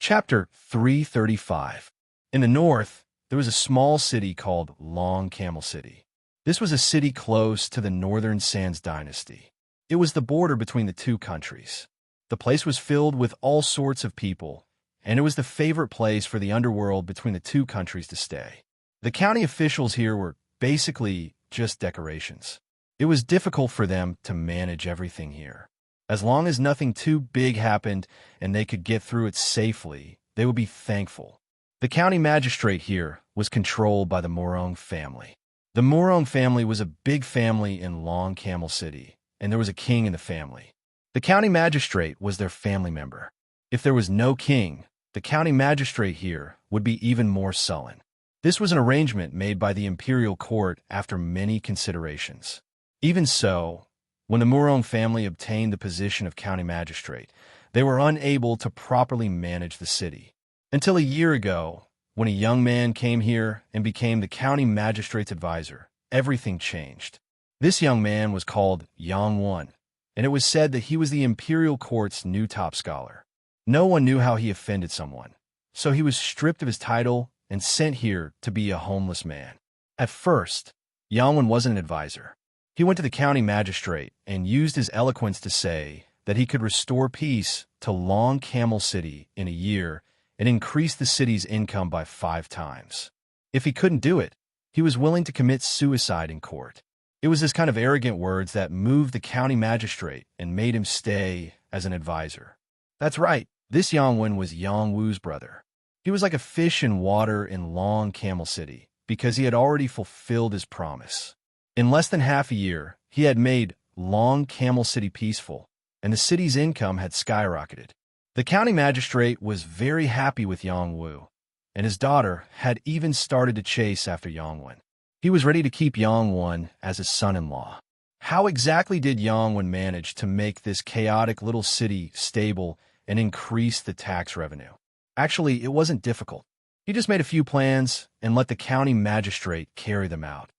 Chapter 335. In the north, there was a small city called Long Camel City. This was a city close to the Northern Sands dynasty. It was the border between the two countries. The place was filled with all sorts of people, and it was the favorite place for the underworld between the two countries to stay. The county officials here were basically just decorations. It was difficult for them to manage everything here. As long as nothing too big happened and they could get through it safely, they would be thankful. The county magistrate here was controlled by the Morong family. The Morong family was a big family in Long Camel City, and there was a king in the family. The county magistrate was their family member. If there was no king, the county magistrate here would be even more sullen. This was an arrangement made by the imperial court after many considerations. Even so, when the Morong family obtained the position of county magistrate, they were unable to properly manage the city. Until a year ago, when a young man came here and became the county magistrate's advisor, everything changed. This young man was called Yang Wan, and it was said that he was the imperial court's new top scholar. No one knew how he offended someone, so he was stripped of his title and sent here to be a homeless man. At first, Yang Wan wasn't an advisor. He went to the county magistrate and used his eloquence to say that he could restore peace to Long Camel City in a year and increase the city's income by 5 times. If he couldn't do it, he was willing to commit suicide in court. It was this kind of arrogant words that moved the county magistrate and made him stay as an advisor. That's right, this Yang Wen was Yang Wu's brother. He was like a fish in water in Long Camel City because he had already fulfilled his promise. In less than half a year, he had made Long Camel City peaceful, and the city's income had skyrocketed. The county magistrate was very happy with Yang Wu, and his daughter had even started to chase after Yang Wen. He was ready to keep Yang Wen as his son-in-law. How exactly did Yang Wen manage to make this chaotic little city stable and increase the tax revenue? Actually, it wasn't difficult. He just made a few plans and let the county magistrate carry them out.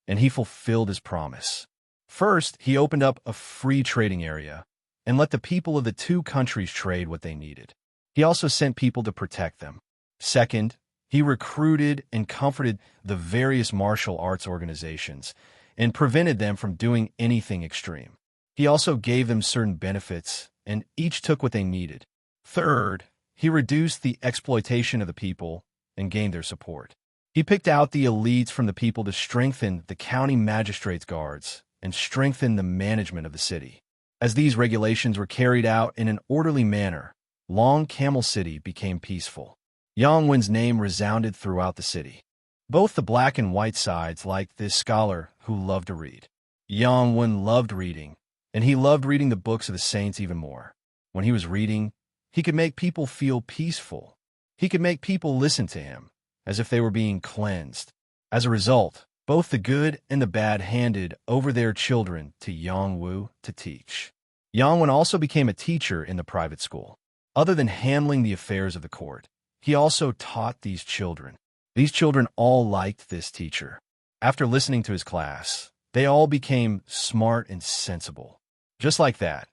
And he fulfilled his promise. First, he opened up a free trading area and let the people of the two countries trade what they needed. He also sent people to protect them. Second, he recruited and comforted the various martial arts organizations and prevented them from doing anything extreme. He also gave them certain benefits, and each took what they needed. Third, he reduced the exploitation of the people and gained their support. He picked out the elites from the people to strengthen the county magistrate's guards and strengthen the management of the city. As these regulations were carried out in an orderly manner, Long Camel City became peaceful. Yang Wen's name resounded throughout the city. Both the black and white sides liked this scholar who loved to read. Yang Wen loved reading, and he loved reading the books of the saints even more. When he was reading, he could make people feel peaceful. He could make people listen to him, as if they were being cleansed. As a result, both the good and the bad handed over their children to Yang Wu to teach. Yang Wen also became a teacher in the private school. Other than handling the affairs of the court, he also taught these children. These children all liked this teacher. After listening to his class, they all became smart and sensible. Just like that,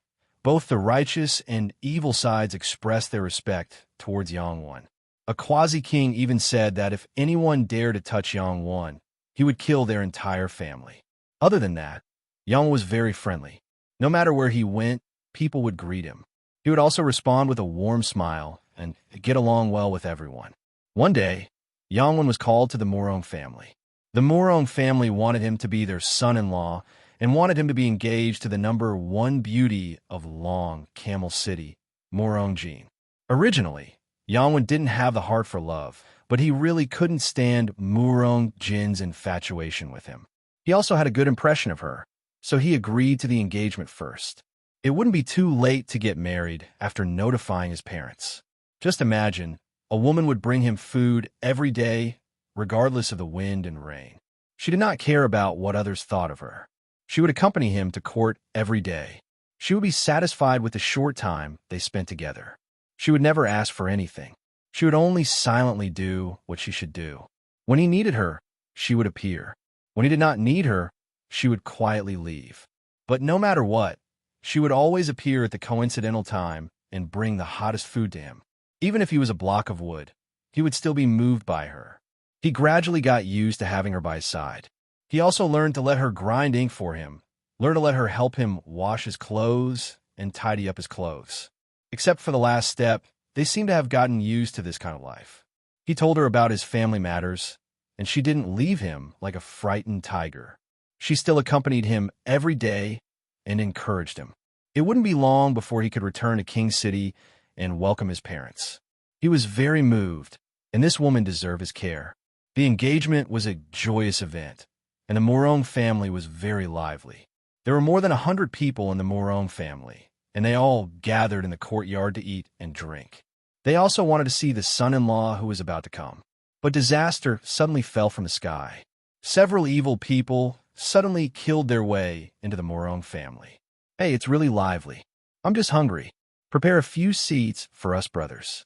both the righteous and evil sides expressed their respect towards Yang Wen. A quasi-king even said that if anyone dared to touch Yang Wen, he would kill their entire family. Other than that, Yang was very friendly. No matter where he went, people would greet him. He would also respond with a warm smile and get along well with everyone. One day, Yang Wen was called to the Morong family. The Morong family wanted him to be their son-in-law and wanted him to be engaged to the number 1 beauty of Long Camel City, Morong Jin. Originally, Yang Wen didn't have the heart for love, but he really couldn't stand Morong Jin's infatuation with him. He also had a good impression of her, so he agreed to the engagement first. It wouldn't be too late to get married after notifying his parents. Just imagine, a woman would bring him food every day, regardless of the wind and rain. She did not care about what others thought of her. She would accompany him to court every day. She would be satisfied with the short time they spent together. She would never ask for anything. She would only silently do what she should do. When he needed her, she would appear. When he did not need her, she would quietly leave. But no matter what, she would always appear at the coincidental time and bring the hottest food to him. Even if he was a block of wood, he would still be moved by her. He gradually got used to having her by his side. He also learned to let her grind ink for him, learned to let her help him wash his clothes and tidy up his clothes. Except for the last step, they seemed to have gotten used to this kind of life. He told her about his family matters, and she didn't leave him like a frightened tiger. She still accompanied him every day and encouraged him. It wouldn't be long before he could return to King City and welcome his parents. He was very moved, and this woman deserved his care. The engagement was a joyous event, and the Morong family was very lively. There were more than 100 people in the Morong family, and they all gathered in the courtyard to eat and drink. They also wanted to see the son-in-law who was about to come. But disaster suddenly fell from the sky. Several evil people suddenly killed their way into the Morong family. Hey, it's really lively. I'm just hungry. Prepare a few seats for us brothers.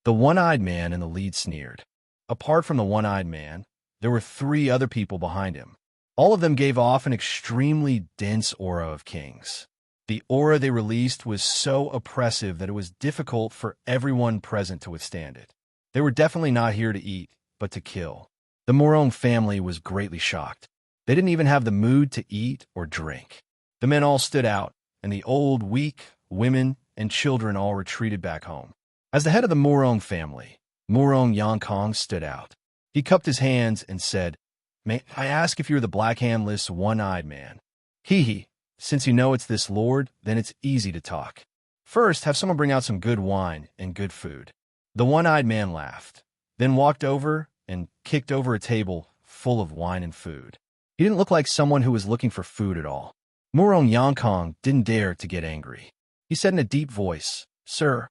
The one-eyed man in the lead sneered. Apart from the one-eyed man, there were 3 other people behind him. All of them gave off an extremely dense aura of kings. The aura they released was so oppressive that it was difficult for everyone present to withstand it. They were definitely not here to eat, but to kill. The Morong family was greatly shocked. They didn't even have the mood to eat or drink. The men all stood out, and the old, weak, women, and children all retreated back home. As the head of the Morong family, Morong Yankong stood out. He cupped his hands and said, "May I ask if you're the Black Hand List's one-eyed man?" Hee. Since you know it's this lord, then it's easy to talk. First, have someone bring out some good wine and good food. The one-eyed man laughed, then walked over and kicked over a table full of wine and food. He didn't look like someone who was looking for food at all. Morong Yankong didn't dare to get angry. He said in a deep voice, "Sir,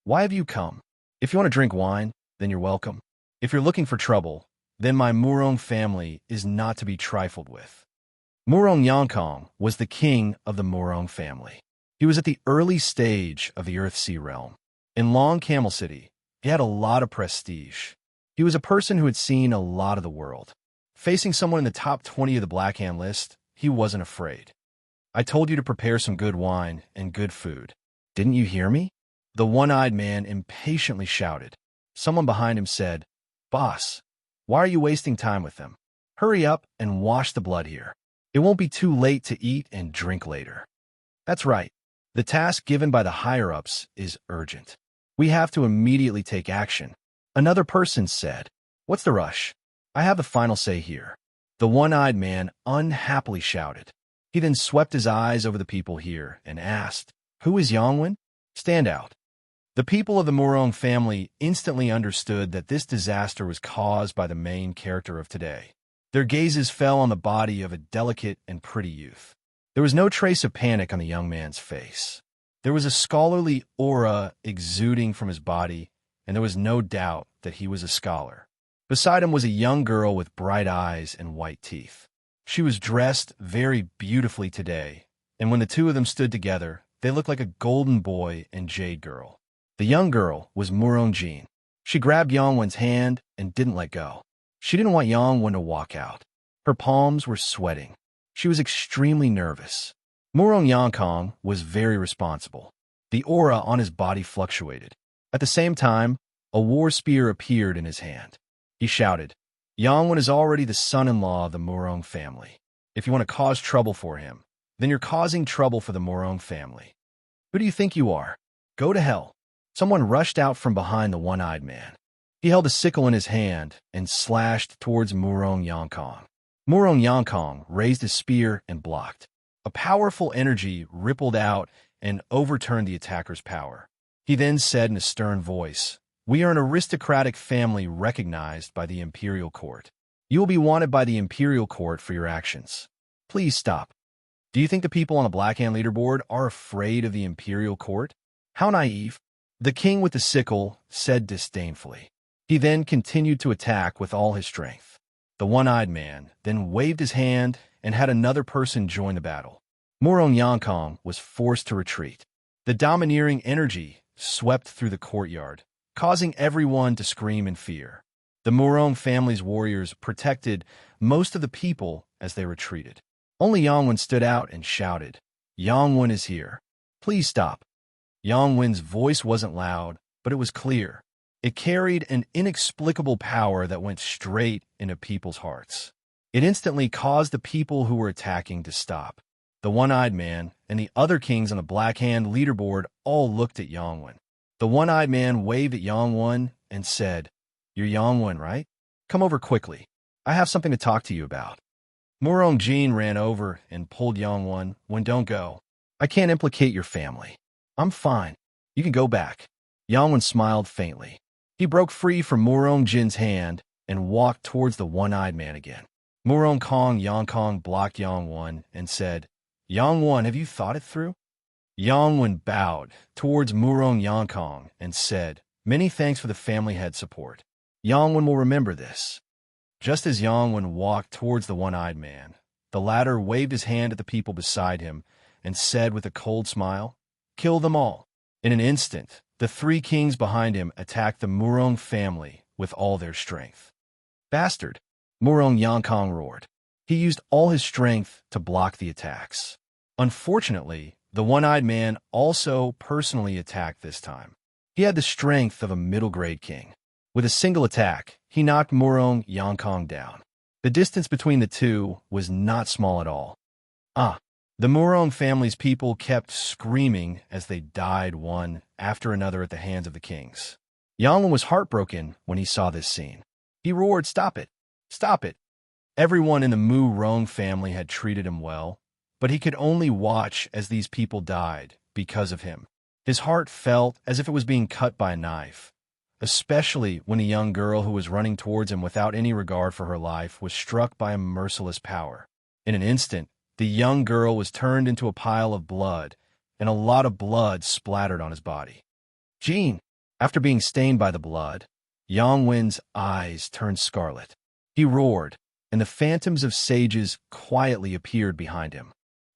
why have you come? If you want to drink wine, then you're welcome. If you're looking for trouble, then my Morong family is not to be trifled with." Morong Yankong was the king of the Morong family. He was at the early stage of the Earthsea realm. In Long Camel City, he had a lot of prestige. He was a person who had seen a lot of the world. Facing someone in the top 20 of the Black Hand List, he wasn't afraid. "I told you to prepare some good wine and good food. Didn't you hear me?" The one-eyed man impatiently shouted. Someone behind him said, "Boss, why are you wasting time with them? Hurry up and wash the blood here. It won't be too late to eat and drink later." That's right. The task given by the higher-ups is urgent. We have to immediately take action. Another person said, "What's the rush? I have the final say here." The one-eyed man unhappily shouted. He then swept his eyes over the people here and asked, "Who is Yongwen? Stand out." The people of the Morong family instantly understood that this disaster was caused by the main character of today. Their gazes fell on the body of a delicate and pretty youth. There was no trace of panic on the young man's face. There was a scholarly aura exuding from his body, and there was no doubt that he was a scholar. Beside him was a young girl with bright eyes and white teeth. She was dressed very beautifully today, and when the two of them stood together, they looked like a golden boy and jade girl. The young girl was Morong Jean. She grabbed Yongwen's hand and didn't let go. She didn't want Yongwen to walk out. Her palms were sweating. She was extremely nervous. Morong Yankong was very responsible. The aura on his body fluctuated. At the same time, a war spear appeared in his hand. He shouted, "Yongwen is already the son-in-law of the Morong family. If you want to cause trouble for him, then you're causing trouble for the Morong family. Who do you think you are? Go to hell." Someone rushed out from behind the one-eyed man. He held a sickle in his hand and slashed towards Morong Yankong. Morong Yankong raised his spear and blocked. A powerful energy rippled out and overturned the attacker's power. He then said in a stern voice, "We are an aristocratic family recognized by the Imperial Court. You will be wanted by the Imperial Court for your actions. Please stop." Do you think the people on the Black Hand leaderboard are afraid of the Imperial Court? How naive. The king with the sickle said disdainfully. He then continued to attack with all his strength. The one-eyed man then waved his hand and had another person join the battle. Morong Yankong was forced to retreat. The domineering energy swept through the courtyard, causing everyone to scream in fear. The Morong family's warriors protected most of the people as they retreated. Only Yongwen stood out and shouted, "Yongwen is here. Please stop." Yongwen's voice wasn't loud, but it was clear. It carried an inexplicable power that went straight into people's hearts. It instantly caused the people who were attacking to stop. The one-eyed man and the other kings on the Black Hand leaderboard all looked at Yangwen. The one-eyed man waved at Yangwen and said, "You're Yangwen, right? Come over quickly. I have something to talk to you about." Murong Jin ran over and pulled Yangwen. "Don't go. I can't implicate your family. I'm fine. You can go back." Yangwen smiled faintly. He broke free from Murong Jin's hand and walked towards the one-eyed man again. Murong Kong Yangkong blocked Yangwen and said, "Yangwen, have you thought it through?" Yangwen bowed towards Murong Yangkong and said, "Many thanks for the family head support. Yangwen will remember this." Just as Yangwen walked towards the one-eyed man, the latter waved his hand at the people beside him and said with a cold smile, "Kill them all." In an instant, the three kings behind him attacked the Murong family with all their strength. "Bastard!" Murong Yangkong roared. He used all his strength to block the attacks. Unfortunately, the one-eyed man also personally attacked this time. He had the strength of a middle-grade king. With a single attack, he knocked Murong Yangkong down. The distance between the two was not small at all. The Murong family's people kept screaming as they died one after another at the hands of the kings. Yangwen was heartbroken when he saw this scene. He roared, "Stop it! Stop it!" Everyone in the Murong family had treated him well, but he could only watch as these people died because of him. His heart felt as if it was being cut by a knife, especially when a young girl who was running towards him without any regard for her life was struck by a merciless power. In an instant, the young girl was turned into a pile of blood, and a lot of blood splattered on his body. "Jean!" After being stained by the blood, Yangwen's eyes turned scarlet. He roared, and the phantoms of sages quietly appeared behind him.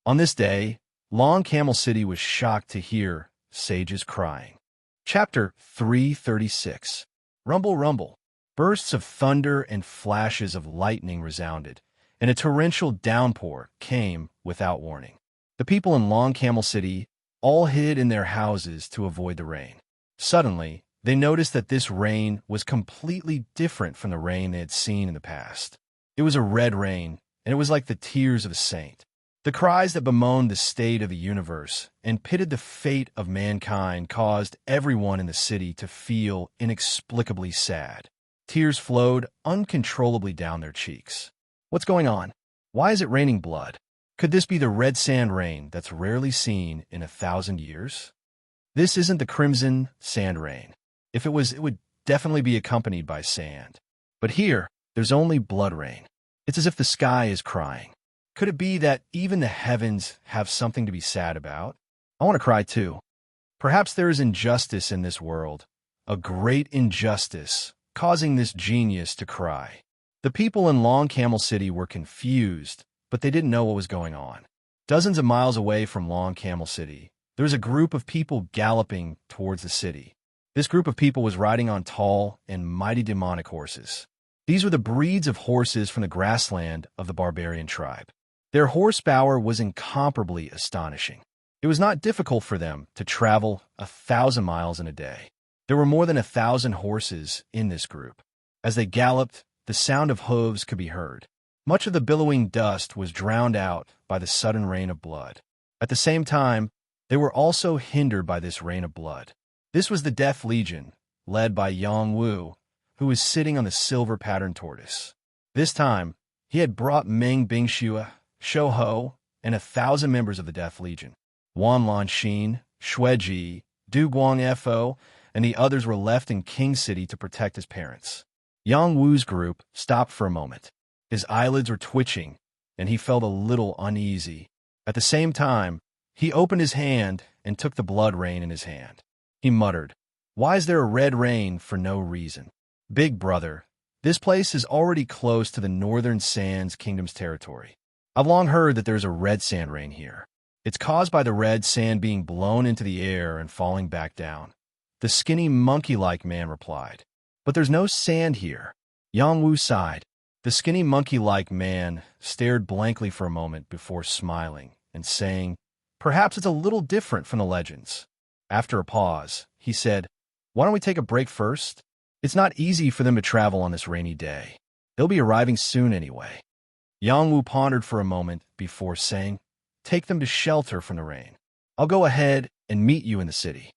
On this day, Long Camel City was shocked to hear sages crying. Chapter 336. Rumble, rumble. Bursts of thunder and flashes of lightning resounded, and a torrential downpour came without warning. The people in Long Camel City all hid in their houses to avoid the rain. Suddenly, they noticed that this rain was completely different from the rain they had seen in the past. It was a red rain, and it was like the tears of a saint. The cries that bemoaned the state of the universe and pitted the fate of mankind caused everyone in the city to feel inexplicably sad. Tears flowed uncontrollably down their cheeks. What's going on? Why is it raining blood? Could this be the red sand rain that's rarely seen in 1,000 years? This isn't the crimson sand rain. If it was, it would definitely be accompanied by sand. But here, there's only blood rain. It's as if the sky is crying. Could it be that even the heavens have something to be sad about? I want to cry too. Perhaps there is injustice in this world, a great injustice, causing this genius to cry. The people in Long Camel City were confused, but they didn't know what was going on. Dozens of miles away from Long Camel City, there was a group of people galloping towards the city. This group of people was riding on tall and mighty demonic horses. These were the breeds of horses from the grassland of the barbarian tribe. Their horsepower was incomparably astonishing. It was not difficult for them to travel 1,000 miles in a day. There were more than 1,000 horses in this group. As they galloped, the sound of hooves could be heard. Much of the billowing dust was drowned out by the sudden rain of blood. At the same time, they were also hindered by this rain of blood. This was the Death Legion, led by Yang Wu, who was sitting on the silver-patterned tortoise. This time, he had brought Meng Bingxue, Shou Ho, and 1,000 members of the Death Legion. Wan Lanxin, Xueji, Du Guangfo, and the others were left in King City to protect his parents. Yang Wu's group stopped for a moment. His eyelids were twitching, and he felt a little uneasy. At the same time, he opened his hand and took the blood rain in his hand. He muttered, "Why is there a red rain for no reason? Big brother, this place is already close to the Northern Sands Kingdom's territory. I've long heard that there's a red sand rain here. It's caused by the red sand being blown into the air and falling back down." The skinny monkey-like man replied, "But there's no sand here." Yang Wu sighed. The skinny monkey-like man stared blankly for a moment before smiling and saying, "Perhaps it's a little different from the legends." After a pause, he said, Why don't we take a break first? It's not easy for them to travel on this rainy day. They'll be arriving soon anyway. Yang Wu pondered for a moment before saying, take them to shelter from the rain. I'll go ahead and meet you in the city.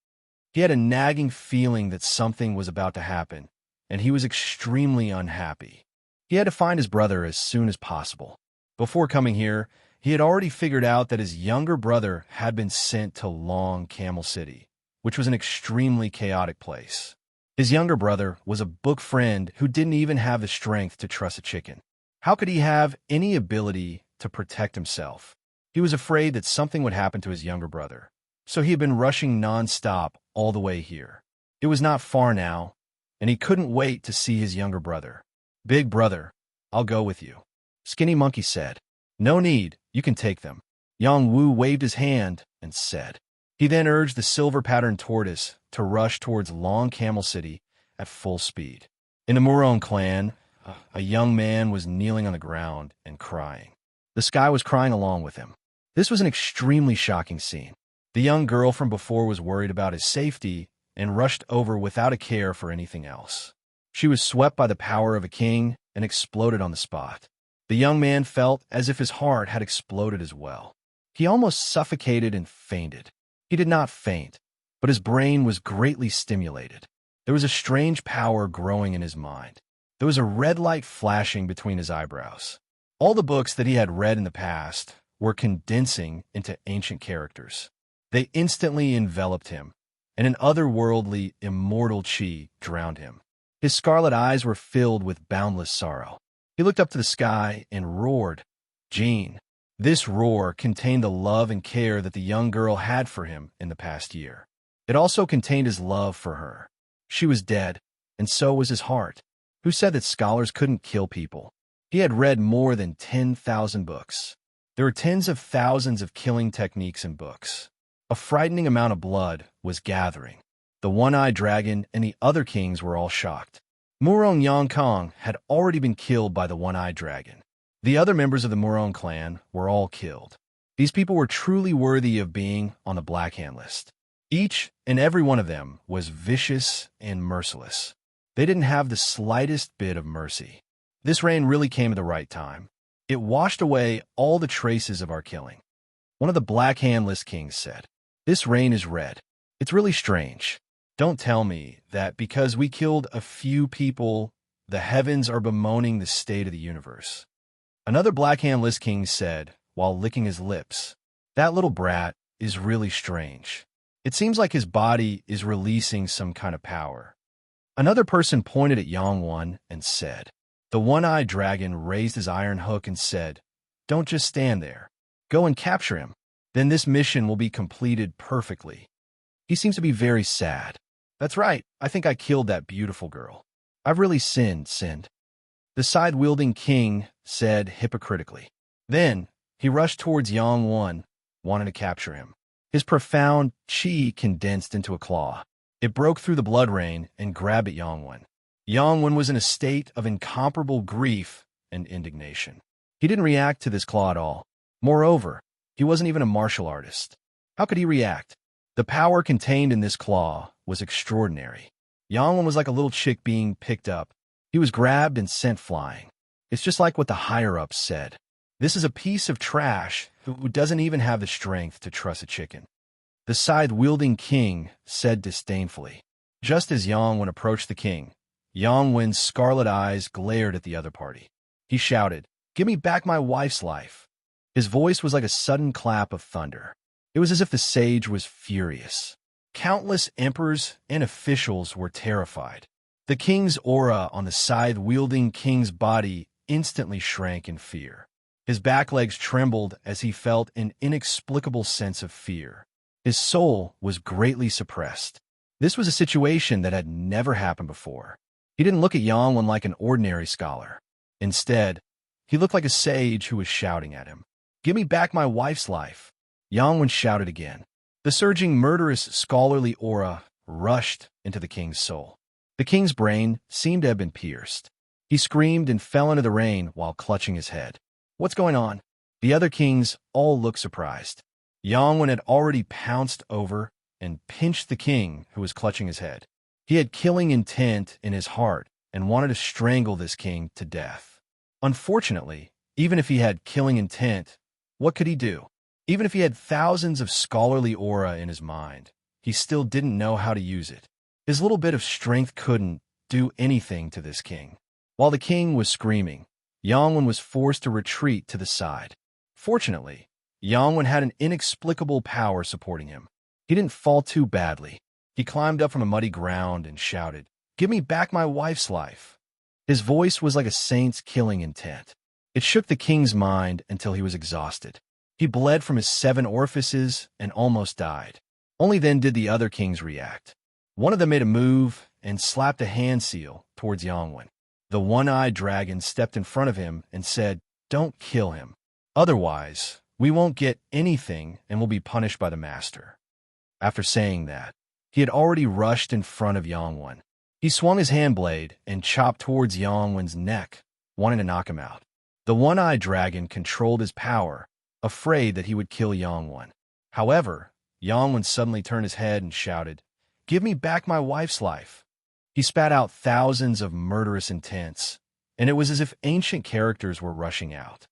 He had a nagging feeling that something was about to happen, and he was extremely unhappy. He had to find his brother as soon as possible. Before coming here, he had already figured out that his younger brother had been sent to Long Camel City, which was an extremely chaotic place. His younger brother was a book friend who didn't even have the strength to trust a chicken. How could he have any ability to protect himself? He was afraid that something would happen to his younger brother, so he had been rushing non-stop all the way here. It was not far now, and he couldn't wait to see his younger brother. Big brother, I'll go with you, Skinny Monkey said. No need, you can take them. Yang Wu waved his hand and said. He then urged the silver-patterned tortoise to rush towards Long Camel City at full speed. In the Murong clan, a young man was kneeling on the ground and crying. The sky was crying along with him. This was an extremely shocking scene. The young girl from before was worried about his safety and rushed over without a care for anything else. She was swept by the power of a king and exploded on the spot. The young man felt as if his heart had exploded as well. He almost suffocated and fainted. He did not faint, but his brain was greatly stimulated. There was a strange power growing in his mind. There was a red light flashing between his eyebrows. All the books that he had read in the past were condensing into ancient characters. They instantly enveloped him, and an otherworldly, immortal chi drowned him. His scarlet eyes were filled with boundless sorrow. He looked up to the sky and roared, Jean. This roar contained the love and care that the young girl had for him in the past year. It also contained his love for her. She was dead, and so was his heart. Who said that scholars couldn't kill people? He had read more than 10,000 books. There were tens of thousands of killing techniques in books. A frightening amount of blood was gathering. The one-eyed dragon and the other kings were all shocked. Murong Yangkong had already been killed by the one-eyed dragon. The other members of the Murong clan were all killed. These people were truly worthy of being on the Black Hand list. Each and every one of them was vicious and merciless. They didn't have the slightest bit of mercy. This rain really came at the right time. It washed away all the traces of our killing. One of the Black Hand list kings said, This rain is red. It's really strange. Don't tell me that because we killed a few people, the heavens are bemoaning the state of the universe. Another Black Hand list king said, while licking his lips, That little brat is really strange. It seems like his body is releasing some kind of power. Another person pointed at Yangwan and said, The one-eyed dragon raised his iron hook and said, Don't just stand there. Go and capture him. Then this mission will be completed perfectly. He seems to be very sad. That's right, I think I killed that beautiful girl. I've really sinned. The side-wielding king said hypocritically. Then he rushed towards Yangwan, wanting to capture him. His profound chi condensed into a claw. It broke through the blood rain and grabbed at Yangwan. Yangwan was in a state of incomparable grief and indignation. He didn't react to this claw at all. Moreover, he wasn't even a martial artist. How could he react? The power contained in this claw was extraordinary. Yangwan was like a little chick being picked up. He was grabbed and sent flying. It's just like what the higher-ups said. This is a piece of trash who doesn't even have the strength to trust a chicken. The scythe-wielding king said disdainfully. Just as Yangwan approached the king, Yangwan's scarlet eyes glared at the other party. He shouted, Give me back my wife's life. His voice was like a sudden clap of thunder. It was as if the sage was furious. Countless emperors and officials were terrified. The king's aura on the scythe-wielding king's body instantly shrank in fear. His back legs trembled as he felt an inexplicable sense of fear. His soul was greatly suppressed. This was a situation that had never happened before. He didn't look at Yangwan like an ordinary scholar. Instead, he looked like a sage who was shouting at him. Give me back my wife's life. Yangwan shouted again. The surging murderous scholarly aura rushed into the king's soul. The king's brain seemed to have been pierced. He screamed and fell into the rain while clutching his head. What's going on? The other kings all looked surprised. Yangwan had already pounced over and pinched the king who was clutching his head. He had killing intent in his heart and wanted to strangle this king to death. Unfortunately, even if he had killing intent, what could he do? Even if he had thousands of scholarly aura in his mind, he still didn't know how to use it. His little bit of strength couldn't do anything to this king. While the king was screaming, Yangwen was forced to retreat to the side. Fortunately, Yangwen had an inexplicable power supporting him. He didn't fall too badly. He climbed up from the muddy ground and shouted, "Give me back my wife's life." His voice was like a saint's killing intent. It shook the king's mind until he was exhausted. He bled from his 7 orifices and almost died. Only then did the other kings react. One of them made a move and slapped a hand seal towards Yangwen. The one-eyed dragon stepped in front of him and said, "Don't kill him. Otherwise, we won't get anything and will be punished by the master." After saying that, he had already rushed in front of Yangwen. He swung his hand blade and chopped towards Yangwen's neck, wanting to knock him out. The one-eyed dragon controlled his power, afraid that he would kill Yangwen. However, Yangwen suddenly turned his head and shouted, "Give me back my wife's life." He spat out thousands of murderous intents, and it was as if ancient characters were rushing out.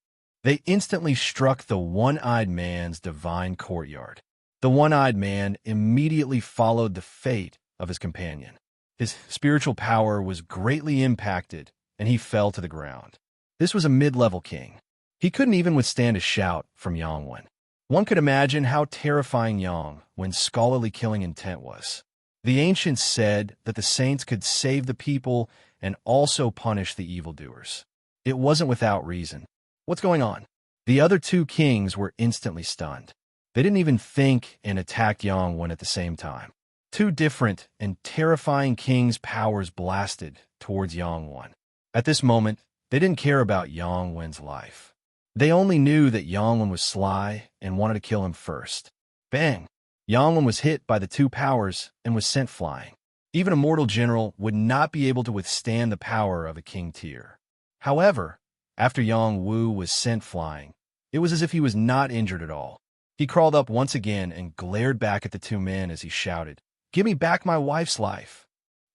They instantly struck the one-eyed man's divine courtyard. The one-eyed man immediately followed the fate of his companion. His spiritual power was greatly impacted, and he fell to the ground. This was a mid-level king. He couldn't even withstand a shout from Yangwen. One could imagine how terrifying Yangwen's scholarly killing intent was. The ancients said that the saints could save the people and also punish the evildoers. It wasn't without reason. What's going on? The other 2 kings were instantly stunned. They didn't even think and attacked Yangwen at the same time. 2 different and terrifying kings' powers blasted towards Yangwen. At this moment, they didn't care about Yangwen's life. They only knew that Yangwen was sly and wanted to kill him first. Bang! Yangwen was hit by the 2 powers and was sent flying. Even a mortal general would not be able to withstand the power of a king tier. However, after Yang Wu was sent flying, it was as if he was not injured at all. He crawled up once again and glared back at the 2 men as he shouted, "Give me back my wife's life."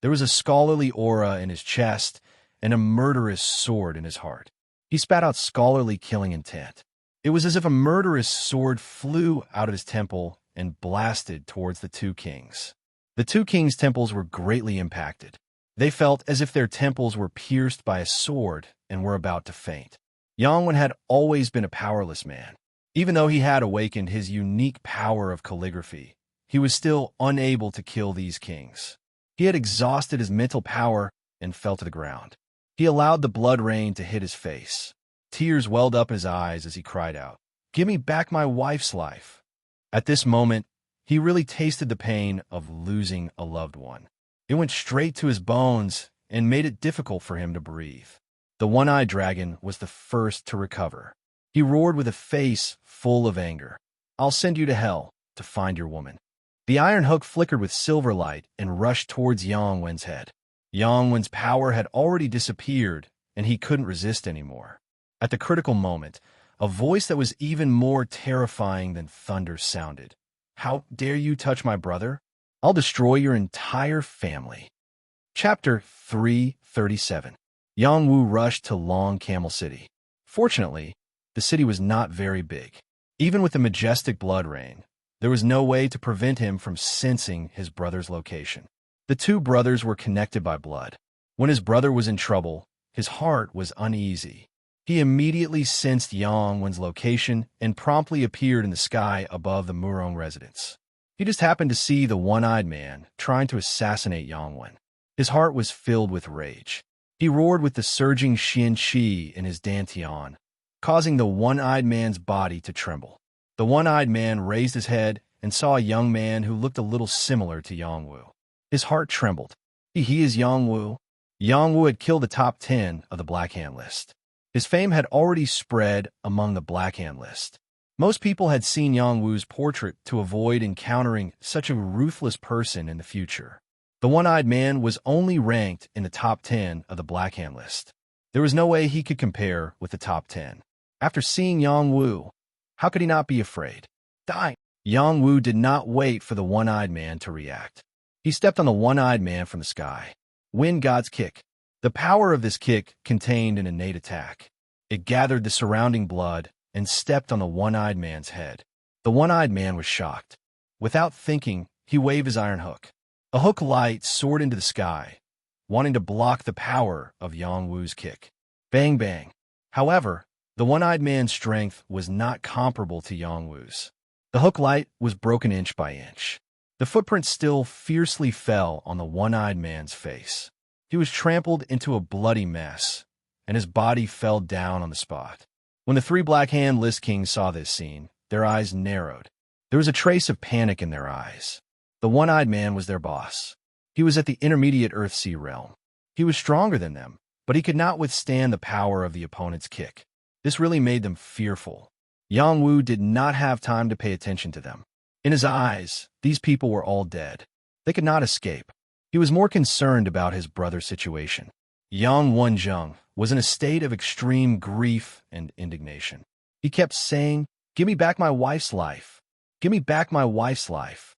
There was a scholarly aura in his chest and a murderous sword in his heart. He spat out scholarly killing intent. It was as if a murderous sword flew out of his temple and blasted towards the 2 kings. The 2 kings' temples were greatly impacted. They felt as if their temples were pierced by a sword and were about to faint. Yangwen had always been a powerless man. Even though he had awakened his unique power of calligraphy, he was still unable to kill these kings. He had exhausted his mental power and fell to the ground. He allowed the blood rain to hit his face. Tears welled up in his eyes as he cried out, "Give me back my wife's life." At this moment, he really tasted the pain of losing a loved one. It went straight to his bones and made it difficult for him to breathe. The one-eyed dragon was the first to recover. He roared with a face full of anger, "I'll send you to hell to find your woman." The iron hook flickered with silver light and rushed towards Yangwen's head. Yangwen's power had already disappeared, and he couldn't resist anymore. At the critical moment, a voice that was even more terrifying than thunder sounded. "How dare you touch my brother? I'll destroy your entire family." Chapter 337. Yang Wu rushed to Long Camel City. Fortunately, the city was not very big. Even with the majestic blood rain, there was no way to prevent him from sensing his brother's location. The 2 brothers were connected by blood. When his brother was in trouble, his heart was uneasy. He immediately sensed Yangwen's location and promptly appeared in the sky above the Murong residence. He just happened to see the one-eyed man trying to assassinate Yangwen. His heart was filled with rage. He roared with the surging Xian Qi in his dantian, causing the one-eyed man's body to tremble. The one-eyed man raised his head and saw a young man who looked a little similar to Yang Wu. His heart trembled. He is Yang Wu. Yang Wu had killed the top 10 of the Black Hand list. His fame had already spread among the Black Hand list. Most people had seen Yang Wu's portrait to avoid encountering such a ruthless person in the future. The one-eyed man was only ranked in the top 10 of the Black Hand list. There was no way he could compare with the top 10. After seeing Yang Wu, how could he not be afraid? Die! Yang Wu did not wait for the one-eyed man to react. He stepped on the one-eyed man from the sky. Wind God's kick. The power of this kick contained an innate attack. It gathered the surrounding blood and stepped on the one-eyed man's head. The one-eyed man was shocked. Without thinking, he waved his iron hook. A hook light soared into the sky, wanting to block the power of Yang Wu's kick. Bang, bang. However, the one-eyed man's strength was not comparable to Yang Wu's. The hook light was broken inch by inch. The footprint still fiercely fell on the one-eyed man's face. He was trampled into a bloody mess, and his body fell down on the spot. When the three Black Hand List Kings saw this scene, their eyes narrowed. There was a trace of panic in their eyes. The one-eyed man was their boss. He was at the intermediate Earthsea realm. He was stronger than them, but he could not withstand the power of the opponent's kick. This really made them fearful. Yang Wu did not have time to pay attention to them. In his eyes, these people were all dead. They could not escape. He was more concerned about his brother's situation. Yang Wenzheng was in a state of extreme grief and indignation. He kept saying, "Give me back my wife's life. Give me back my wife's life."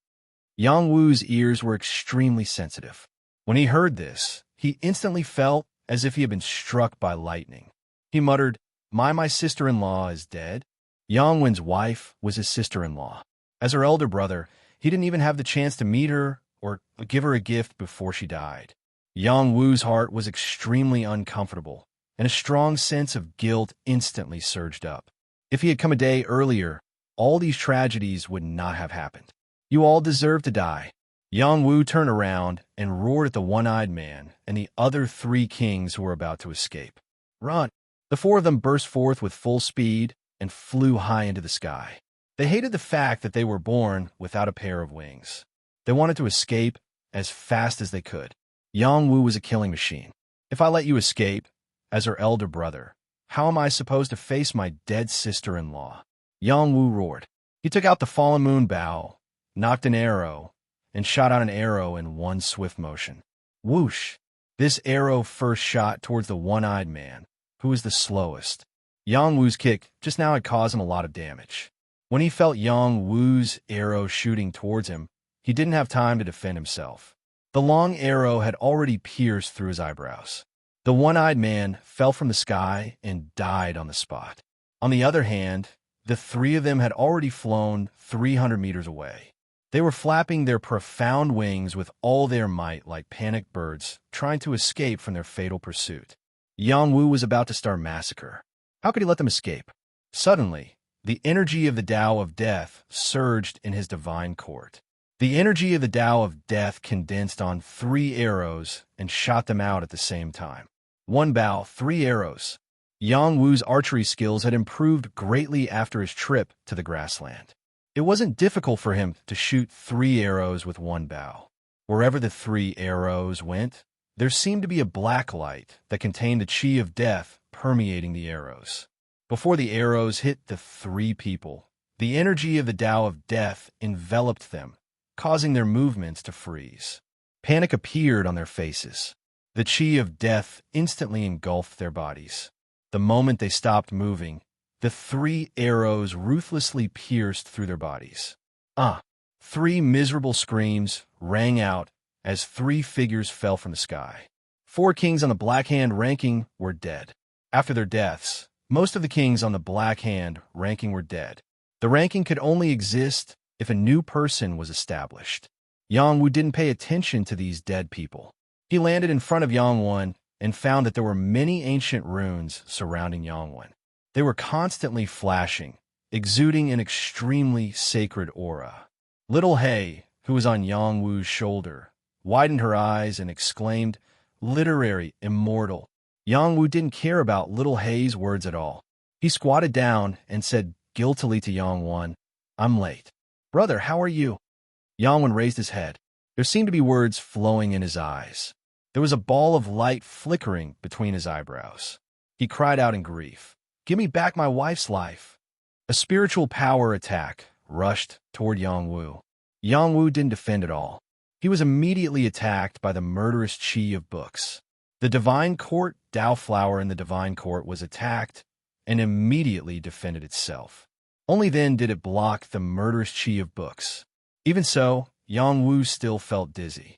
Yang Wu's ears were extremely sensitive. When he heard this, he instantly felt as if he had been struck by lightning. He muttered, My sister-in-law is dead." Yang Wen's wife was his sister-in-law. As her elder brother, he didn't even have the chance to meet her or give her a gift before she died. Yang Wu's heart was extremely uncomfortable, and a strong sense of guilt instantly surged up. If he had come a day earlier, all these tragedies would not have happened. "You all deserve to die." Yang Wu turned around and roared at the one-eyed man and the other three kings who were about to escape. "Run!" The four of them burst forth with full speed and flew high into the sky. They hated the fact that they were born without a pair of wings. They wanted to escape as fast as they could. Yang Wu was a killing machine. "If I let you escape, as her elder brother, how am I supposed to face my dead sister-in-law?" Yang Wu roared. He took out the fallen moon bow, knocked an arrow, and shot out an arrow in one swift motion. Whoosh! This arrow first shot towards the one-eyed man, who was the slowest. Yang Wu's kick just now had caused him a lot of damage. When he felt Yang Wu's arrow shooting towards him, he didn't have time to defend himself. The long arrow had already pierced through his eyebrows. The one-eyed man fell from the sky and died on the spot. On the other hand, the three of them had already flown 300 meters away. They were flapping their profound wings with all their might like panicked birds, trying to escape from their fatal pursuit. Yang Wu was about to start massacre. How could he let them escape? Suddenly, the energy of the Tao of Death surged in his divine court. The energy of the Tao of Death condensed on 3 arrows and shot them out at the same time. 1 bow, 3 arrows. Yang Wu's archery skills had improved greatly after his trip to the grassland. It wasn't difficult for him to shoot 3 arrows with 1 bow. Wherever the 3 arrows went, there seemed to be a black light that contained the chi of death permeating the arrows. Before the arrows hit the 3 people, the energy of the Tao of Death enveloped them, causing their movements to freeze. Panic appeared on their faces. The chi of death instantly engulfed their bodies. The moment they stopped moving, the 3 arrows ruthlessly pierced through their bodies. 3 miserable screams rang out as 3 figures fell from the sky. 4 kings on the Black Hand ranking were dead. After their deaths, most of the kings on the Black Hand ranking were dead. The ranking could only exist if a new person was established. Yang Wu didn't pay attention to these dead people. He landed in front of Yang Wen and found that there were many ancient runes surrounding Yang Wen. They were constantly flashing, exuding an extremely sacred aura. Little Hei, who was on Yang Wu's shoulder, widened her eyes and exclaimed, "Literary, immortal." Yang Wu didn't care about Little Hei's words at all. He squatted down and said guiltily to Yang Wen, "I'm late." "Brother, how are you?" Yang Wen raised his head. There seemed to be words flowing in his eyes. There was a ball of light flickering between his eyebrows. He cried out in grief, "Give me back my wife's life." A spiritual power attack rushed toward Yang Wu. Yang Wu didn't defend at all. He was immediately attacked by the murderous chi of books. The Divine Court Tao flower in the Divine Court was attacked and immediately defended itself. Only then did it block the murderous chi of books. Even so, Yongwu still felt dizzy.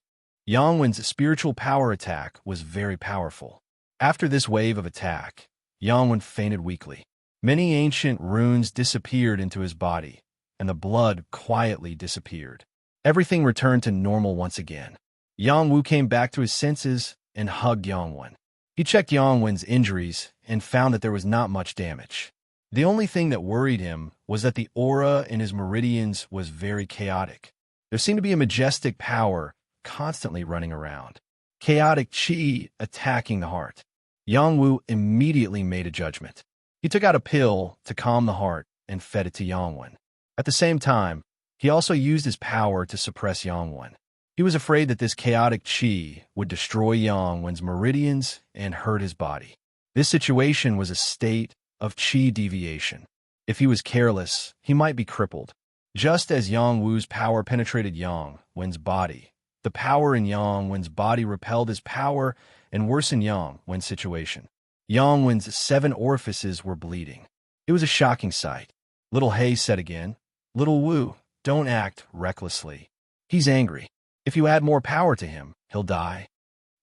Yongwen's spiritual power attack was very powerful. After this wave of attack, Yongwen fainted weakly. Many ancient runes disappeared into his body, and the blood quietly disappeared. Everything returned to normal once again. Yongwu came back to his senses and hugged Yongwen. He checked Yongwen's injuries and found that there was not much damage. The only thing that worried him was that the aura in his meridians was very chaotic. There seemed to be a majestic power constantly running around. Chaotic qi attacking the heart. Yongwu immediately made a judgment. He took out a pill to calm the heart and fed it to Yongwen. At the same time, he also used his power to suppress Yongwen. He was afraid that this chaotic qi would destroy Yongwen's meridians and hurt his body. This situation was a state of qi deviation. If he was careless, he might be crippled. Just as Yongwu's power penetrated Yongwen's body, the power in Yongwen's body repelled his power and worsened Yongwen's situation. Yongwen's 7 orifices were bleeding. It was a shocking sight. Little Hay said again, "Little Wu, don't act recklessly. He's angry. If you add more power to him, he'll die."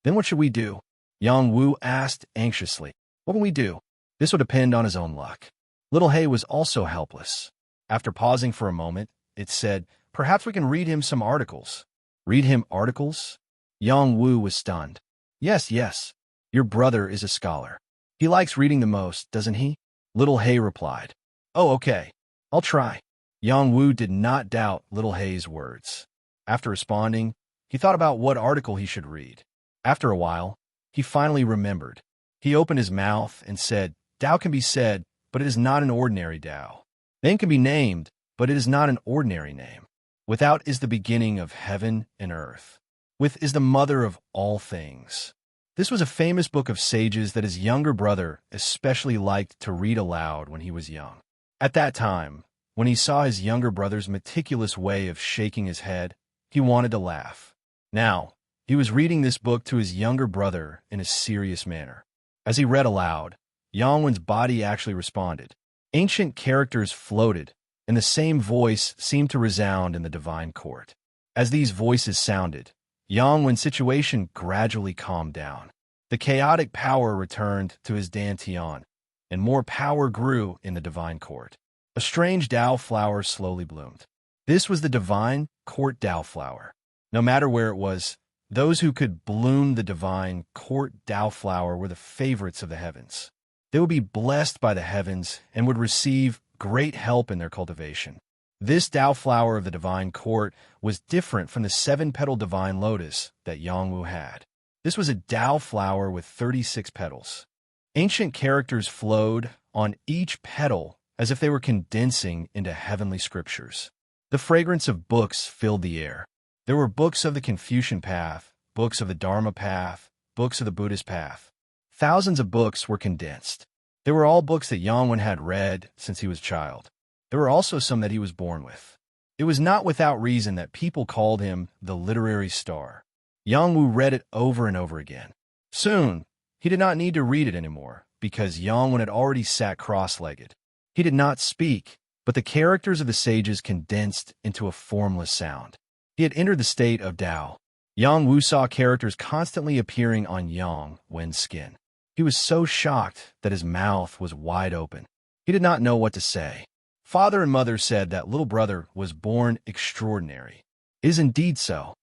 "Then what should we do?" Yongwu asked anxiously. "What can we do?" "This will depend on his own luck." Little Hay was also helpless. After pausing for a moment, it said, "Perhaps we can read him some articles." "Read him articles?" Yongwu was stunned. Yes. Your brother is a scholar. He likes reading the most, doesn't he?" Little Hay replied. "Oh, okay. I'll try." Yongwu did not doubt Little Hay's words. After responding, he thought about what article he should read. After a while, he finally remembered. He opened his mouth and said, "Tao can be said, but it is not an ordinary Tao. Name can be named, but it is not an ordinary name. Without is the beginning of heaven and earth. With is the mother of all things." This was a famous book of sages that his younger brother especially liked to read aloud when he was young. At that time, when he saw his younger brother's meticulous way of shaking his head, he wanted to laugh. Now, he was reading this book to his younger brother in a serious manner. As he read aloud, Yongwen's body actually responded. Ancient characters floated, and the same voice seemed to resound in the divine court. As these voices sounded, Yongwen's situation gradually calmed down. The chaotic power returned to his dantian, and more power grew in the divine court. A strange Tao flower slowly bloomed. This was the divine court Tao flower. No matter where it was, those who could bloom the divine court Tao flower were the favorites of the heavens. They would be blessed by the heavens and would receive great help in their cultivation. This Tao flower of the divine court was different from the 7-petaled divine lotus that Yongwu had. This was a Tao flower with 36 petals. Ancient characters flowed on each petal as if they were condensing into heavenly scriptures. The fragrance of books filled the air. There were books of the Confucian path, books of the Dharma path, books of the Buddhist path. Thousands of books were condensed. They were all books that Yongwen had read since he was a child. There were also some that he was born with. It was not without reason that people called him the literary star. Yongwu read it over and over again. Soon, he did not need to read it anymore, because Yongwen had already sat cross-legged. He did not speak, but the characters of the sages condensed into a formless sound. He had entered the state of Tao. Yongwu saw characters constantly appearing on Yongwen's skin. He was so shocked that his mouth was wide open. He did not know what to say. Father and mother said that little brother was born extraordinary. It is indeed so.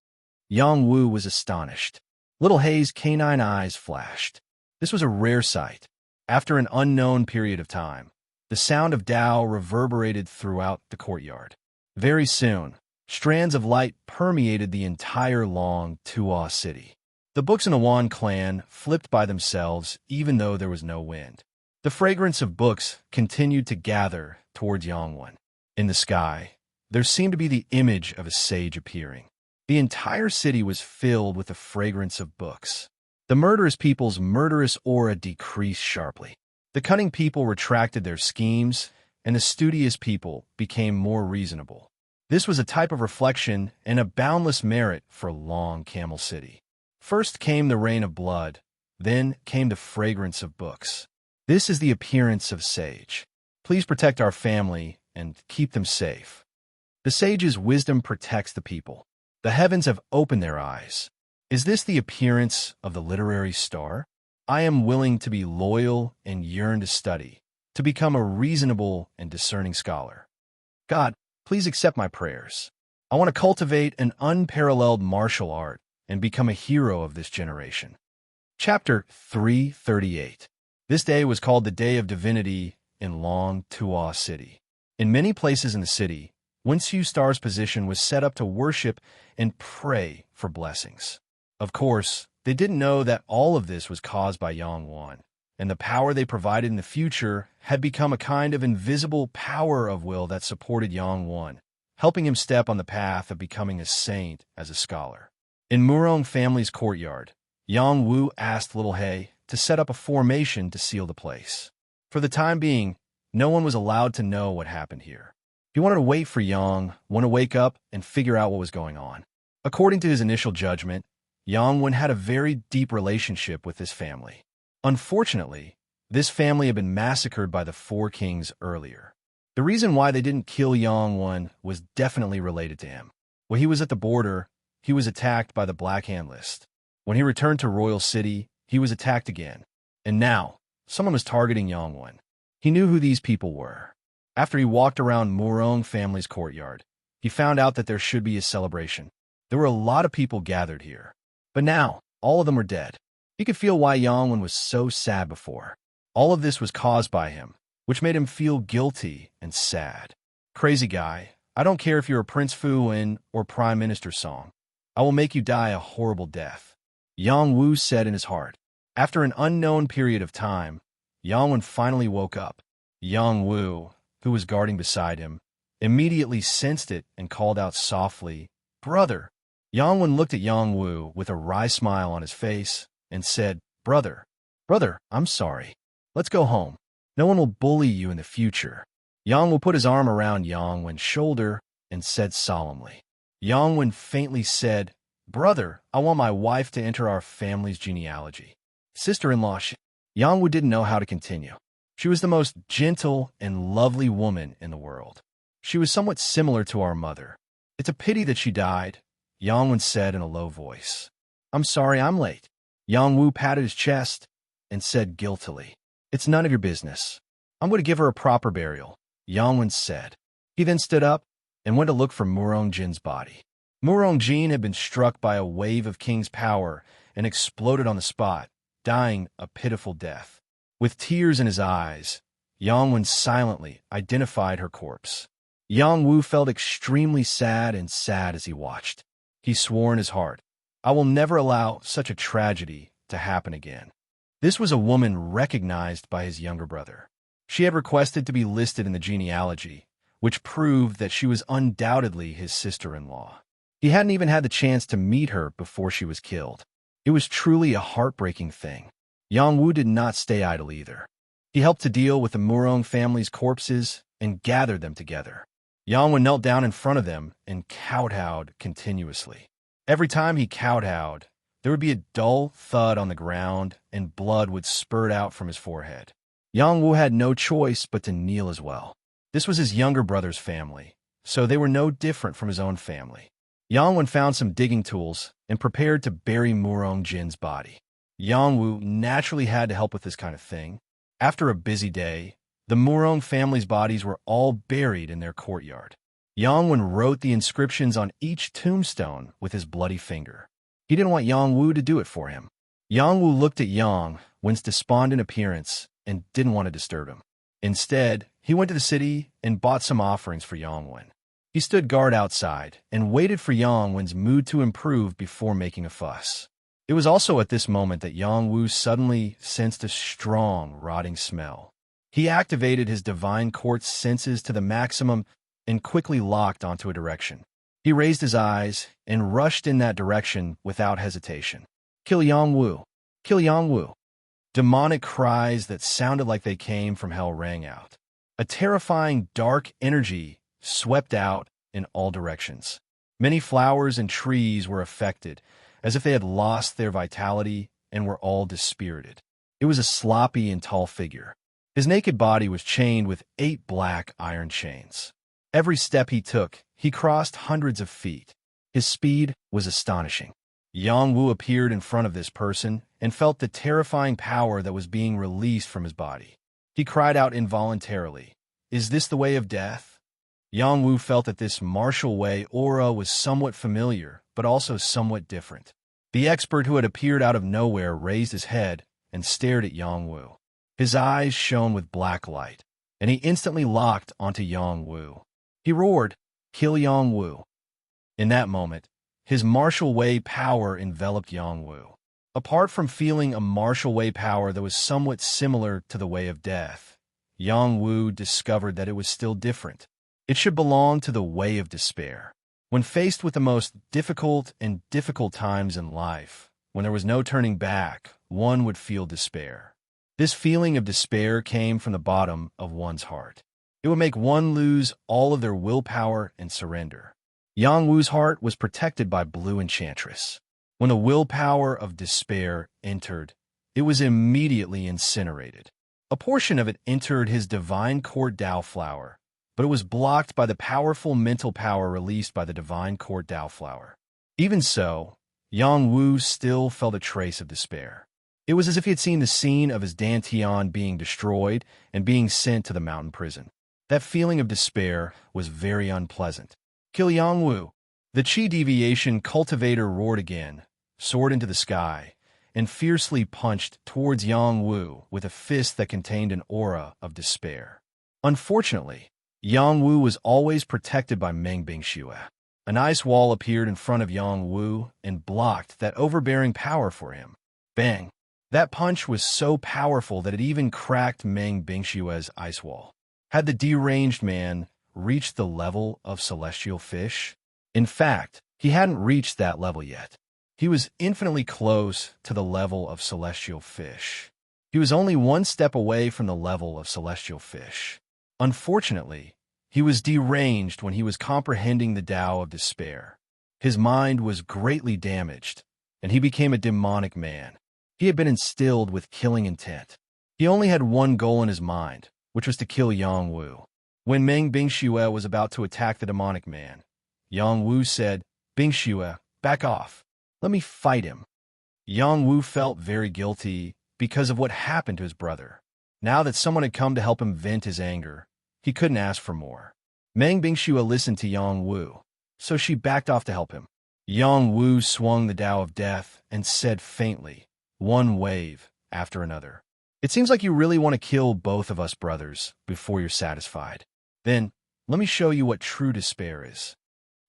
Yongwu was astonished. Little Hay's canine eyes flashed. This was a rare sight. After an unknown period of time, the sound of Tao reverberated throughout the courtyard. Very soon, strands of light permeated the entire long Tua city. The books in the Wan clan flipped by themselves even though there was no wind. The fragrance of books continued to gather towards Yongwen. In the sky, there seemed to be the image of a sage appearing. The entire city was filled with the fragrance of books. The murderous people's murderous aura decreased sharply. The cunning people retracted their schemes, and the studious people became more reasonable. This was a type of reflection and a boundless merit for Long Camel City. First came the rain of blood, then came the fragrance of books. This is the appearance of sage. Please protect our family and keep them safe. The sage's wisdom protects the people. The heavens have opened their eyes. Is this the appearance of the literary star? I am willing to be loyal and yearn to study, to become a reasonable and discerning scholar. God, please accept my prayers. I want to cultivate an unparalleled martial art and become a hero of this generation. Chapter 338. This day was called the Day of Divinity in Long Tua City. In many places in the city, Winsu Star's position was set up to worship and pray for blessings. Of course, they didn't know that all of this was caused by Yang Wan, and the power they provided in the future had become a kind of invisible power of will that supported Yang Wan, helping him step on the path of becoming a saint as a scholar. In Murong family's courtyard, Yang Wu asked Little He to set up a formation to seal the place. For the time being, no one was allowed to know what happened here. He wanted to wait for Yang Wan to wake up and figure out what was going on. According to his initial judgment, Yang Wan had a very deep relationship with this family. Unfortunately, this family had been massacred by the four kings earlier. The reason why they didn't kill Yang Wan was definitely related to him. When he was at the border, he was attacked by the Black Hand List. When he returned to Royal City, he was attacked again. And now, someone was targeting Yang Wan. He knew who these people were. After he walked around Murong family's courtyard, he found out that there should be a celebration. There were a lot of people gathered here. But now, all of them were dead. He could feel why Yang Wan was so sad before. All of this was caused by him, which made him feel guilty and sad. Crazy guy, I don't care if you're a Prince Fu In or Prime Minister Song. I will make you die a horrible death. Yang Wu said in his heart. After an unknown period of time, Yang Wan finally woke up. Yang Wu, who was guarding beside him, immediately sensed it and called out softly, "Brother!" Yang Wan looked at Yang Wu with a wry smile on his face and said, Brother, I'm sorry. Let's go home. No one will bully you in the future." Yang Wu put his arm around Yang Wan's shoulder and said solemnly. Yang Wan faintly said, "Brother, I want my wife to enter our family's genealogy." Sister-in-law, Yang Wu didn't know how to continue. She was the most gentle and lovely woman in the world. She was somewhat similar to our mother. It's a pity that she died, Yang Wan said in a low voice. "I'm sorry I'm late." Yang Wu patted his chest and said guiltily, "It's none of your business. I'm going to give her a proper burial," Yang Wan said. He then stood up and went to look for Murong Jin's body. Murong Jin had been struck by a wave of King's power and exploded on the spot, dying a pitiful death. With tears in his eyes, Yang Wan silently identified her corpse. Yang Wu felt extremely sad as he watched. He swore in his heart, "I will never allow such a tragedy to happen again." This was a woman recognized by his younger brother. She had requested to be listed in the genealogy, which proved that she was undoubtedly his sister-in-law. He hadn't even had the chance to meet her before she was killed. It was truly a heartbreaking thing. Yang Wu did not stay idle either. He helped to deal with the Murong family's corpses and gathered them together. Yang Wu knelt down in front of them and kowtowed continuously. Every time he kowtowed, there would be a dull thud on the ground and blood would spurt out from his forehead. Yang Wu had no choice but to kneel as well. This was his younger brother's family, so they were no different from his own family. Yang Wan found some digging tools and prepared to bury Murong Jin's body. Yang Wu naturally had to help with this kind of thing. After a busy day, the Murong family's bodies were all buried in their courtyard. Yang Wan wrote the inscriptions on each tombstone with his bloody finger. He didn't want Yang Wu to do it for him. Yang Wu looked at Yang Wan's despondent appearance and didn't want to disturb him. Instead, he went to the city and bought some offerings for Yang Wan. He stood guard outside and waited for Yang Wan's mood to improve before making a fuss. It was also at this moment that Yang Wu suddenly sensed a strong, rotting smell. He activated his divine court's senses to the maximum and quickly locked onto a direction. He raised his eyes and rushed in that direction without hesitation. "Kill Yang Wu! Kill Yang Wu!" Demonic cries that sounded like they came from hell rang out. A terrifying dark energy swept out in all directions. Many flowers and trees were affected, as if they had lost their vitality and were all dispirited. It was a sloppy and tall figure. His naked body was chained with 8 black iron chains. Every step he took, he crossed hundreds of feet. His speed was astonishing. Yang Wu appeared in front of this person and felt the terrifying power that was being released from his body. He cried out involuntarily, "Is this the way of death?" Yang Wu felt that this martial way aura was somewhat familiar, but also somewhat different. The expert who had appeared out of nowhere raised his head and stared at Yang Wu. His eyes shone with black light, and he instantly locked onto Yang Wu. He roared, "Kill Yang Wu." In that moment, his martial way power enveloped Yang Wu. Apart from feeling a martial way power that was somewhat similar to the way of death, Yang Wu discovered that it was still different. It should belong to the way of despair. When faced with the most difficult times in life, when there was no turning back, one would feel despair. This feeling of despair came from the bottom of one's heart. It would make one lose all of their willpower and surrender. Yang Wu's heart was protected by Blue Enchantress. When the willpower of despair entered, it was immediately incinerated. A portion of it entered his divine court Dao flower, but it was blocked by the powerful mental power released by the divine court Dao flower. Even so, Yang Wu still felt a trace of despair. It was as if he had seen the scene of his Dantian being destroyed and being sent to the mountain prison. That feeling of despair was very unpleasant. "Kill Yang Wu!" The Qi deviation cultivator roared again, soared into the sky, and fiercely punched towards Yang Wu with a fist that contained an aura of despair. Unfortunately, Yang Wu was always protected by Meng Bingxue. An ice wall appeared in front of Yang Wu and blocked that overbearing power for him. Bang! That punch was so powerful that it even cracked Meng Bingxue's ice wall. Had the deranged man reached the level of celestial fish? In fact, he hadn't reached that level yet. He was infinitely close to the level of celestial fish. He was only one step away from the level of celestial fish. Unfortunately, he was deranged when he was comprehending the Tao of despair. His mind was greatly damaged, and he became a demonic man. He had been instilled with killing intent. He only had one goal in his mind, which was to kill Yang Wu. When Meng Bingxue was about to attack the demonic man, Yang Wu said, "Bingxue, back off. Let me fight him." Yang Wu felt very guilty because of what happened to his brother. Now that someone had come to help him vent his anger, he couldn't ask for more. Meng Bingxue listened to Yang Wu, so she backed off to help him. Yang Wu swung the Tao of Death and said faintly, one wave after another, "It seems like you really want to kill both of us brothers before you're satisfied. Then, let me show you what true despair is."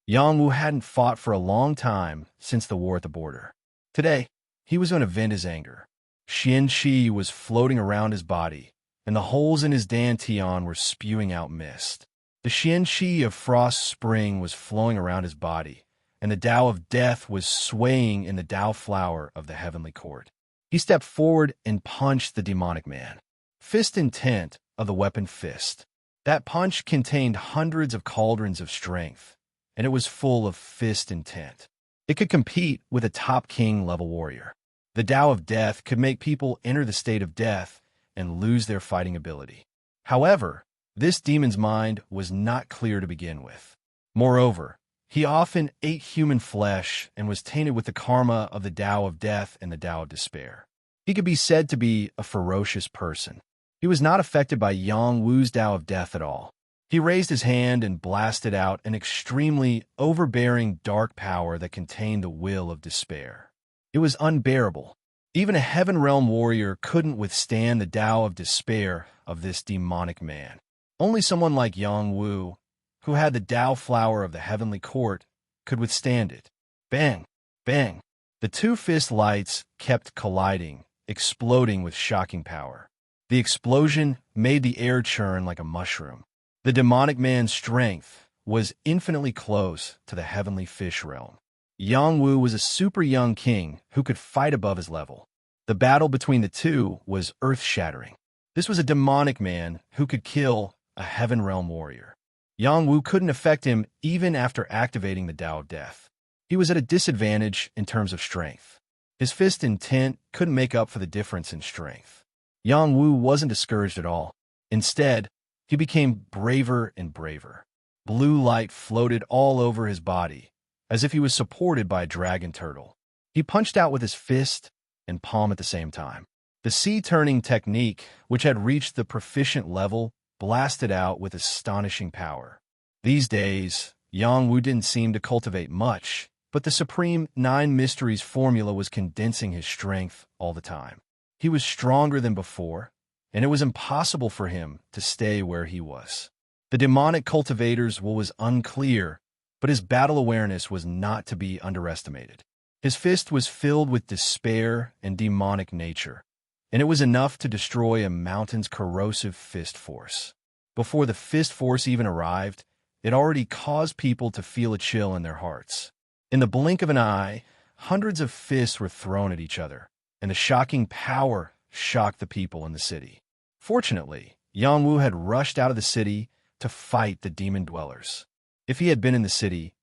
Yang Wu hadn't fought for a long time since the war at the border. Today, he was going to vent his anger. Xian Qi was floating around his body, and the holes in his Dantian were spewing out mist. The Xian Qi of Frost Spring was flowing around his body, and the Tao of Death was swaying in the Tao flower of the heavenly court. He stepped forward and punched the demonic man. Fist intent of the weapon fist. That punch contained hundreds of cauldrons of strength, and it was full of fist intent. It could compete with a top king level warrior. The Tao of Death could make people enter the state of death and lose their fighting ability. However, this demon's mind was not clear to begin with. Moreover, he often ate human flesh and was tainted with the karma of the Tao of Death and the Tao of Despair. He could be said to be a ferocious person. He was not affected by Yang Wu's Tao of Death at all. He raised his hand and blasted out an extremely overbearing dark power that contained the will of despair. It was unbearable. Even a Heaven Realm warrior couldn't withstand the Tao of Despair of this demonic man. Only someone like Yang Wu, who had the Tao flower of the heavenly court, could withstand it. Bang! Bang! The two fist lights kept colliding, exploding with shocking power. The explosion made the air churn like a mushroom. The demonic man's strength was infinitely close to the heavenly fish realm. Yang Wu was a super young king who could fight above his level. The battle between the two was earth-shattering. This was a demonic man who could kill a Heaven Realm warrior. Yang Wu couldn't affect him even after activating the Tao of Death. He was at a disadvantage in terms of strength. His fist intent couldn't make up for the difference in strength. Yang Wu wasn't discouraged at all. Instead, he became braver and braver. Blue light floated all over his body, as if he was supported by a dragon turtle. He punched out with his fist and palm at the same time. The sea-turning technique, which had reached the proficient level, blasted out with astonishing power. These days, Yang Wu didn't seem to cultivate much, but the Supreme Nine Mysteries formula was condensing his strength all the time. He was stronger than before, and it was impossible for him to stay where he was. The demonic cultivator's will was unclear, but his battle awareness was not to be underestimated. His fist was filled with despair and demonic nature, and it was enough to destroy a mountain's corrosive fist force. Before the fist force even arrived, it already caused people to feel a chill in their hearts. In the blink of an eye, hundreds of fists were thrown at each other, and the shocking power shocked the people in the city. Fortunately, Yang Wu had rushed out of the city to fight the demon dwellers. If he had been in the city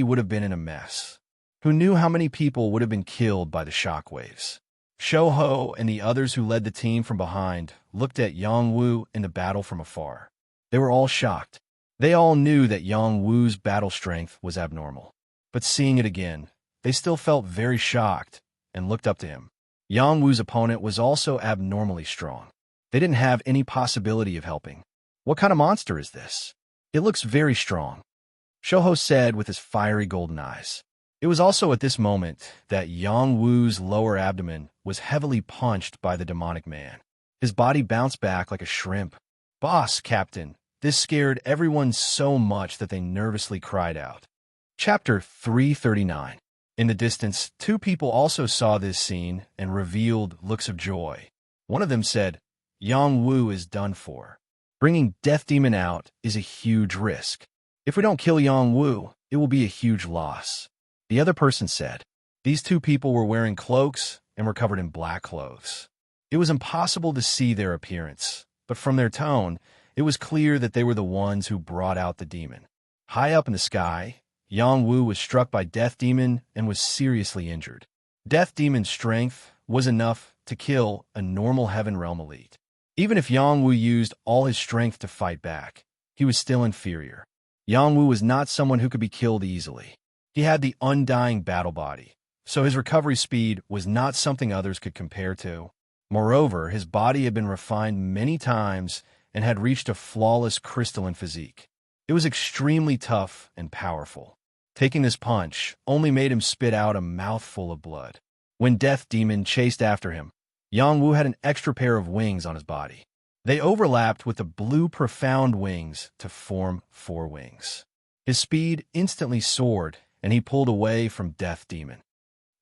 would have been in a mess. Who knew how many people would have been killed by the shockwaves? Shouho and the others who led the team from behind looked at Yang Wu in the battle from afar. They were all shocked. They all knew that Yang Wu's battle strength was abnormal. But seeing it again, they still felt very shocked and looked up to him. Yang Wu's opponent was also abnormally strong. They didn't have any possibility of helping. What kind of monster is this? It looks very strong, Shouho said with his fiery golden eyes. It was also at this moment that Yang Wu's lower abdomen was heavily punched by the demonic man. His body bounced back like a shrimp. "Boss, Captain!" This scared everyone so much that they nervously cried out. Chapter 339. In the distance, two people also saw this scene and revealed looks of joy. One of them said, "Yang Wu is done for. Bringing Death Demon out is a huge risk. If we don't kill Yang Wu, it will be a huge loss." The other person said. These two people were wearing cloaks and were covered in black clothes. It was impossible to see their appearance, but from their tone, it was clear that they were the ones who brought out the demon. High up in the sky, Yang Wu was struck by Death Demon and was seriously injured. Death Demon's strength was enough to kill a normal Heaven Realm elite. Even if Yang Wu used all his strength to fight back, he was still inferior. Yang Wu was not someone who could be killed easily. He had the undying battle body, so his recovery speed was not something others could compare to. Moreover, his body had been refined many times and had reached a flawless crystalline physique. It was extremely tough and powerful. Taking this punch only made him spit out a mouthful of blood. When Death Demon chased after him, Yang Wu had an extra pair of wings on his body. They overlapped with the blue profound wings to form 4 wings. His speed instantly soared, and he pulled away from Death Demon.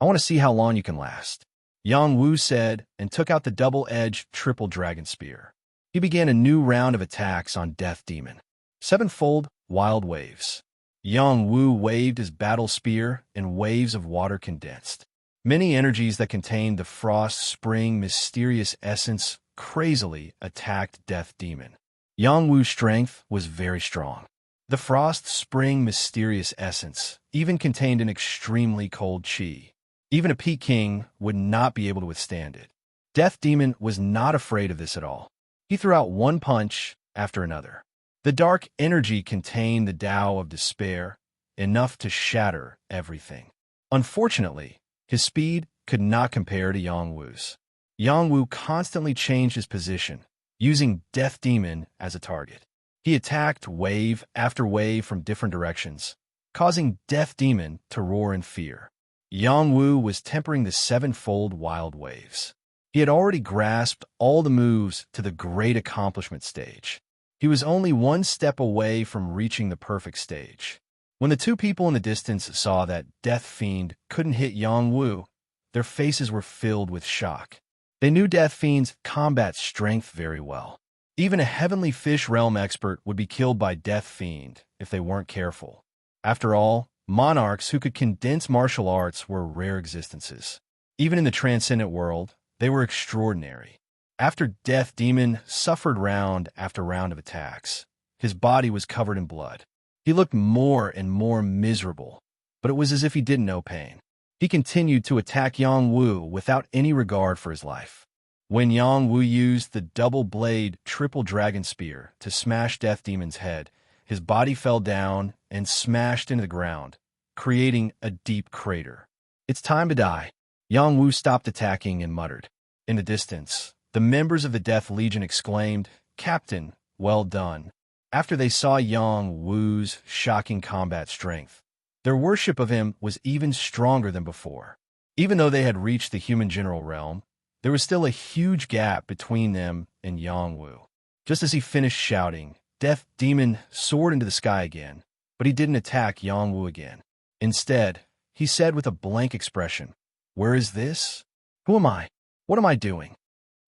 "I want to see how long you can last," Yang Wu said, and took out the double-edged triple dragon spear. He began a new round of attacks on Death Demon. 7-fold wild waves. Yang Wu waved his battle spear, and waves of water condensed. Many energies that contained the Frost Spring mysterious essence crazily attacked Death Demon. Yang Wu's strength was very strong. The Frost Spring mysterious essence even contained an extremely cold chi. Even a Peking would not be able to withstand it. Death Demon was not afraid of this at all. He threw out one punch after another. The dark energy contained the Tao of despair, enough to shatter everything. Unfortunately, his speed could not compare to Yang Wu's. Yang Wu constantly changed his position, using Death Demon as a target. He attacked wave after wave from different directions, causing Death Demon to roar in fear. Yang Wu was tempering the 7-fold wild waves. He had already grasped all the moves to the great accomplishment stage. He was only one step away from reaching the perfect stage. When the two people in the distance saw that Death Fiend couldn't hit Yang Wu, their faces were filled with shock. They knew Death Fiend's combat strength very well. Even a Heavenly Fish Realm expert would be killed by Death Fiend if they weren't careful. After all, monarchs who could condense martial arts were rare existences. Even in the transcendent world, they were extraordinary. After Death Demon suffered round after round of attacks, his body was covered in blood. He looked more and more miserable, but it was as if he didn't know pain. He continued to attack Yang Wu without any regard for his life. When Yang Wu used the double-blade triple dragon spear to smash Death Demon's head, his body fell down and smashed into the ground, creating a deep crater. "It's time to die." Yang Wu stopped attacking and muttered. In the distance, the members of the Death Legion exclaimed, "Captain, well done," after they saw Yang Wu's shocking combat strength. Their worship of him was even stronger than before. Even though they had reached the human general realm, there was still a huge gap between them and Yang Wu. Just as he finished shouting, Death Demon soared into the sky again, but he didn't attack Yang Wu again. Instead, he said with a blank expression, "Where is this? Who am I? What am I doing?"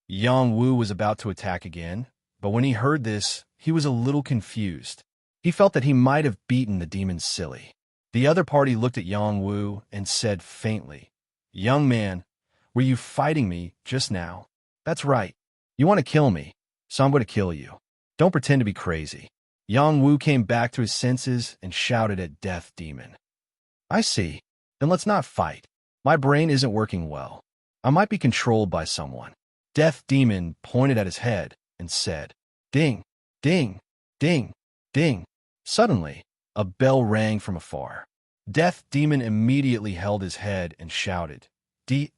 Yang Wu was about to attack again, but when he heard this, he was a little confused. He felt that he might have beaten the demon silly. The other party looked at Yang Wu and said faintly, "Young man, were you fighting me just now?" "That's right. You want to kill me, so I'm going to kill you. Don't pretend to be crazy." Yang Wu came back to his senses and shouted at Death Demon. "I see. Then let's not fight. My brain isn't working well. I might be controlled by someone." Death Demon pointed at his head and said, "Ding, ding, ding, ding." Suddenly, a bell rang from afar. Death Demon immediately held his head and shouted, "D****,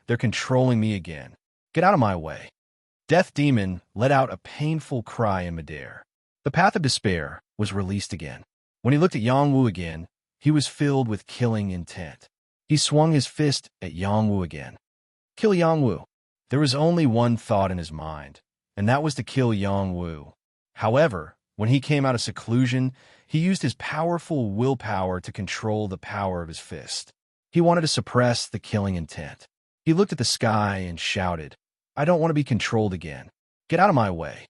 they're controlling me again. Get out of my way." Death Demon let out a painful cry in midair. The path of despair was released again. When he looked at Yang Wu again, he was filled with killing intent. He swung his fist at Yang Wu again. Kill Yang Wu. There was only one thought in his mind, and that was to kill Yang Wu. However, when he came out of seclusion, he used his powerful willpower to control the power of his fist. He wanted to suppress the killing intent. He looked at the sky and shouted, "I don't want to be controlled again. Get out of my way."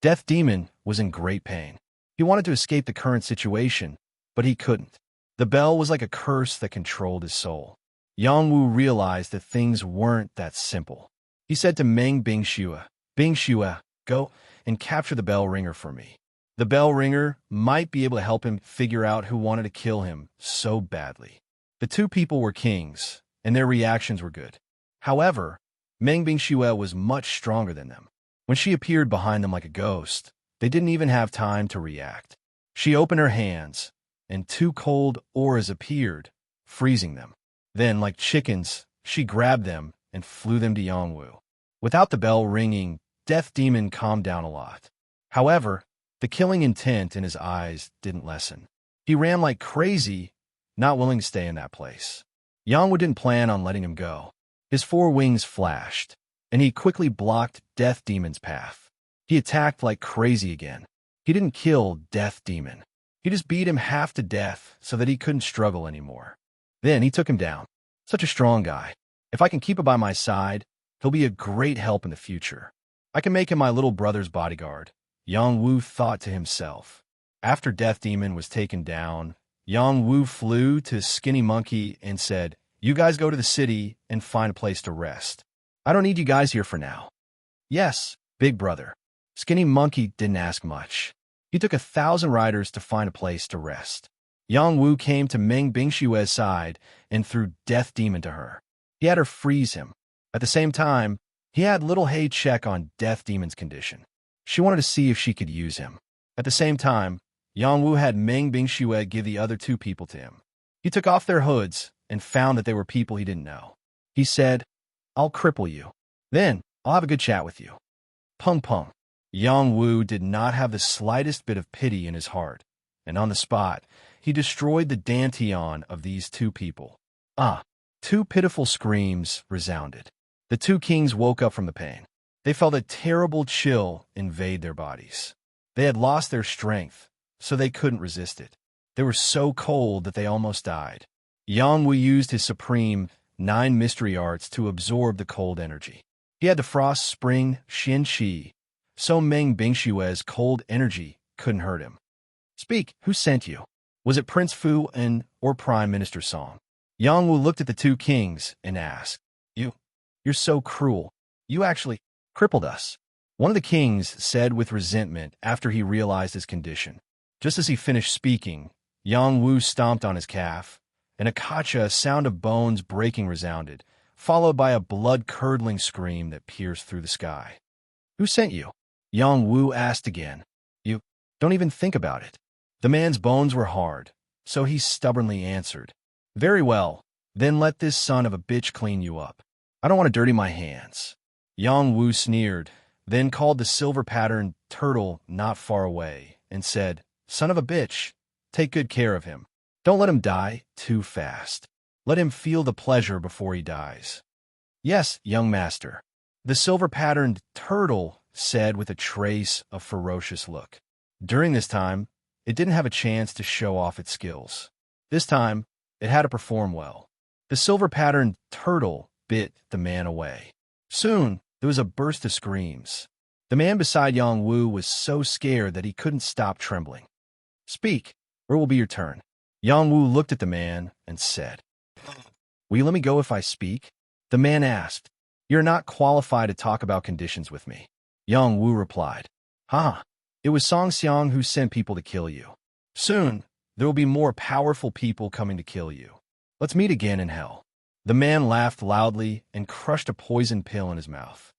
Death Demon was in great pain. He wanted to escape the current situation, but he couldn't. The bell was like a curse that controlled his soul. Yang Wu realized that things weren't that simple. He said to Meng Bingxue, "Bingxue, go and capture the bell ringer for me." The bell ringer might be able to help him figure out who wanted to kill him so badly. The two people were kings, and their reactions were good. However, Meng Bingxue was much stronger than them. When she appeared behind them like a ghost, they didn't even have time to react. She opened her hands, and two cold auras appeared, freezing them. Then, like chickens, she grabbed them and flew them to Yang Wu. Without the bell ringing, Death Demon calmed down a lot. However, the killing intent in his eyes didn't lessen. He ran like crazy, not willing to stay in that place. Yang Wu didn't plan on letting him go. His four wings flashed, and he quickly blocked Death Demon's path. He attacked like crazy again. He didn't kill Death Demon. He just beat him half to death so that he couldn't struggle anymore. Then he took him down. Such a strong guy. If I can keep him by my side, he'll be a great help in the future. I can make him my little brother's bodyguard, Yang Wu thought to himself. After Death Demon was taken down, Yang Wu flew to Skinny Monkey and said, "You guys go to the city and find a place to rest. I don't need you guys here for now." "Yes, big brother." Skinny Monkey didn't ask much. He took 1,000 riders to find a place to rest. Yang Wu came to Meng Bingxue's side and threw Death Demon to her. He had her freeze him. At the same time, he had Little Hay check on Death Demon's condition. She wanted to see if she could use him. At the same time, Yang Wu had Meng Bingxue give the other two people to him. He took off their hoods and found that they were people he didn't know. He said, "I'll cripple you. Then I'll have a good chat with you." Pung pung. Yang Wu did not have the slightest bit of pity in his heart, and on the spot, he destroyed the dantian of these two people. Ah! Two pitiful screams resounded. The two kings woke up from the pain. They felt a terrible chill invade their bodies. They had lost their strength, so they couldn't resist it. They were so cold that they almost died. Yang Wu used his supreme 9 mystery arts to absorb the cold energy. He had the frost spring Xin Qi, so Meng Bingxue's cold energy couldn't hurt him. "Speak, who sent you? Was it Prince Fu or Prime Minister Song?" Yang Wu looked at the two kings and asked, You're so cruel. You actually crippled us." One of the kings said with resentment after he realized his condition. Just as he finished speaking, Yang Wu stomped on his calf, and a sound of bones breaking resounded, followed by a blood-curdling scream that pierced through the sky. "Who sent you?" Yang Wu asked again. "You don't even think about it." The man's bones were hard, So he stubbornly answered, "Very well, then let this son of a bitch clean you up. I don't want to dirty my hands." Yang Wu sneered, then called the silver-patterned turtle not far away and said, "Son of a bitch, take good care of him. Don't let him die too fast. Let him feel the pleasure before he dies." "Yes, young master," the silver-patterned turtle said with a trace of ferocious look. During this time, it didn't have a chance to show off its skills. This time, it had to perform well. The silver-patterned turtle bit the man away. Soon, there was a burst of screams. The man beside Yang Wu was so scared that he couldn't stop trembling. "Speak, or it will be your turn." Yang Wu looked at the man and said, "Will you let me go if I speak?" The man asked, "You're not qualified to talk about conditions with me." Yang Wu replied, "Ha! It was Song Xiang who sent people to kill you. Soon, there will be more powerful people coming to kill you. Let's meet again in hell." The man laughed loudly and crushed a poison pill in his mouth.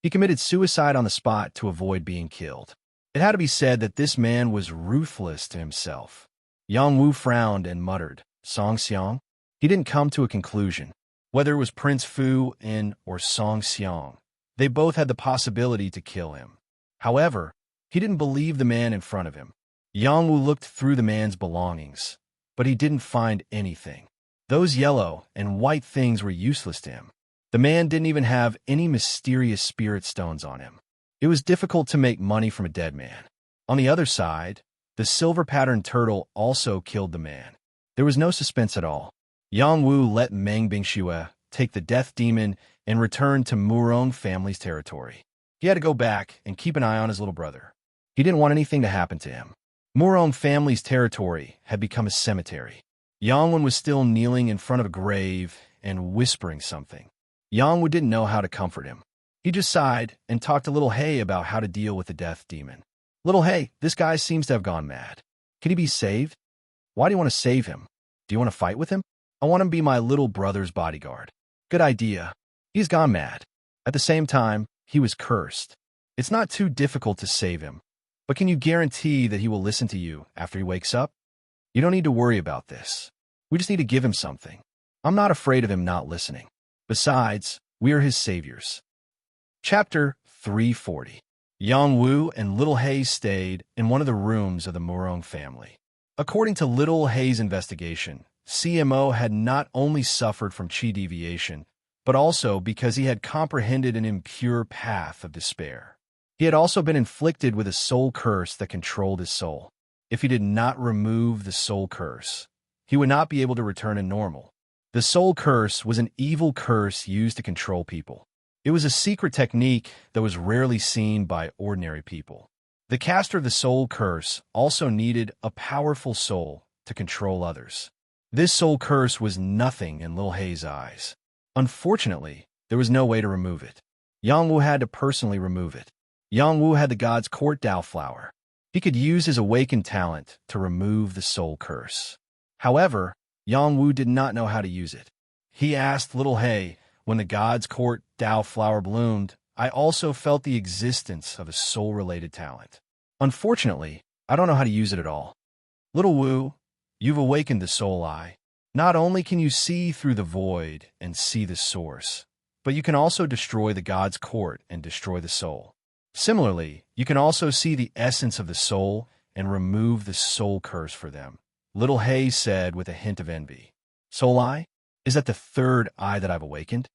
He committed suicide on the spot to avoid being killed. It had to be said that this man was ruthless to himself. Yang Wu frowned and muttered, "Song Xiang?" He didn't come to a conclusion. Whether it was Prince Fu In or Song Xiang, they both had the possibility to kill him. However, he didn't believe the man in front of him. Yang Wu looked through the man's belongings, but he didn't find anything. Those yellow and white things were useless to him. The man didn't even have any mysterious spirit stones on him. It was difficult to make money from a dead man. On the other side, the silver-patterned turtle also killed the man. There was no suspense at all. Yang Wu let Meng Bingxue take the death demon and return to Murong family's territory. He had to go back and keep an eye on his little brother. He didn't want anything to happen to him. Murong family's territory had become a cemetery. Yang Wen was still kneeling in front of a grave and whispering something. Yang Wu didn't know how to comfort him. He just sighed and talked to Little Hay about how to deal with the death demon. "Little Hay, this guy seems to have gone mad. Can he be saved?" "Why do you want to save him? Do you want to fight with him?" "I want him to be my little brother's bodyguard." "Good idea. He's gone mad. At the same time, he was cursed. It's not too difficult to save him. But can you guarantee that he will listen to you after he wakes up?" "You don't need to worry about this. We just need to give him something. I'm not afraid of him not listening. Besides, we are his saviors." Chapter 340. Yang Wu and Little Hay stayed in one of the rooms of the Murong family. According to Little Hay's investigation, CMO had not only suffered from chi deviation, but also because he had comprehended an impure path of despair. He had also been inflicted with a soul curse that controlled his soul. If he did not remove the soul curse, he would not be able to return to normal. The soul curse was an evil curse used to control people. It was a secret technique that was rarely seen by ordinary people. The caster of the soul curse also needed a powerful soul to control others. This soul curse was nothing in Lil Hay's eyes. Unfortunately, there was no way to remove it. Yang Wu had to personally remove it. Yang Wu had the God's Court Dao flower. He could use his awakened talent to remove the soul curse. However, Yang Wu did not know how to use it. He asked Little Hay, "When the God's Court Dao flower bloomed, I also felt the existence of a soul-related talent. Unfortunately, I don't know how to use it at all." "Little Wu, you've awakened the soul eye. Not only can you see through the void and see the source, but you can also destroy the God's court and destroy the soul. Similarly, you can also see the essence of the soul and remove the soul curse for them," Little Hay said with a hint of envy. "Soul eye? Is that the third eye that I've awakened?"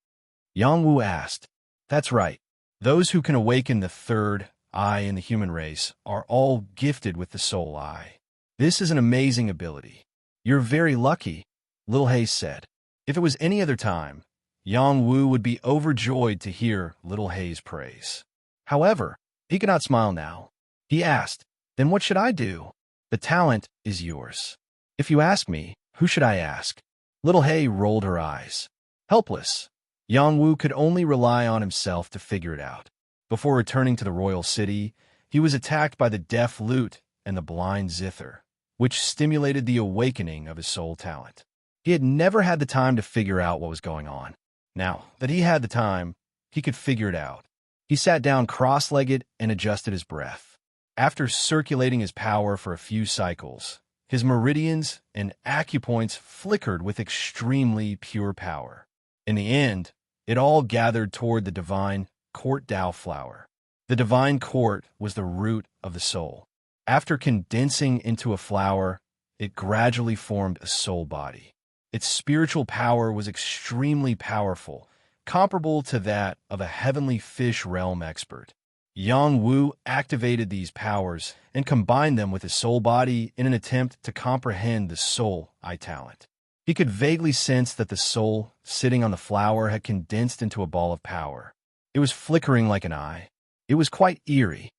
Yang Wu asked. "That's right. Those who can awaken the third eye in the human race are all gifted with the soul eye. This is an amazing ability. You're very lucky," Little Hay said. If it was any other time, Yang Wu would be overjoyed to hear Little Hay's praise. However, he could not smile now. He asked, "Then what should I do?" "The talent is yours. If you ask me, who should I ask?" Little Hay rolled her eyes. Helpless, Yang Wu could only rely on himself to figure it out. Before returning to the royal city, he was attacked by the deaf lute and the blind zither, which stimulated the awakening of his soul talent. He had never had the time to figure out what was going on. Now that he had the time, he could figure it out. He sat down cross-legged and adjusted his breath. After circulating his power for a few cycles, His meridians and acupoints flickered with extremely pure power. In the end, it all gathered toward the divine court Tao flower. The divine court was the root of the soul. After condensing into a flower, it gradually formed a soul body. Its spiritual power was extremely powerful, comparable to that of a heavenly fish realm expert. Yang Wu activated these powers and combined them with his soul body in an attempt to comprehend the soul I talent. He could vaguely sense that the soul sitting on the flower had condensed into a ball of power. It was flickering like an eye. It was quite eerie.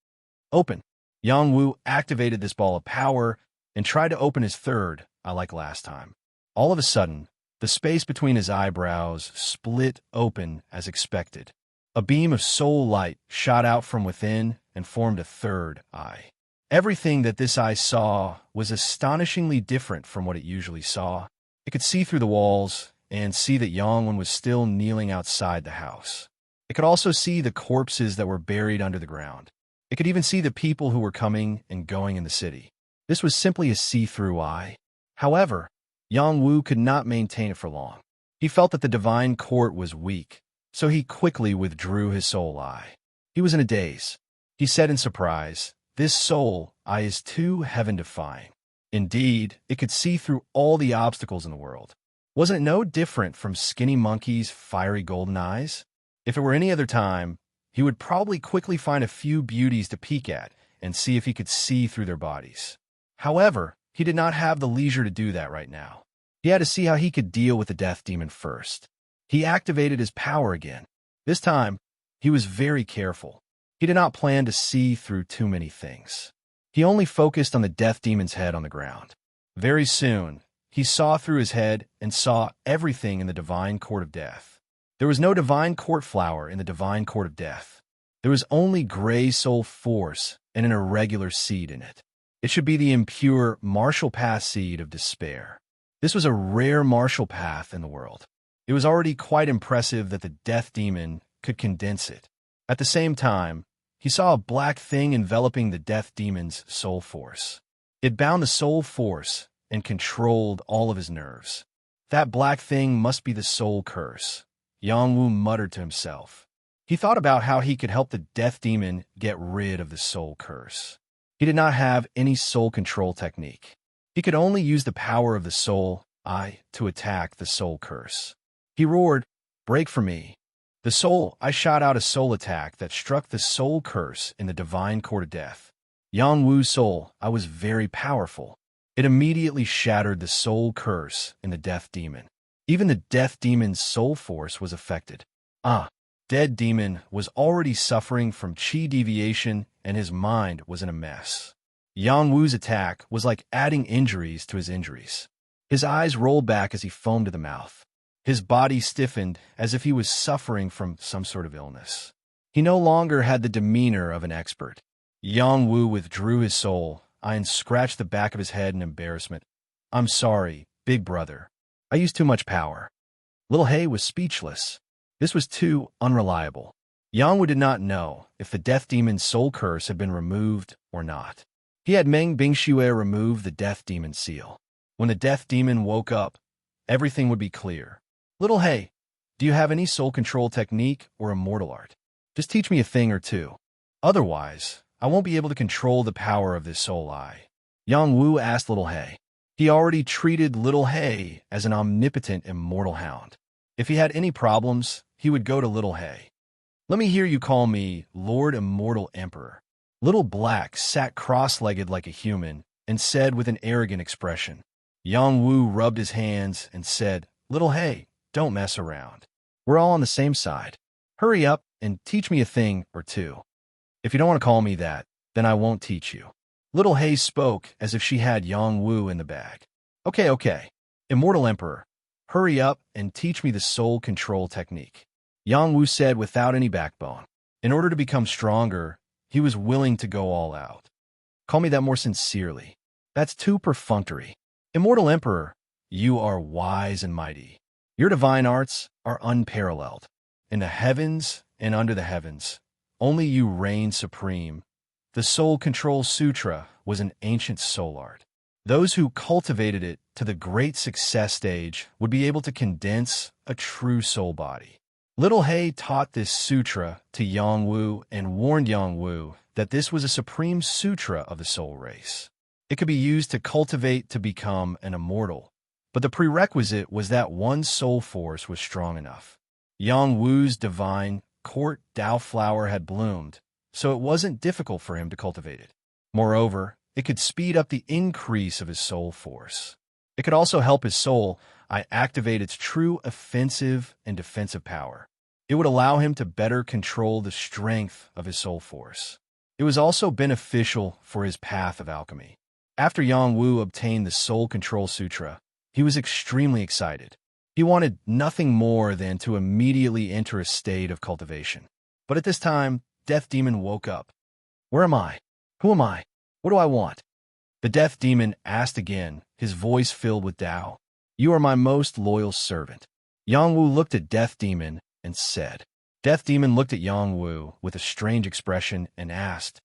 Open. Yang Wu activated this ball of power and tried to open his third eye like last time. All of a sudden, the space between his eyebrows split open as expected. A beam of soul light shot out from within and formed a third eye. Everything that this eye saw was astonishingly different from what it usually saw. It could see through the walls and see that Yang Wen was still kneeling outside the house. It could also see the corpses that were buried under the ground. It could even see the people who were coming and going in the city. This was simply a see-through eye. However, Yang Wu could not maintain it for long. He felt that the divine court was weak, so he quickly withdrew his soul eye. He was in a daze. He said in surprise, "This soul eye is too heaven-defying." Indeed, it could see through all the obstacles in the world. Wasn't it no different from Skinny Monkey's fiery golden eyes? If it were any other time, he would probably quickly find a few beauties to peek at and see if he could see through their bodies. However, he did not have the leisure to do that right now. He had to see how he could deal with the death demon first. He activated his power again. This time, he was very careful. He did not plan to see through too many things. He only focused on the death demon's head on the ground. Very soon, he saw through his head and saw everything in the divine court of death. There was no divine court flower in the divine court of death. There was only gray soul force and an irregular seed in it. It should be the impure martial path seed of despair. This was a rare martial path in the world. It was already quite impressive that the death demon could condense it. At the same time, he saw a black thing enveloping the death demon's soul force. It bound the soul force and controlled all of his nerves. That black thing must be the soul curse, Yang Wu muttered to himself. He thought about how he could help the death demon get rid of the soul curse. He did not have any soul control technique. He could only use the power of the soul eye to attack the soul curse. He roared, "Break for me." The soul eye shot out a soul attack that struck the soul curse in the divine court of death. Yang Wu's soul eye was very powerful. It immediately shattered the soul curse in the death demon. Even the death demon's soul force was affected. Dead demon was already suffering from chi deviation and his mind was in a mess. Yang Wu's attack was like adding injuries to his injuries. His eyes rolled back as he foamed at the mouth. His body stiffened as if he was suffering from some sort of illness. He no longer had the demeanor of an expert. Yang Wu withdrew his soul eye and scratched the back of his head in embarrassment. "I'm sorry, big brother. I used too much power." Little Hay was speechless. This was too unreliable. Yang Wu did not know if the death demon's soul curse had been removed or not. He had Meng Bingxue remove the death demon seal. When the death demon woke up, everything would be clear. "Little Hay, do you have any soul control technique or immortal art? Just teach me a thing or two. Otherwise, I won't be able to control the power of this soul eye." Yang Wu asked Little Hay. He already treated Little Hay as an omnipotent immortal hound. If he had any problems, he would go to Little Hay. "Let me hear you call me Lord Immortal Emperor." Little Black sat cross-legged like a human and said with an arrogant expression. Yang Wu rubbed his hands and said, "Little Hay, don't mess around. We're all on the same side. Hurry up and teach me a thing or two. If you don't want to call me that, then I won't teach you." Little Hay spoke as if she had Yang Wu in the bag. Okay. Immortal Emperor, hurry up and teach me the soul control technique." Yang Wu said without any backbone. In order to become stronger, he was willing to go all out. "Call me that more sincerely. That's too perfunctory. Immortal Emperor, you are wise and mighty. Your divine arts are unparalleled. In the heavens and under the heavens, only you reign supreme. The Soul Control Sutra was an ancient soul art. Those who cultivated it to the great success stage would be able to condense a true soul body. Little He taught this sutra to Yongwu and warned Yongwu that this was a supreme sutra of the soul race. It could be used to cultivate to become an immortal, but the prerequisite was that one's soul force was strong enough. Yongwu's divine court Tao flower had bloomed, so it wasn't difficult for him to cultivate it. Moreover, it could speed up the increase of his soul force. It could also help his soul activate its true offensive and defensive power. It would allow him to better control the strength of his soul force. It was also beneficial for his path of alchemy. After Yongwu obtained the Soul Control Sutra, he was extremely excited. He wanted nothing more than to immediately enter a state of cultivation. But at this time, Death Demon woke up. Where am I? Who am I? What do I want? The Death Demon asked again, his voice filled with Tao. You are my most loyal servant. Yongwu looked at Death Demon and said. Death Demon looked at Yongwu with a strange expression and asked,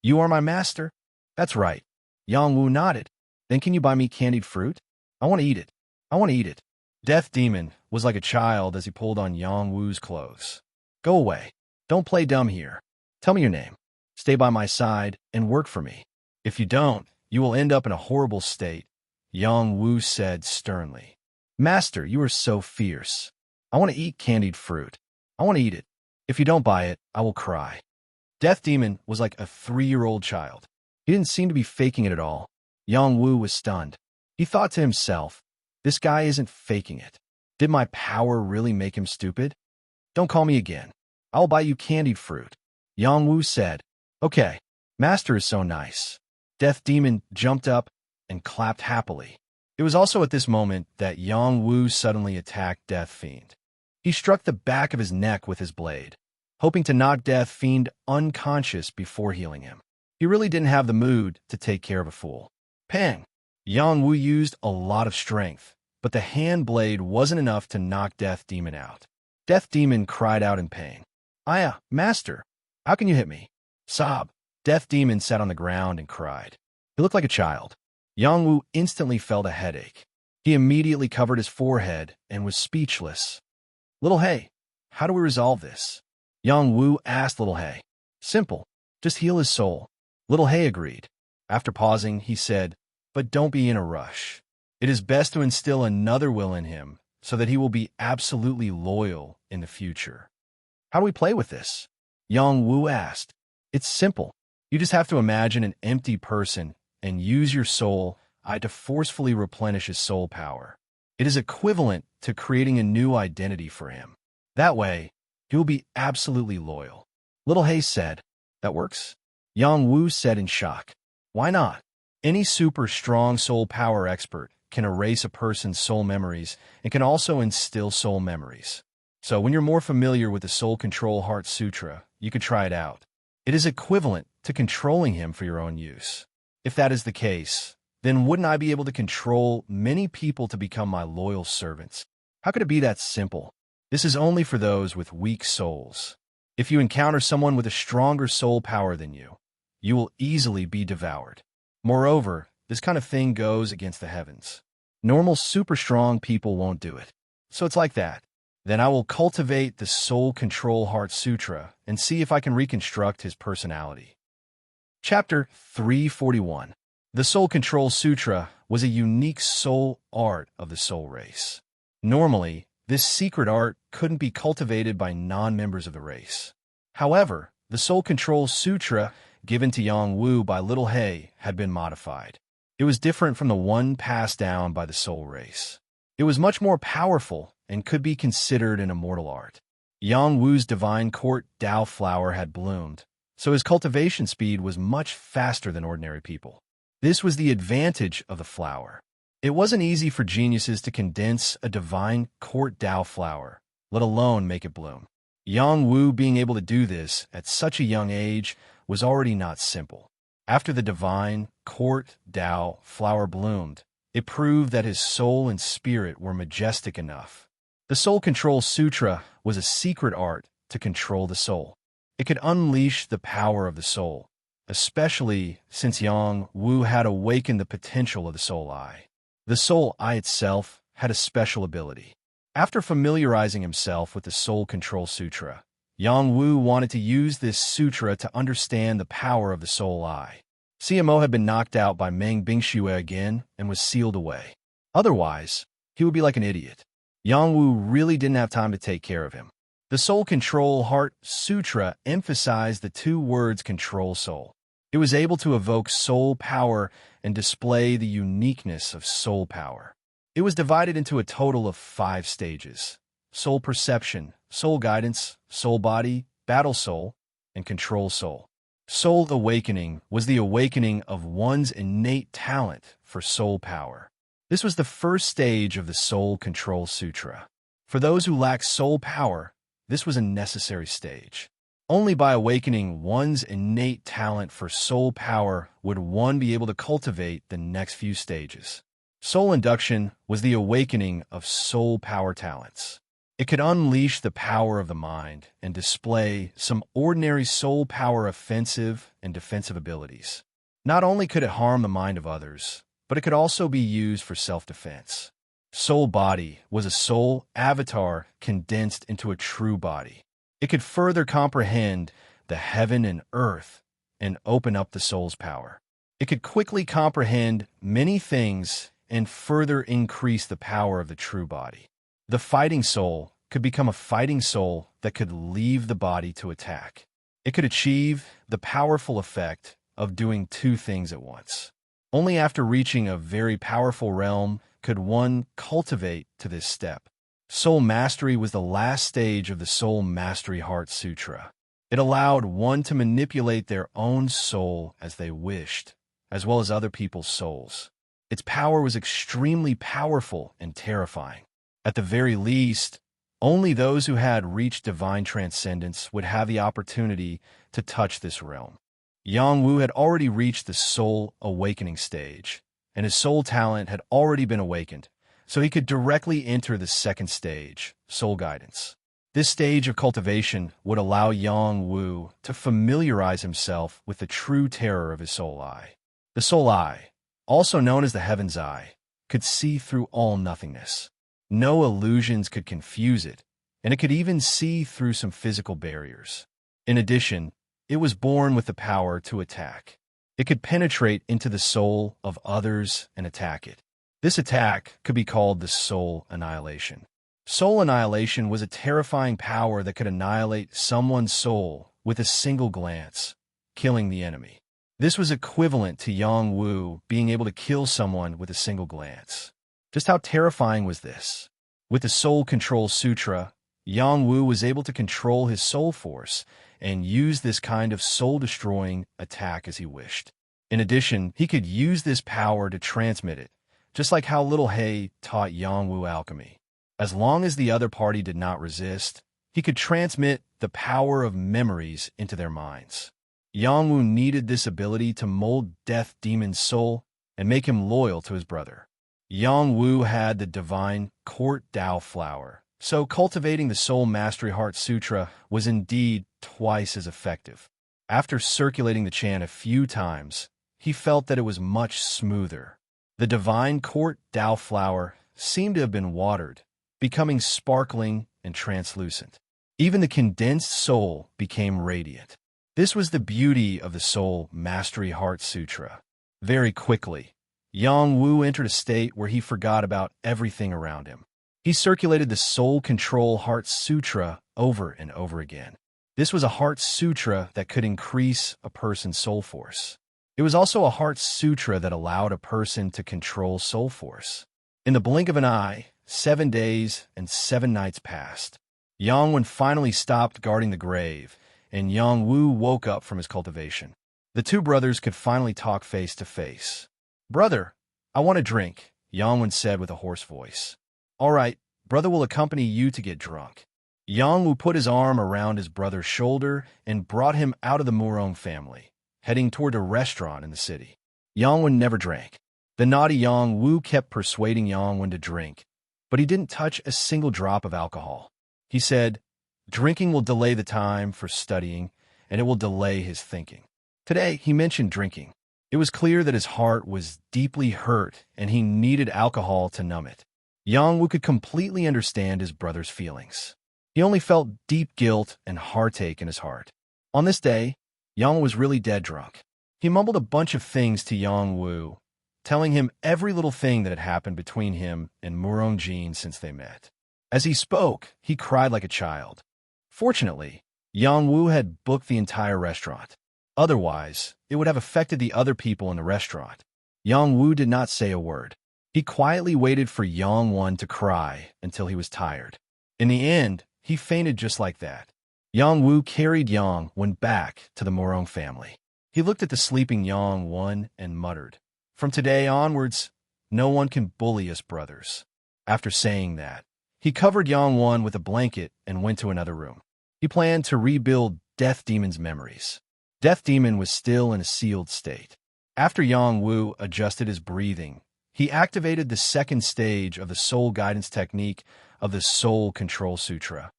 You are my master? That's right. Yongwu nodded. Then can you buy me candied fruit? I want to eat it. I want to eat it. Death Demon was like a child as he pulled on Yongwu's clothes. Go away. Don't play dumb here. Tell me your name. Stay by my side and work for me. If you don't, you will end up in a horrible state, Yongwu said sternly. Master, you are so fierce. I want to eat candied fruit. I want to eat it. If you don't buy it, I will cry. Death Demon was like a 3-year-old child. He didn't seem to be faking it at all. Yongwu was stunned. He thought to himself, this guy isn't faking it. Did my power really make him stupid? Don't call me again. I'll buy you candied fruit. Yongwu said, Okay, Master is so nice. Death Demon jumped up and clapped happily. It was also at this moment that Yongwu suddenly attacked Death Fiend. He struck the back of his neck with his blade, hoping to knock Death Fiend unconscious before healing him. He really didn't have the mood to take care of a fool. Pang! Yongwu used a lot of strength, but the hand blade wasn't enough to knock Death Demon out. Death Demon cried out in pain. Aya, Master, how can you hit me? Sob. Death Demon sat on the ground and cried. He looked like a child. Yongwu instantly felt a headache. He immediately covered his forehead and was speechless. Little He, how do we resolve this? Yongwu asked Little He. Simple. Just heal his soul. Little He agreed. After pausing, he said, But don't be in a rush. It is best to instill another will in him so that he will be absolutely loyal in the future. How do we play with this? Yongwu asked. It's simple. You just have to imagine an empty person and use your soul to forcefully replenish his soul power. It is equivalent to creating a new identity for him. That way, he will be absolutely loyal. Little He said, That works? Yongwu said in shock. Why not? Any super strong soul power expert can erase a person's soul memories and can also instill soul memories. So when you're more familiar with the Soul Control Heart Sutra, you could try it out. It is equivalent to controlling him for your own use. If that is the case, then wouldn't I be able to control many people to become my loyal servants? How could it be that simple? This is only for those with weak souls. If you encounter someone with a stronger soul power than you, you will easily be devoured. Moreover, this kind of thing goes against the heavens. Normal super strong people won't do it. So it's like that. Then I will cultivate the Soul Control Heart Sutra and see if I can reconstruct his personality. Chapter 341. The Soul Control Sutra was a unique soul art of the soul race. Normally, this secret art couldn't be cultivated by non-members of the race. However, the Soul Control Sutra given to Yongwu by Little He had been modified. It was different from the one passed down by the soul race. It was much more powerful and could be considered an immortal art. Yongwu's divine court Tao flower had bloomed, so his cultivation speed was much faster than ordinary people. This was the advantage of the flower. It wasn't easy for geniuses to condense a divine court Tao flower, let alone make it bloom. Yongwu being able to do this at such a young age was already not simple. After the divine court Tao flower bloomed, it proved that his soul and spirit were majestic enough. The Soul Control Sutra was a secret art to control the soul. It could unleash the power of the soul, especially since Yang Wu had awakened the potential of the soul eye. The soul eye itself had a special ability. After familiarizing himself with the Soul Control Sutra, Yang Wu wanted to use this sutra to understand the power of the soul eye. CMO had been knocked out by Meng Bingxue again and was sealed away. Otherwise, he would be like an idiot. Yang Wu really didn't have time to take care of him. The Soul Control Heart Sutra emphasized the two words control soul. It was able to evoke soul power and display the uniqueness of soul power. It was divided into a total of 5 stages: soul perception, soul guidance, soul body, battle soul, and control soul. Soul awakening was the awakening of one's innate talent for soul power. This was the first stage of the Soul Control Sutra. For those who lack soul power, this was a necessary stage. Only by awakening one's innate talent for soul power would one be able to cultivate the next few stages. Soul induction was the awakening of soul power talents. It could unleash the power of the mind and display some ordinary soul power offensive and defensive abilities. Not only could it harm the mind of others, but it could also be used for self-defense. Soul body was a soul avatar condensed into a true body. It could further comprehend the heaven and earth and open up the soul's power. It could quickly comprehend many things and further increase the power of the true body. The fighting soul could become a fighting soul that could leave the body to attack. It could achieve the powerful effect of doing 2 things at once. Only after reaching a very powerful realm could one cultivate to this step. Soul mastery was the last stage of the Soul Mastery Heart Sutra. It allowed one to manipulate their own soul as they wished, as well as other people's souls. Its power was extremely powerful and terrifying. At the very least, only those who had reached divine transcendence would have the opportunity to touch this realm. Yang Wu had already reached the soul awakening stage, and his soul talent had already been awakened, so he could directly enter the second stage, soul guidance. This stage of cultivation would allow Yang Wu to familiarize himself with the true terror of his soul eye. The soul eye, also known as the heaven's eye, could see through all nothingness. No illusions could confuse it, and it could even see through some physical barriers. In addition, it was born with the power to attack. It could penetrate into the soul of others and attack it. This attack could be called the soul annihilation. Soul annihilation was a terrifying power that could annihilate someone's soul with a single glance, killing the enemy. This was equivalent to Yang Wu being able to kill someone with a single glance. Just how terrifying was this? With the Soul Control Sutra, Yang Wu was able to control his soul force and use this kind of soul-destroying attack as he wished. In addition, he could use this power to transmit it, just like how Little Hay taught Yang Wu alchemy. As long as the other party did not resist, he could transmit the power of memories into their minds. Yang Wu needed this ability to mold Death Demon's soul and make him loyal to his brother. Yang Wu had the divine Court Dao flower, so cultivating the Soul Mastery Heart Sutra was indeed twice as effective. After circulating the chant a few times, he felt that it was much smoother. The divine Court Dao flower seemed to have been watered, becoming sparkling and translucent. Even the condensed soul became radiant. This was the beauty of the Soul Mastery Heart Sutra. Very quickly, Yang Wu entered a state where he forgot about everything around him. He circulated the Soul Control Heart Sutra over and over again. This was a Heart Sutra that could increase a person's soul force. It was also a Heart Sutra that allowed a person to control soul force. In the blink of an eye, 7 days and 7 nights passed. Yang Wu finally stopped guarding the grave, and Yang Wu woke up from his cultivation. The 2 brothers could finally talk face to face. "Brother, I want a drink," Yang Wu said with a hoarse voice. "All right, brother will accompany you to get drunk." Yang Wu put his arm around his brother's shoulder and brought him out of the Murong family, heading toward a restaurant in the city. Yang Wu never drank. The naughty Yang Wu kept persuading Yang Wu to drink, but he didn't touch a single drop of alcohol. He said, "Drinking will delay the time for studying, and it will delay his thinking." Today, he mentioned drinking. It was clear that his heart was deeply hurt and he needed alcohol to numb it. Yang Wu could completely understand his brother's feelings. He only felt deep guilt and heartache in his heart. On this day, Yang was really dead drunk. He mumbled a bunch of things to Yang Wu, telling him every little thing that had happened between him and Murong Jin since they met. As he spoke, he cried like a child. Fortunately, Yang Wu had booked the entire restaurant. Otherwise, it would have affected the other people in the restaurant. Yang Wu did not say a word. He quietly waited for Yang Wan to cry until he was tired. In the end, he fainted just like that. Yang Wu carried Yang Wan back to the Murong family. He looked at the sleeping Yang Wan and muttered, "From today onwards, no one can bully us brothers." After saying that, he covered Yang Wan with a blanket and went to another room. He planned to rebuild Death Demon's memories. Death Demon was still in a sealed state. After Yang Wu adjusted his breathing, he activated the second stage of the soul guidance technique of the Soul Control Sutra.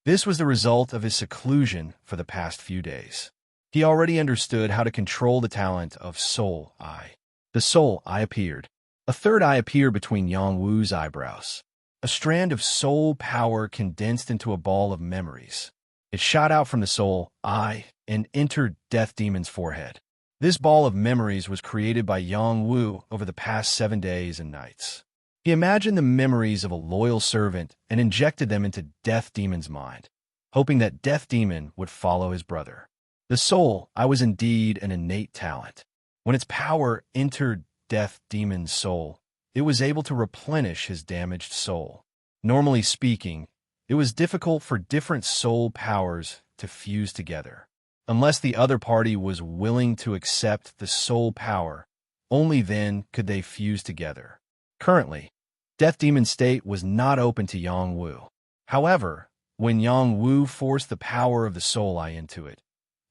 This was the result of his seclusion for the past few days. He already understood how to control the talent of Soul Eye. The Soul Eye appeared. A third eye appeared between Yang Wu's eyebrows. A strand of soul power condensed into a ball of memories. It shot out from the Soul Eye and entered Death Demon's forehead. This ball of memories was created by Yang Wu over the past 7 days and nights. He imagined the memories of a loyal servant and injected them into Death Demon's mind, hoping that Death Demon would follow his brother. The Soul Eye was indeed an innate talent. When its power entered Death Demon's soul, it was able to replenish his damaged soul. Normally speaking, it was difficult for different soul powers to fuse together. Unless the other party was willing to accept the soul power, only then could they fuse together. Currently, Death Demon's state was not open to Yang Wu. However, when Yang Wu forced the power of the Soul Eye into it,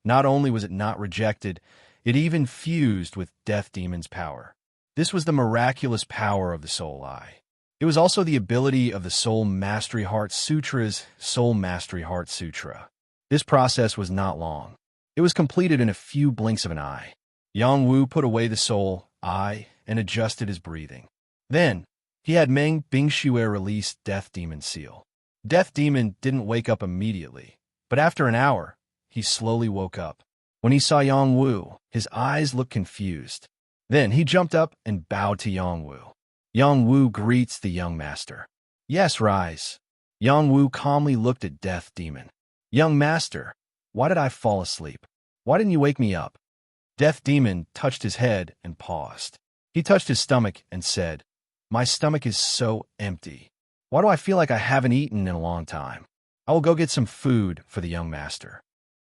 not only was it not rejected, it even fused with Death Demon's power. This was the miraculous power of the Soul Eye. It was also the ability of the Soul Mastery Heart Sutra's Soul Mastery Heart Sutra. This process was not long. It was completed in a few blinks of an eye. Yang Wu put away the Soul Eye and adjusted his breathing. Then, he had Meng Bingxue release Death Demon's seal. Death Demon didn't wake up immediately, but after an hour, he slowly woke up. When he saw Yang Wu, his eyes looked confused. Then he jumped up and bowed to Yang Wu. Yang Wu greets the young master. "Yes, rise." Yang Wu calmly looked at Death Demon. "Young master, why did I fall asleep? Why didn't you wake me up?" Death Demon touched his head and paused. He touched his stomach and said, "My stomach is so empty. Why do I feel like I haven't eaten in a long time? I will go get some food for the young master."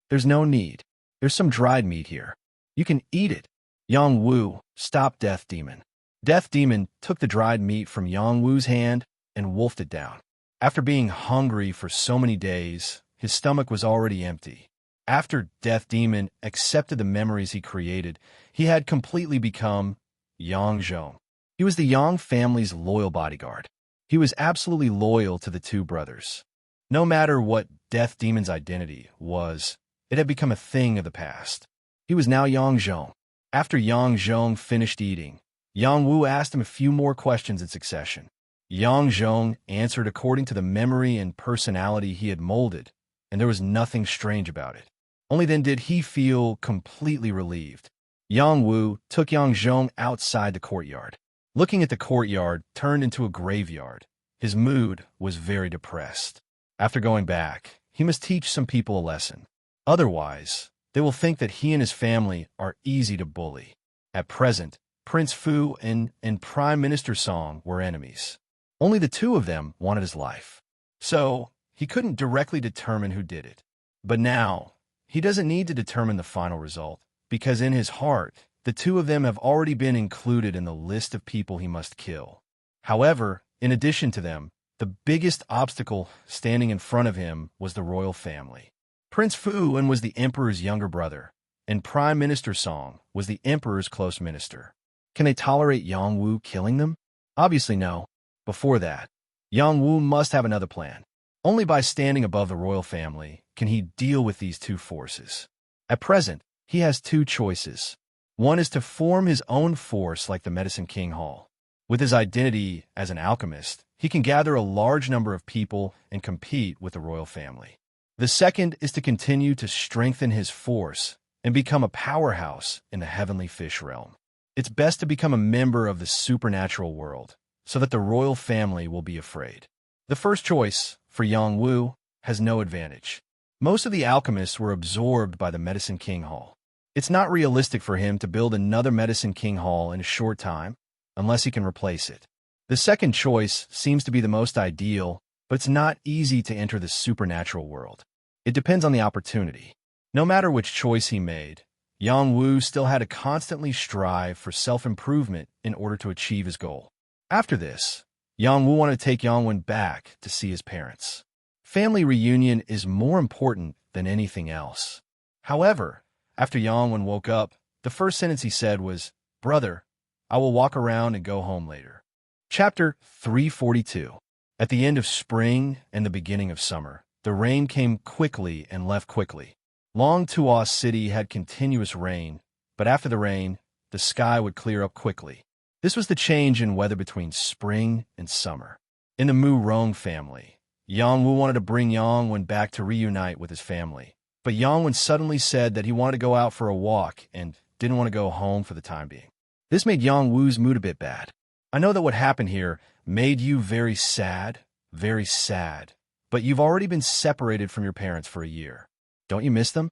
"There's no need. There's some dried meat here. You can eat it." Yang Wu stopped Death Demon. Death Demon took the dried meat from Yang Wu's hand and wolfed it down. After being hungry for so many days, his stomach was already empty. After Death Demon accepted the memories he created, he had completely become Yang Zhong. He was the Yang family's loyal bodyguard. He was absolutely loyal to the two brothers. No matter what Death Demon's identity was, it had become a thing of the past. He was now Yang Zhong. After Yang Zhong finished eating, Yang Wu asked him a few more questions in succession. Yang Zhong answered according to the memory and personality he had molded, and there was nothing strange about it. Only then did he feel completely relieved. Yang Wu took Yang Zhong outside the courtyard. Looking at the courtyard turned into a graveyard. His mood was very depressed. After going back, he must teach some people a lesson. Otherwise, they will think that he and his family are easy to bully. At present, Prince Fu and Prime Minister Song were enemies. Only the two of them wanted his life. So, he couldn't directly determine who did it. But now, he doesn't need to determine the final result, because in his heart, the two of them have already been included in the list of people he must kill. However, in addition to them, the biggest obstacle standing in front of him was the royal family. Prince Fu was the emperor's younger brother, and Prime Minister Song was the emperor's close minister. Can they tolerate Yang Wu killing them? Obviously no. Before that, Yang Wu must have another plan. Only by standing above the royal family can he deal with these two forces. At present, He has two choices. One is to form his own force like the Medicine King Hall. With his identity as an alchemist, he can gather a large number of people and compete with the royal family. The second is to continue to strengthen his force and become a powerhouse in the heavenly fish realm. It's best to become a member of the supernatural world so that the royal family will be afraid. The first choice, for Yang Wu, has no advantage. Most of the alchemists were absorbed by the Medicine King Hall. It's not realistic for him to build another Medicine King Hall in a short time, unless he can replace it. The second choice seems to be the most ideal, but it's not easy to enter the supernatural world. It depends on the opportunity. No matter which choice he made, Yang Wu still had to constantly strive for self-improvement in order to achieve his goal. After this, Yang Wu wanted to take Yang Wen back to see his parents. Family reunion is more important than anything else. However, after Yang Wen woke up, the first sentence he said was, "Brother, I will walk around and go home later." Chapter 342. At the end of spring and the beginning of summer, the rain came quickly and left quickly. Long Tuas City had continuous rain, but after the rain, the sky would clear up quickly. This was the change in weather between spring and summer. In the Mu Rong family, Yang Wu wanted to bring Yang Wen back to reunite with his family, but Yang Wen suddenly said that he wanted to go out for a walk and didn't want to go home for the time being. This made Yang Wu's mood a bit bad. "I know that what happened here made you very sad, but you've already been separated from your parents for a year. Don't you miss them?"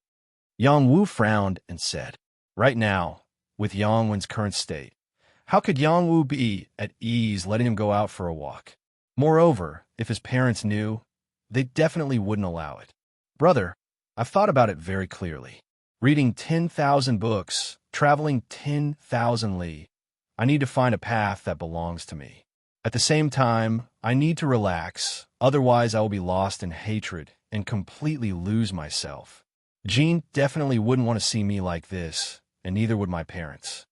Yang Wu frowned and said, right now, with Yang Wen's current state, how could Yang Wu be at ease letting him go out for a walk? Moreover, if his parents knew, they definitely wouldn't allow it. "Brother, I've thought about it very clearly. Reading 10,000 books, traveling 10,000 li, I need to find a path that belongs to me. At the same time, I need to relax, otherwise I will be lost in hatred and completely lose myself. Jean definitely wouldn't want to see me like this, and neither would my parents."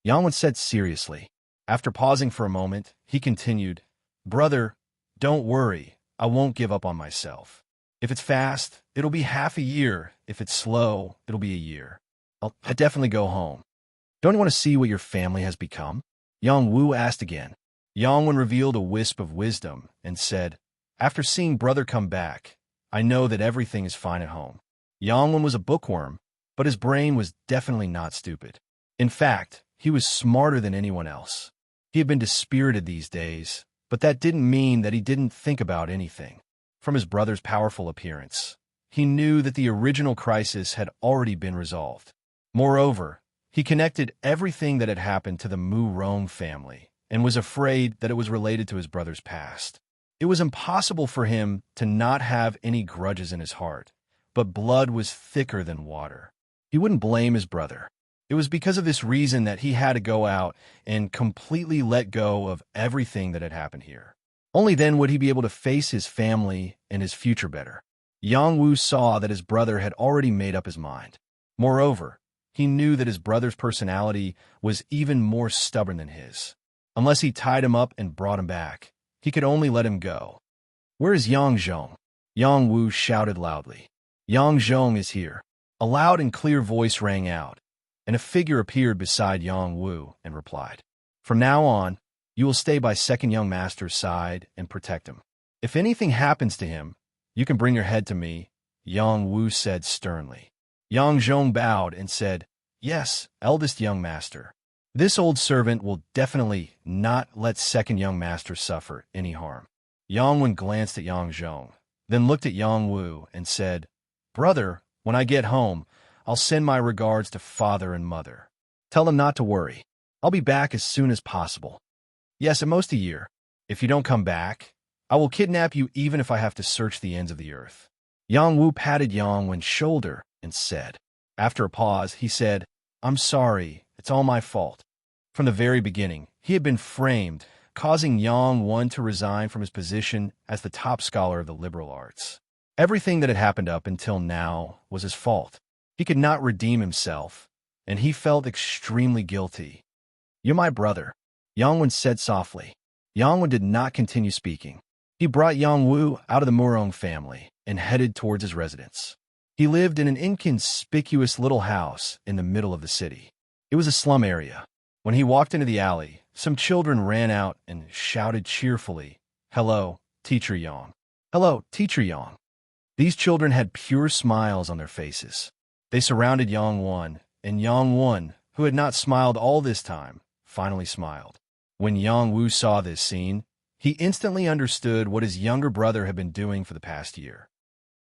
Yang Wen said seriously. After pausing for a moment, he continued, "Brother, don't worry, I won't give up on myself. If it's fast, it'll be half a year. If it's slow, it'll be a year. I'll definitely go home." "Don't you want to see what your family has become?" Yang Wu asked again. Yang Wen revealed a wisp of wisdom and said, "After seeing brother come back, I know that everything is fine at home." Yang Wen was a bookworm, but his brain was definitely not stupid. In fact, he was smarter than anyone else. He had been dispirited these days, but that didn't mean that he didn't think about anything. From his brother's powerful appearance, he knew that the original crisis had already been resolved. Moreover, he connected everything that had happened to the Mu Rong family and was afraid that it was related to his brother's past. It was impossible for him to not have any grudges in his heart, but blood was thicker than water. He wouldn't blame his brother. It was because of this reason that he had to go out and completely let go of everything that had happened here. Only then would he be able to face his family and his future better. Yang Wu saw that his brother had already made up his mind. Moreover, he knew that his brother's personality was even more stubborn than his. Unless he tied him up and brought him back, he could only let him go. "Where is Yang Zhong?" Yang Wu shouted loudly. "Yang Zhong is here." A loud and clear voice rang out, and a figure appeared beside Yang Wu and replied, "From now on, you will stay by second young master's side and protect him. If anything happens to him, you can bring your head to me," Yang Wu said sternly. Yang Zhong bowed and said, "Yes, eldest young master. This old servant will definitely not let second young master suffer any harm." Yang Wen glanced at Yang Zhong, then looked at Yang Wu and said, "Brother, when I get home, I'll send my regards to father and mother. Tell them not to worry. I'll be back as soon as possible. Yes, at most a year. If you don't come back, I will kidnap you even if I have to search the ends of the earth." Yang Wu patted Yang Wen's shoulder and said, after a pause, he said, "I'm sorry, it's all my fault." From the very beginning, he had been framed, causing Yang Wen to resign from his position as the top scholar of the liberal arts. Everything that had happened up until now was his fault. He could not redeem himself, and he felt extremely guilty. "You're my brother," Yang Wen said softly. Yang Wen did not continue speaking. He brought Yang Wu out of the Murong family and headed towards his residence. He lived in an inconspicuous little house in the middle of the city. It was a slum area. When he walked into the alley, some children ran out and shouted cheerfully, "Hello, Teacher Yang. Hello, Teacher Yang." These children had pure smiles on their faces. They surrounded Yang Wan, and Yang Wan, who had not smiled all this time, finally smiled. When Yang Wu saw this scene, he instantly understood what his younger brother had been doing for the past year.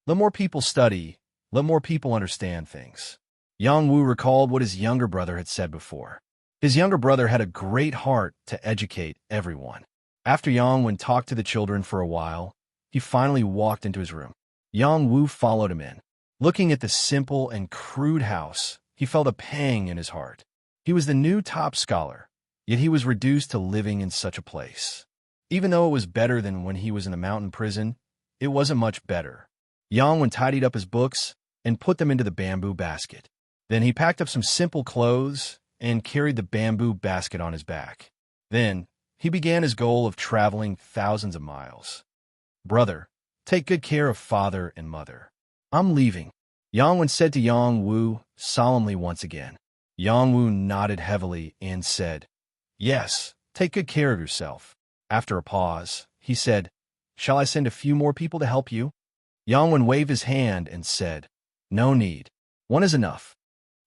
Let more people study, let more people understand things. Yang Wu recalled what his younger brother had said before. His younger brother had a great heart to educate everyone. After Yang Wu talked to the children for a while, he finally walked into his room. Yang Wu followed him in. Looking at the simple and crude house, he felt a pang in his heart. He was the new top scholar, yet he was reduced to living in such a place. Even though it was better than when he was in a mountain prison, it wasn't much better. Yang Wu tidied up his books and put them into the bamboo basket. Then he packed up some simple clothes and carried the bamboo basket on his back. Then he began his goal of traveling thousands of miles. "Brother, take good care of father and mother. I'm leaving," Yang Wu said to Yang Wu solemnly once again. Yang Wu nodded heavily and said, "Yes, take good care of yourself." After a pause, he said, "Shall I send a few more people to help you?" Yang Wu waved his hand and said, "No need. One is enough."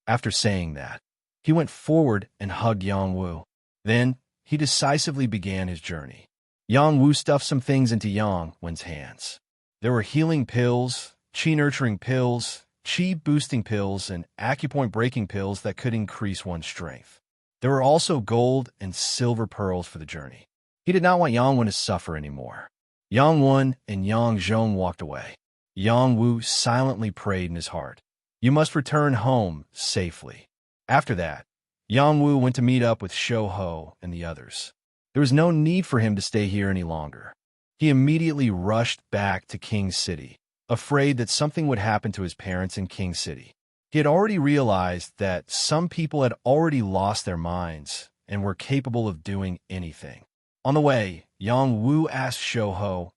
After saying that, he went forward and hugged Yang Wu. Then he decisively began his journey. Yang Wu stuffed some things into Yang Wu's hands. There were healing pills, chi-nurturing pills, chi-boosting pills, and acupoint breaking pills that could increase one's strength. There were also gold and silver pearls for the journey. He did not want Yang Wu to suffer anymore. Yang Wu and Yang Zhong walked away. Yang Wu silently prayed in his heart, "You must return home safely." After that, Yang Wu went to meet up with Shou Ho and the others. There was no need for him to stay here any longer. He immediately rushed back to King City, afraid that something would happen to his parents in King City. He had already realized that some people had already lost their minds and were capable of doing anything. On the way, Yang Wu asked Shou Ho,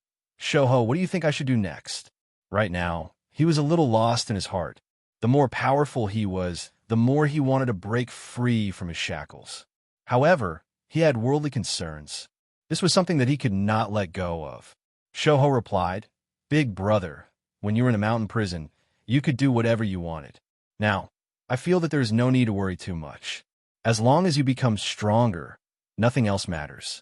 "What do you think I should do next?" Right now, he was a little lost in his heart. The more powerful he was, the more he wanted to break free from his shackles. However, he had worldly concerns. This was something that he could not let go of. Shou Ho replied, "Big brother, when you were in a mountain prison, you could do whatever you wanted. Now, I feel that there is no need to worry too much. As long as you become stronger, nothing else matters."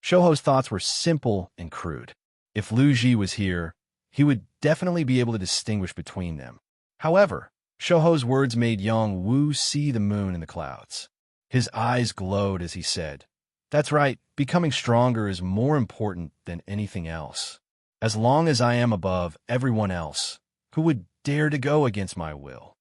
Shou Ho's thoughts were simple and crude. If Lu Ji was here, he would definitely be able to distinguish between them. However, Shou Ho's words made Yang Wu see the moon in the clouds. His eyes glowed as he said, "That's right, becoming stronger is more important than anything else. As long as I am above everyone else, who would dare to go against my will?"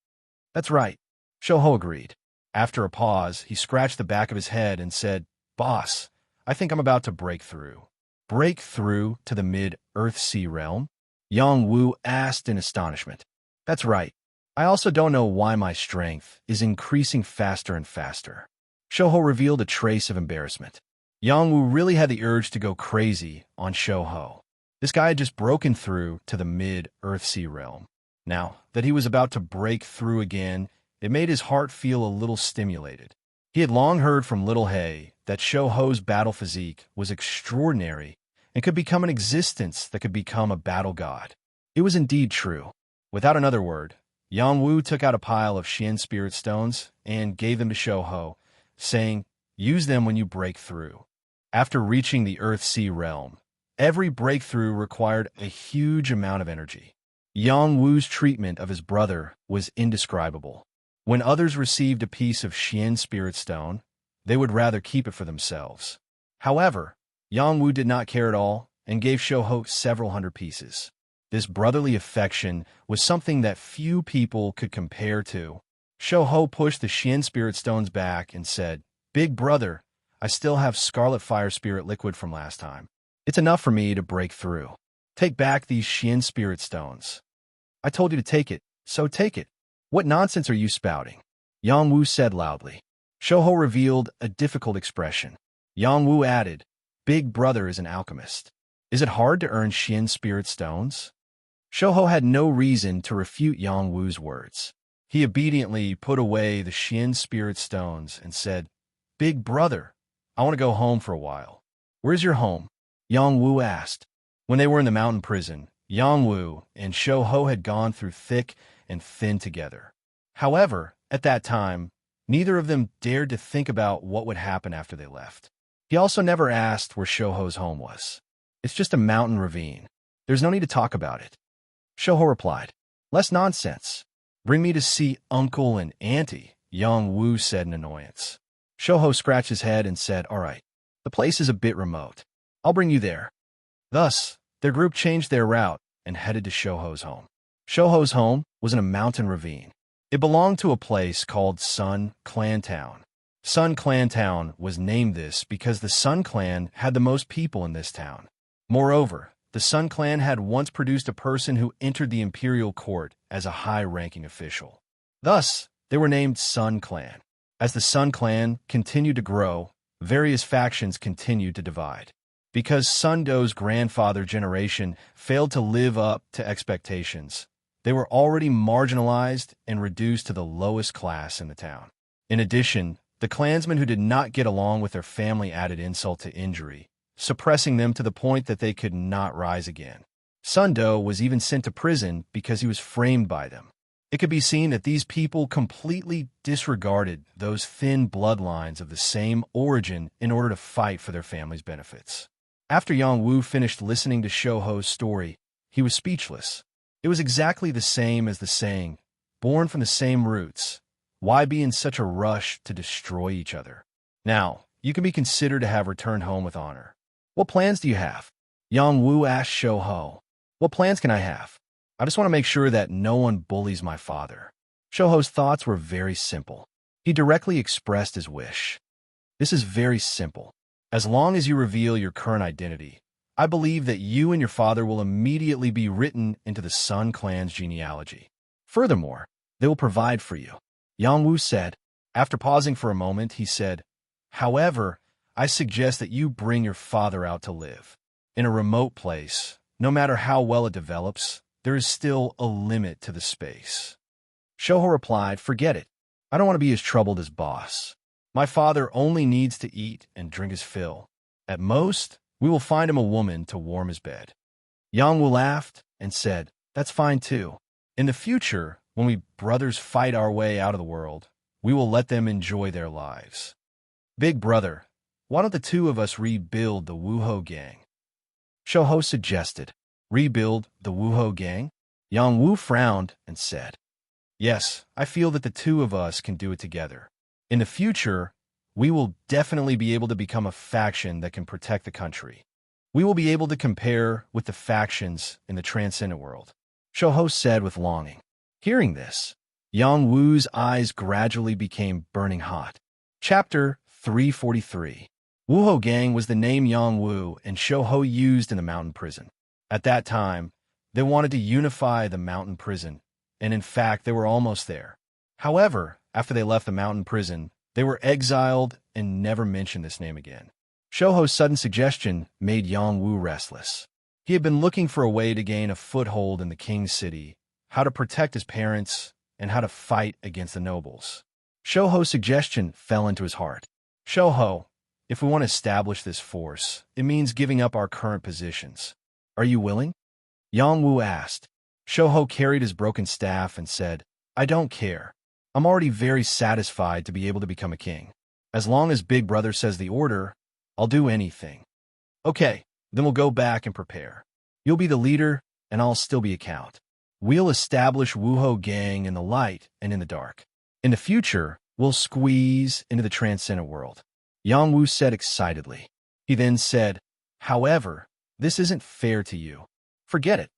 "That's right," Shou Ho agreed. After a pause, he scratched the back of his head and said, "Boss, I think I'm about to break through." "Break through to the mid-Earth-Sea realm?" Yang Wu asked in astonishment. "That's right. I also don't know why my strength is increasing faster and faster." Shou Ho revealed a trace of embarrassment. Yang Wu really had the urge to go crazy on Shou Ho. This guy had just broken through to the mid-Earth-Sea realm. Now that he was about to break through again, it made his heart feel a little stimulated. He had long heard from Little Hay that Shou Ho's battle physique was extraordinary and could become an existence that could become a battle god. It was indeed true. Without another word, Yang Wu took out a pile of Xian spirit stones and gave them to Shou Ho, saying, "Use them when you break through." After reaching the Earth-Sea realm, every breakthrough required a huge amount of energy. Yang Wu's treatment of his brother was indescribable. When others received a piece of Xian spirit stone, they would rather keep it for themselves. However, Yang Wu did not care at all and gave Shou Ho several hundred pieces. This brotherly affection was something that few people could compare to. Shou Ho pushed the Xian spirit stones back and said, "Big brother, I still have Scarlet Fire Spirit liquid from last time. It's enough for me to break through. Take back these Xian spirit stones." "I told you to take it, so take it. What nonsense are you spouting?" Yang Wu said loudly. Shou Ho revealed a difficult expression. Yang Wu added, "Big brother is an alchemist. Is it hard to earn Xian spirit stones?" Shouho had no reason to refute Yang Wu's words. He obediently put away the Xian spirit stones and said, "Big brother, I want to go home for a while." "Where's your home?" Yang Wu asked. When they were in the mountain prison, Yang Wu and Shouho had gone through thick and thin together. However, at that time, neither of them dared to think about what would happen after they left. He also never asked where Shouho's home was. "It's just a mountain ravine. There's no need to talk about it." Shouho replied, "Less nonsense. Bring me to see uncle and auntie," Yang Wu said in annoyance. Shouho scratched his head and said, "All right, the place is a bit remote. I'll bring you there." Thus, their group changed their route and headed to Shouho's home. Shouho's home was in a mountain ravine. It belonged to a place called Sun Clan Town. Sun Clan Town was named this because the Sun Clan had the most people in this town. Moreover, the Sun Clan had once produced a person who entered the imperial court as a high-ranking official. Thus, they were named Sun Clan. As the Sun Clan continued to grow, various factions continued to divide. Because Sun Do's grandfather generation failed to live up to expectations, they were already marginalized and reduced to the lowest class in the town. In addition, the clansmen who did not get along with their family added insult to injury, suppressing them to the point that they could not rise again. Sun Do was even sent to prison because he was framed by them. It could be seen that these people completely disregarded those thin bloodlines of the same origin in order to fight for their family's benefits. After Yang Wu finished listening to Shouho's story, he was speechless. It was exactly the same as the saying, "Born from the same roots, why be in such a rush to destroy each other?" Now, you can be considered to have returned home with honor. "What plans do you have?" Yang Wu asked Shouho. "What plans can I have? I just want to make sure that no one bullies my father." Shouho's thoughts were very simple. He directly expressed his wish. "This is very simple. As long as you reveal your current identity, I believe that you and your father will immediately be written into the Sun Clan's genealogy. Furthermore, they will provide for you." Yang Wu said. After pausing for a moment, he said, "However, I suggest that you bring your father out to live. In a remote place, no matter how well it develops, there is still a limit to the space." Shouho replied, "Forget it. I don't want to be as troubled as boss. My father only needs to eat and drink his fill. At most, we will find him a woman to warm his bed." Yang Wu laughed and said, "That's fine too. In the future, when we brothers fight our way out of the world, we will let them enjoy their lives. Big brother, why don't the two of us rebuild the Wuho gang?" Shouho suggested. "Rebuild the Wuho gang?" Yang Wu frowned and said, "Yes, I feel that the two of us can do it together. In the future, we will definitely be able to become a faction that can protect the country. We will be able to compare with the factions in the transcendent world," Shouho said with longing. Hearing this, Yang Wu's eyes gradually became burning hot. Chapter 343. Wuho Gang was the name Yang Wu and Shouho used in the mountain prison. At that time, they wanted to unify the mountain prison, and in fact, they were almost there. However, after they left the mountain prison, they were exiled and never mentioned this name again. Shouho's sudden suggestion made Yang Wu restless. He had been looking for a way to gain a foothold in the king's city, how to protect his parents, and how to fight against the nobles. Shouho's suggestion fell into his heart. "Shouho, if we want to establish this force, it means giving up our current positions. Are you willing?" Yang Wu asked. Shouho carried his broken staff and said, "I don't care. I'm already very satisfied to be able to become a king. As long as Big Brother says the order, I'll do anything." "Okay, then we'll go back and prepare. You'll be the leader, and I'll still be a count. We'll establish Wuho Gang in the light and in the dark. In the future, we'll squeeze into the transcendent world," Yang Wu said excitedly. He then said, "However, this isn't fair to you. Forget it."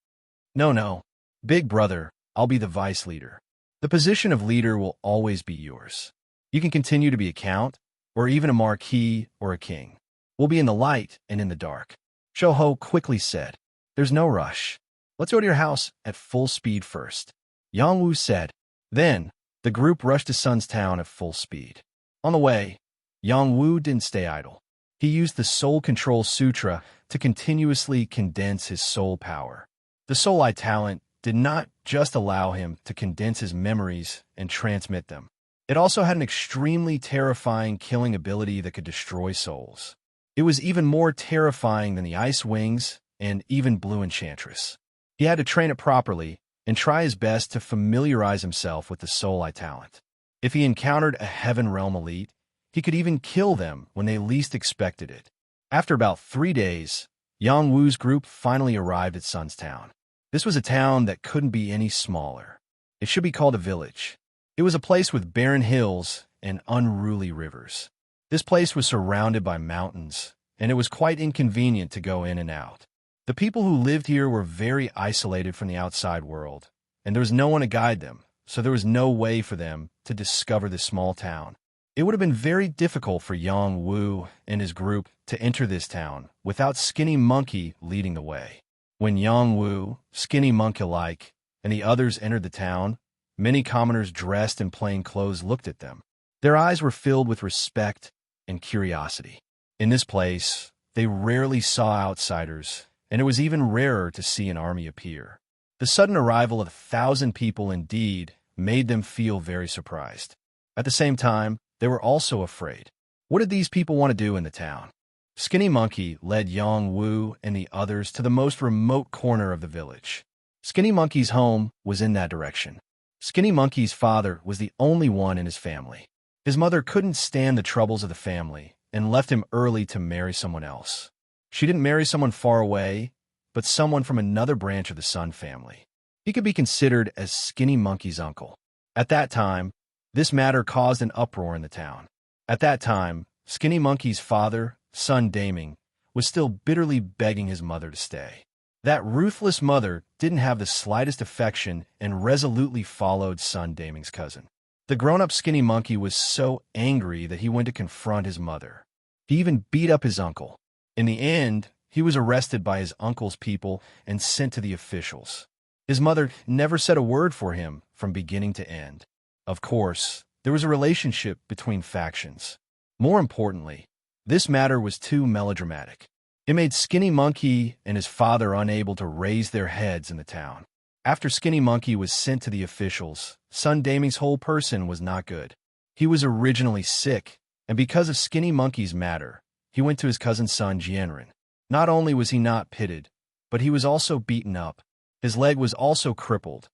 No, Big Brother, I'll be the vice leader. The position of leader will always be yours. You can continue to be a count, or even a marquis or a king. We'll be in the light and in the dark." Shouho quickly said, "There's no rush. Let's go to your house at full speed first," Yang Wu said. Then, the group rushed to Sun's town at full speed. On the way, Yang Wu didn't stay idle. He used the Soul Control Sutra to continuously condense his soul power. The soul eye talent did not just allow him to condense his memories and transmit them. It also had an extremely terrifying killing ability that could destroy souls. It was even more terrifying than the Ice Wings and even Blue Enchantress. He had to train it properly and try his best to familiarize himself with the soul eye talent. If he encountered a Heaven Realm elite, he could even kill them when they least expected it. After about 3 days, Yang Wu's group finally arrived at Sun's Town. This was a town that couldn't be any smaller. It should be called a village. It was a place with barren hills and unruly rivers. This place was surrounded by mountains, and it was quite inconvenient to go in and out. The people who lived here were very isolated from the outside world, and there was no one to guide them, so there was no way for them to discover this small town. It would have been very difficult for Yang Wu and his group to enter this town without Skinny Monkey leading the way. When Yang Wu, Skinny Monkey-like, and the others entered the town, many commoners dressed in plain clothes looked at them. Their eyes were filled with respect and curiosity. In this place, they rarely saw outsiders, and it was even rarer to see an army appear. The sudden arrival of 1,000 people indeed made them feel very surprised. At the same time, they were also afraid. What did these people want to do in the town? Skinny Monkey led Yang Wu and the others to the most remote corner of the village. Skinny Monkey's home was in that direction. Skinny Monkey's father was the only one in his family. His mother couldn't stand the troubles of the family and left him early to marry someone else. She didn't marry someone far away, but someone from another branch of the Sun family. He could be considered as Skinny Monkey's uncle. At that time, this matter caused an uproar in the town. At that time, Skinny Monkey's father, Sun Daming, was still bitterly begging his mother to stay. That ruthless mother didn't have the slightest affection and resolutely followed Sun Daming's cousin. The grown-up Skinny Monkey was so angry that he went to confront his mother. He even beat up his uncle. In the end, he was arrested by his uncle's people and sent to the officials. His mother never said a word for him from beginning to end. Of course, there was a relationship between factions. More importantly, this matter was too melodramatic. It made Skinny Monkey and his father unable to raise their heads in the town. After Skinny Monkey was sent to the officials, Sun Daming's whole person was not good. He was originally sick, and because of Skinny Monkey's matter, he went to his cousin Sun Jianren. Not only was he not pitted, but he was also beaten up. His leg was also crippled,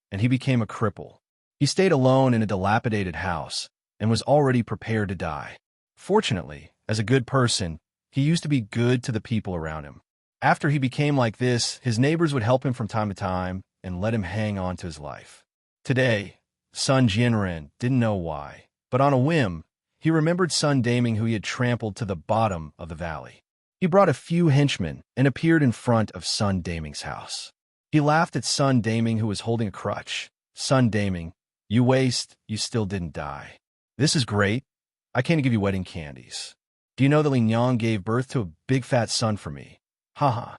and he became a cripple. He stayed alone in a dilapidated house and was already prepared to die. Fortunately, as a good person, he used to be good to the people around him. After he became like this, his neighbors would help him from time to time and let him hang on to his life. Today, Sun Jianren didn't know why, but on a whim, he remembered Sun Daming who he had trampled to the bottom of the valley. He brought a few henchmen and appeared in front of Sun Daming's house. He laughed at Sun Daming who was holding a crutch. Sun Daming, you waste, you still didn't die. This is great. I came to give you wedding candies. Do you know that Lin Yang gave birth to a big fat son for me? Haha.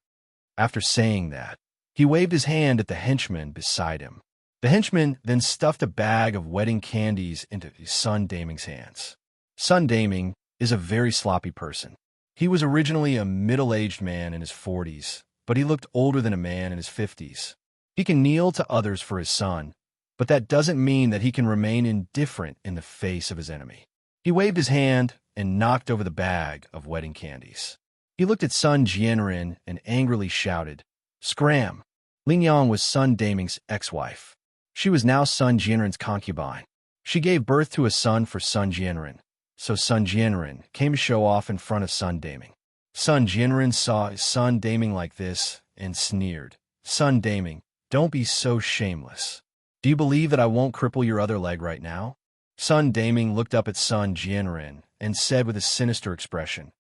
After saying that, he waved his hand at the henchman beside him. The henchman then stuffed a bag of wedding candies into Sun Daming's hands. Sun Daming is a very sloppy person. He was originally a middle-aged man in his 40s, but he looked older than a man in his 50s. He can kneel to others for his son, but that doesn't mean that he can remain indifferent in the face of his enemy. He waved his hand and knocked over the bag of wedding candies. He looked at Sun Jianren and angrily shouted, "Scram!" Lin Yang was Sun Daming's ex-wife. She was now Sun Jianren's concubine. She gave birth to a son for Sun Jianren, so Sun Jianren came to show off in front of Sun Daming. Sun Jianren saw his Sun Daming like this and sneered, "Sun Daming, don't be so shameless. Do you believe that I won't cripple your other leg right now?" Sun Daming looked up at Sun Jianren and said with a sinister expression,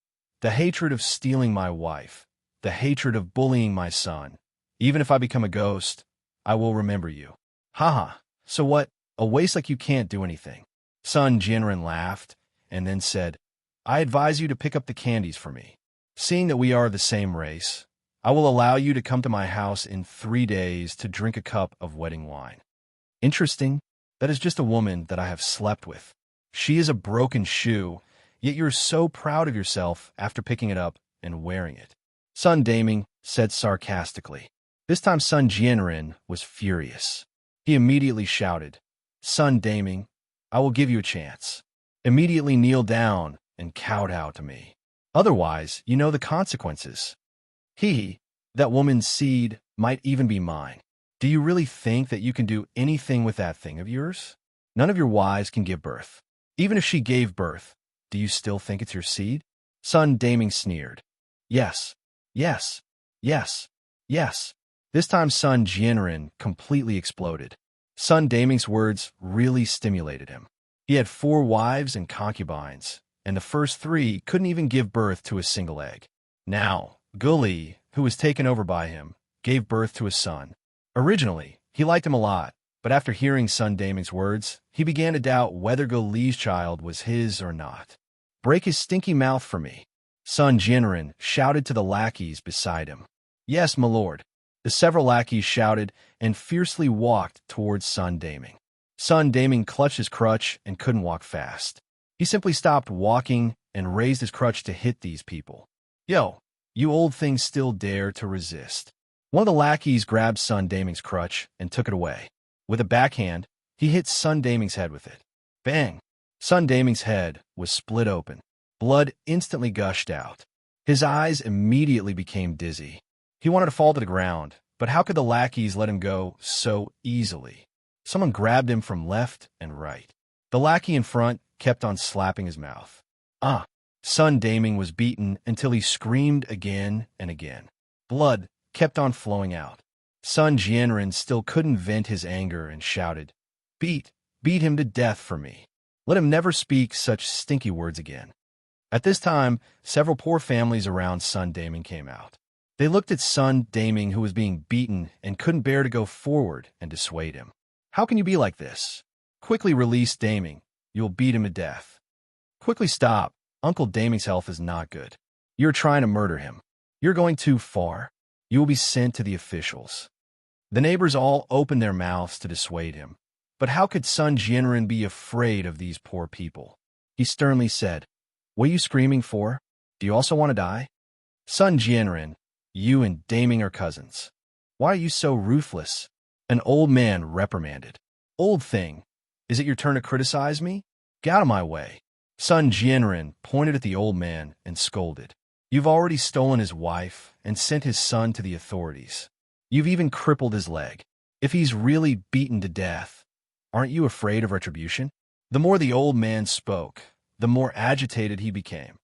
"The hatred of stealing my wife, the hatred of bullying my son, even if I become a ghost, I will remember you." Haha, so what? A waste like you can't do anything. Sun Jianren laughed and then said, "I advise you to pick up the candies for me. Seeing that we are the same race, I will allow you to come to my house in 3 days to drink a cup of wedding wine." Interesting. That is just a woman that I have slept with. She is a broken shoe, yet you're so proud of yourself after picking it up and wearing it. Sun Daming said sarcastically. This time Sun Jianren was furious. He immediately shouted, "Sun Daming, I will give you a chance. Immediately kneel down and kowtow to me. Otherwise, you know the consequences. That woman's seed might even be mine. Do you really think that you can do anything with that thing of yours? None of your wives can give birth. Even if she gave birth, do you still think it's your seed?" Sun Daming sneered. Yes, yes, yes, yes. This time Sun Jianren completely exploded. Sun Daming's words really stimulated him. He had 4 wives and concubines, and the first 3 couldn't even give birth to a single egg. Now, Guli, who was taken over by him, gave birth to a son. Originally, he liked him a lot, but after hearing Sun Daming's words, he began to doubt whether Guli's child was his or not. "Break his stinky mouth for me," Sun Jianren shouted to the lackeys beside him. "Yes, my lord." The several lackeys shouted and fiercely walked towards Sun Daming. Sun Daming clutched his crutch and couldn't walk fast. He simply stopped walking and raised his crutch to hit these people. "Yo, you old things still dare to resist." One of the lackeys grabbed Sun Daming's crutch and took it away. With a backhand, he hit Sun Daming's head with it. Bang! Sun Daming's head was split open. Blood instantly gushed out. His eyes immediately became dizzy. He wanted to fall to the ground, but how could the lackeys let him go so easily? Someone grabbed him from left and right. The lackey in front kept on slapping his mouth. Sun Daming was beaten until he screamed again and again. Blood kept on flowing out. Sun Jianren still couldn't vent his anger and shouted, beat him to death for me. Let him never speak such stinky words again." At this time, several poor families around Sun Daming came out. They looked at Sun Daming, who was being beaten and couldn't bear to go forward and dissuade him. "How can you be like this? Quickly release Daming. You'll beat him to death. Quickly stop. Uncle Daming's health is not good. You're trying to murder him. You're going too far. You will be sent to the officials." The neighbors all opened their mouths to dissuade him. But how could Sun Jianren be afraid of these poor people? He sternly said, "What are you screaming for? Do you also want to die? Sun Jianren, you and Daming are cousins. Why are you so ruthless?" An old man reprimanded. "Old thing, is it your turn to criticize me? Get out of my way." Sun Jianren pointed at the old man and scolded. "You've already stolen his wife and sent his son to the authorities. You've even crippled his leg. If he's really beaten to death, aren't you afraid of retribution?" The more the old man spoke, the more agitated he became.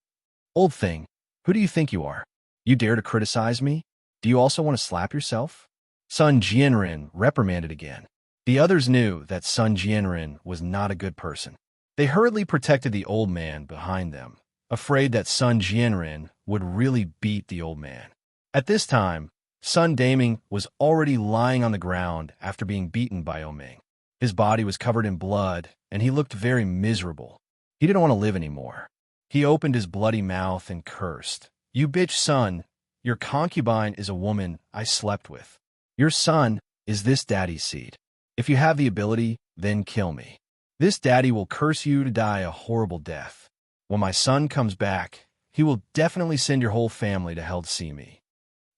"Old thing, who do you think you are? You dare to criticize me? Do you also want to slap yourself?" Sun Jianren reprimanded again. The others knew that Sun Jianren was not a good person. They hurriedly protected the old man behind them, afraid that Sun Jianren would really beat the old man. At this time, Sun Daming was already lying on the ground after being beaten by Oming. His body was covered in blood, and he looked very miserable. He didn't want to live anymore. He opened his bloody mouth and cursed. "You bitch son, your concubine is a woman I slept with. Your son is this daddy's seed. If you have the ability, then kill me. This daddy will curse you to die a horrible death. When my son comes back, he will definitely send your whole family to hell to see me."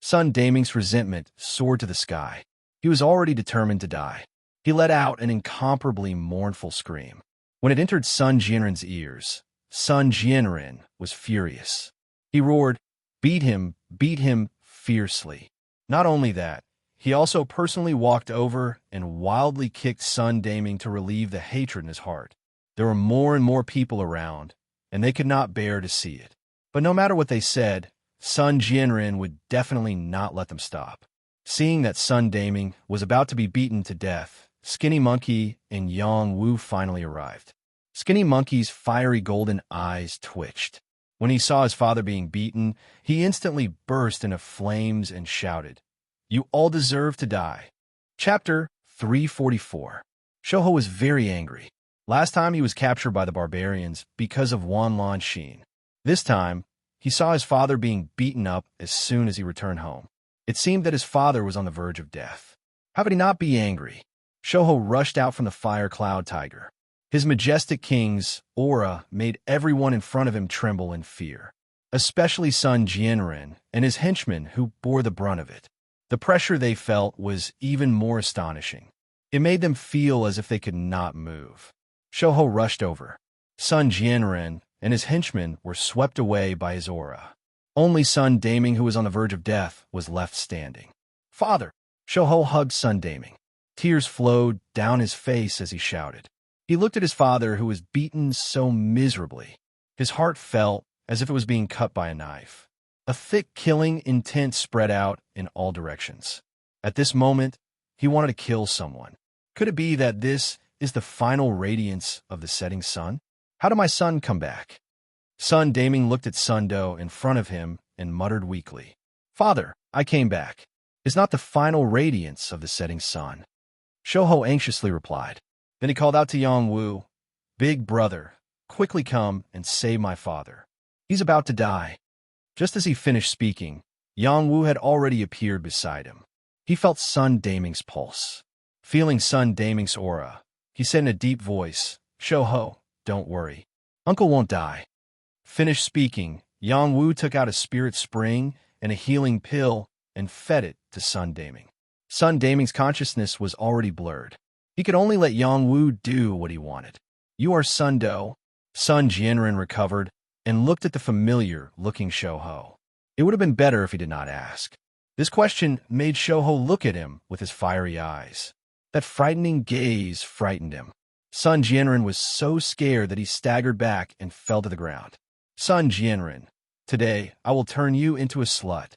Sun Daming's resentment soared to the sky. He was already determined to die. He let out an incomparably mournful scream. When it entered Sun Jianren's ears, Sun Jianren was furious. He roared, beat him fiercely. Not only that, he also personally walked over and wildly kicked Sun Daming to relieve the hatred in his heart. There were more and more people around, and they could not bear to see it. But no matter what they said, Sun Jianren would definitely not let them stop. Seeing that Sun Daming was about to be beaten to death, Skinny Monkey and Yang Wu finally arrived. Skinny Monkey's fiery golden eyes twitched. When he saw his father being beaten, he instantly burst into flames and shouted, "You all deserve to die." Chapter 344. Shouho was very angry. Last time he was captured by the barbarians because of Wan Lan Xin. This time, he saw his father being beaten up as soon as he returned home. It seemed that his father was on the verge of death. How could he not be angry? Shouho rushed out from the fire cloud tiger. His majestic king's aura made everyone in front of him tremble in fear, especially Sun Jianren and his henchmen who bore the brunt of it. The pressure they felt was even more astonishing. It made them feel as if they could not move. Shoho rushed over. Sun Jianren and his henchmen were swept away by his aura. Only Sun Daming, who was on the verge of death, was left standing. "Father!" Shoho hugged Sun Daming. Tears flowed down his face as he shouted. He looked at his father, who was beaten so miserably. His heart felt as if it was being cut by a knife. A thick, killing intent spread out in all directions. At this moment, he wanted to kill someone. Could it be that this is the final radiance of the setting sun? How did my son come back? Sun Daming looked at Sundo in front of him and muttered weakly, "Father, I came back. Is not the final radiance of the setting sun?" Shoho anxiously replied. Then he called out to Yongwu, "Big brother, quickly come and save my father. He's about to die." Just as he finished speaking, Yongwu had already appeared beside him. He felt Sun Daming's pulse. Feeling Sun Daming's aura, he said in a deep voice, "Shoho, don't worry. Uncle won't die." Finished speaking, Yongwu took out a spirit spring and a healing pill and fed it to Sun Daming. Sun Daming's consciousness was already blurred. He could only let Yongwu do what he wanted. "You are Sundo." Sun Jianren recovered and looked at the familiar-looking Shoho. It would have been better if he did not ask. This question made Shoho look at him with his fiery eyes. That frightening gaze frightened him. Sun Jianren was so scared that he staggered back and fell to the ground. "Sun Jianren, today I will turn you into a slut."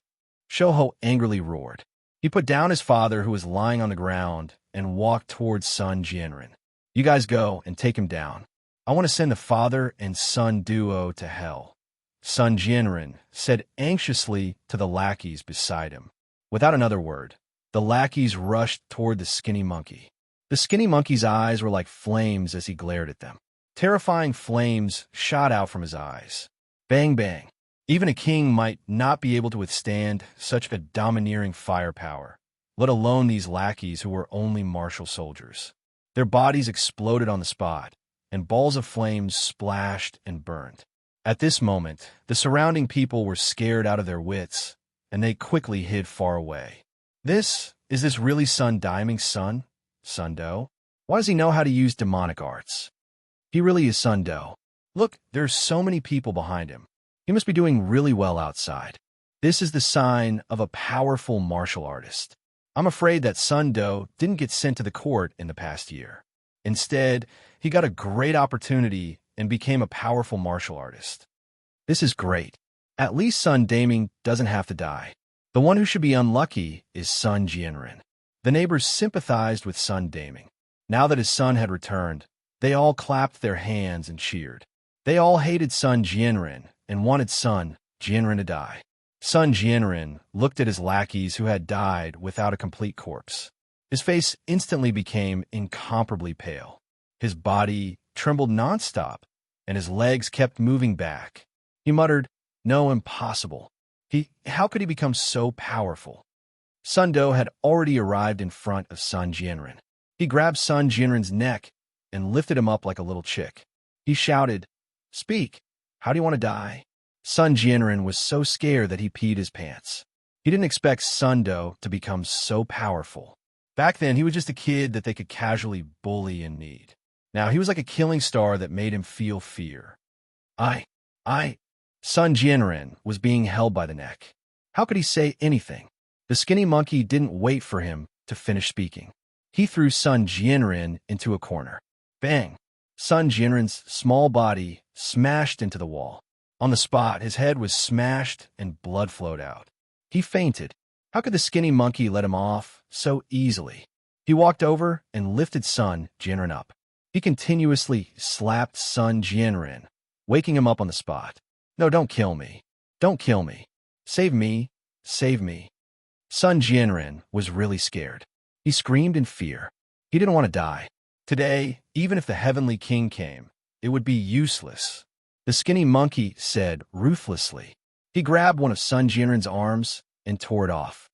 Shoho angrily roared. He put down his father, who was lying on the ground, and walked towards Sun Jianren. "You guys go and take him down. I want to send the father and son duo to hell." Sun Jianren said anxiously to the lackeys beside him. Without another word, the lackeys rushed toward the skinny monkey. The skinny monkey's eyes were like flames as he glared at them. Terrifying flames shot out from his eyes. Bang, bang. Even a king might not be able to withstand such a domineering firepower, let alone these lackeys who were only martial soldiers. Their bodies exploded on the spot, and balls of flames splashed and burned. At this moment, the surrounding people were scared out of their wits, and they quickly hid far away. Is this really Sun Daming's son? Sundo? Why does he know how to use demonic arts? He really is Sundo. Look, there are so many people behind him. He must be doing really well outside. This is the sign of a powerful martial artist. I'm afraid that Sundo didn't get sent to the court in the past year. Instead, he got a great opportunity and became a powerful martial artist. This is great. At least Sun Daming doesn't have to die. The one who should be unlucky is Sun Jianren. The neighbors sympathized with Sun Daming. Now that his son had returned, they all clapped their hands and cheered. They all hated Sun Jianren and wanted Sun Jianren to die. Sun Jianren looked at his lackeys who had died without a complete corpse. His face instantly became incomparably pale. His body trembled nonstop, and his legs kept moving back. He muttered, "No, impossible. How could he become so powerful?" Sundo had already arrived in front of Sun Jianren. He grabbed Sun Jianren's neck and lifted him up like a little chick. He shouted, "Speak. How do you want to die?" Sun Jianren was so scared that he peed his pants. He didn't expect Sundo to become so powerful. Back then, he was just a kid that they could casually bully in need. Now, he was like a killing star that made him feel fear. Sun Jianren was being held by the neck. How could he say anything? The skinny monkey didn't wait for him to finish speaking. He threw Sun Jianren into a corner. Bang! Sun Jianren's small body smashed into the wall. On the spot, his head was smashed and blood flowed out. He fainted. How could the skinny monkey let him off so easily? He walked over and lifted Sun Jianren up. He continuously slapped Sun Jianren, waking him up on the spot. "No, don't kill me. Don't kill me. Save me. Save me." Sun Jianren was really scared. He screamed in fear. He didn't want to die. Today, even if the Heavenly King came, it would be useless. The skinny monkey said ruthlessly. He grabbed one of Sun Jianren's arms and tore it off.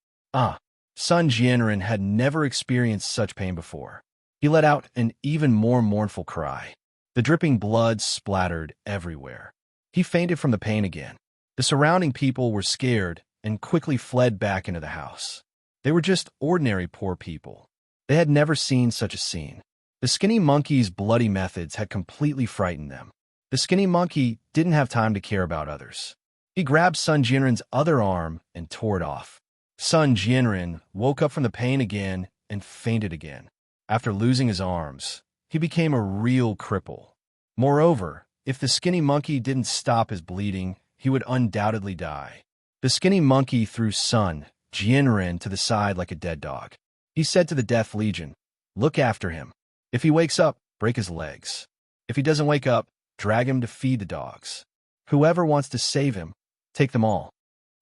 Sun Jianren had never experienced such pain before. He let out an even more mournful cry. The dripping blood splattered everywhere. He fainted from the pain again. The surrounding people were scared and quickly fled back into the house. They were just ordinary poor people. They had never seen such a scene. The skinny monkey's bloody methods had completely frightened them. The skinny monkey didn't have time to care about others. He grabbed Sun Jianren's other arm and tore it off. Sun Jianren woke up from the pain again and fainted again. After losing his arms, he became a real cripple. Moreover, if the skinny monkey didn't stop his bleeding, he would undoubtedly die. The skinny monkey threw Sun Jianren to the side like a dead dog. He said to the Death Legion, "Look after him. If he wakes up, break his legs. If he doesn't wake up, drag him to feed the dogs. Whoever wants to save him, take them all."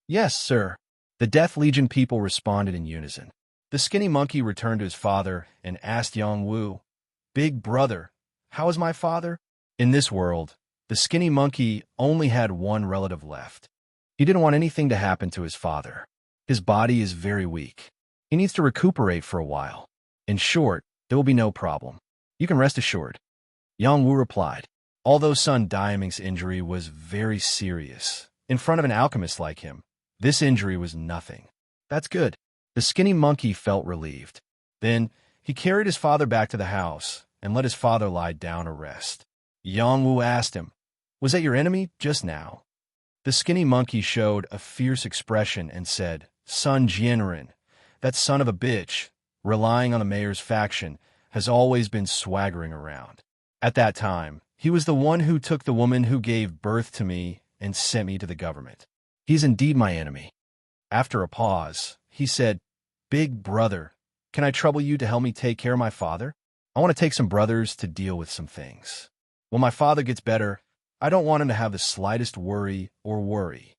"Yes, sir." The Death Legion people responded in unison. The skinny monkey returned to his father and asked Yang Wu, "Big brother, how is my father?" In this world, the skinny monkey only had one relative left. He didn't want anything to happen to his father. His body is very weak. He needs to recuperate for a while. In short, there will be no problem. You can rest assured. Yang Wu replied. Although Sun Daiming's injury was very serious, in front of an alchemist like him, this injury was nothing. That's good. The skinny monkey felt relieved. Then, he carried his father back to the house and let his father lie down to rest. Yang Wu asked him, "Was that your enemy just now?" The skinny monkey showed a fierce expression and said, "Sun Jianren, that son of a bitch, relying on the mayor's faction, has always been swaggering around. At that time, he was the one who took the woman who gave birth to me and sent me to the government. He's indeed my enemy." After a pause, he said, "Big brother, can I trouble you to help me take care of my father? I want to take some brothers to deal with some things. When my father gets better, I don't want him to have the slightest worry or worry.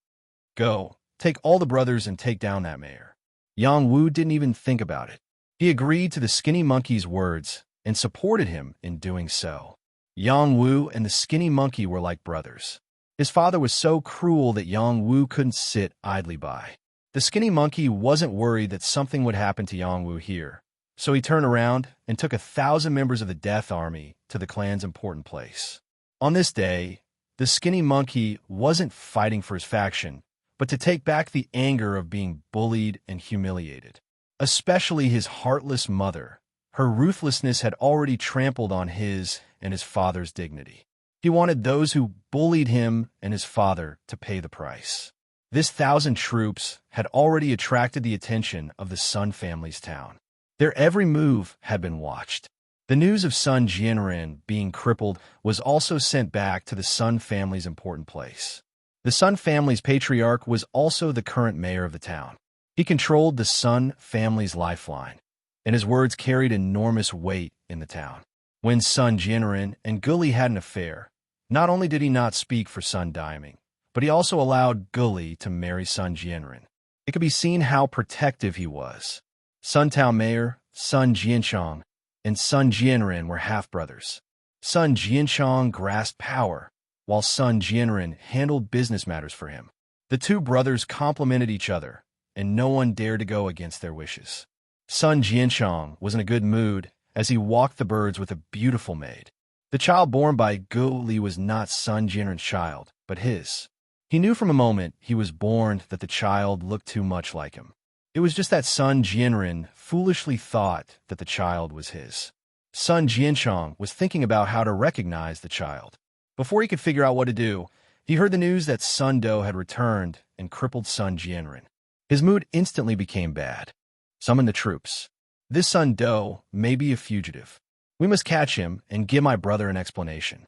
Go, take all the brothers and take down that mayor." Yang Wu didn't even think about it. He agreed to the skinny monkey's words and supported him in doing so. Yang Wu and the skinny monkey were like brothers. His father was so cruel that Yang Wu couldn't sit idly by. The skinny monkey wasn't worried that something would happen to Yang Wu here, so he turned around and took 1,000 members of the Death Army to the clan's important place. On this day, the skinny monkey wasn't fighting for his faction, but to take back the anger of being bullied and humiliated. Especially his heartless mother. Her ruthlessness had already trampled on his and his father's dignity. He wanted those who bullied him and his father to pay the price. This 1,000 troops had already attracted the attention of the Sun family's town. Their every move had been watched. The news of Sun Jianren being crippled was also sent back to the Sun family's important place. The Sun family's patriarch was also the current mayor of the town. He controlled the Sun family's lifeline, and his words carried enormous weight in the town. When Sun Jianren and Guli had an affair, not only did he not speak for Sun Daiming, but he also allowed Guli to marry Sun Jianren. It could be seen how protective he was. Sun Town Mayor, Sun Jianchong, and Sun Jianren were half-brothers. Sun Jianchong grasped power, while Sun Jianren handled business matters for him. The two brothers complemented each other, and no one dared to go against their wishes. Sun Jianchong was in a good mood as he walked the birds with a beautiful maid. The child born by Guli was not Sun Jianren's child, but his. He knew from a moment he was born that the child looked too much like him. It was just that Sun Jianren foolishly thought that the child was his. Sun Jianchong was thinking about how to recognize the child. Before he could figure out what to do, he heard the news that Sun Do had returned and crippled Sun Jianren. His mood instantly became bad. Summon the troops. This Sun Do may be a fugitive. We must catch him and give my brother an explanation.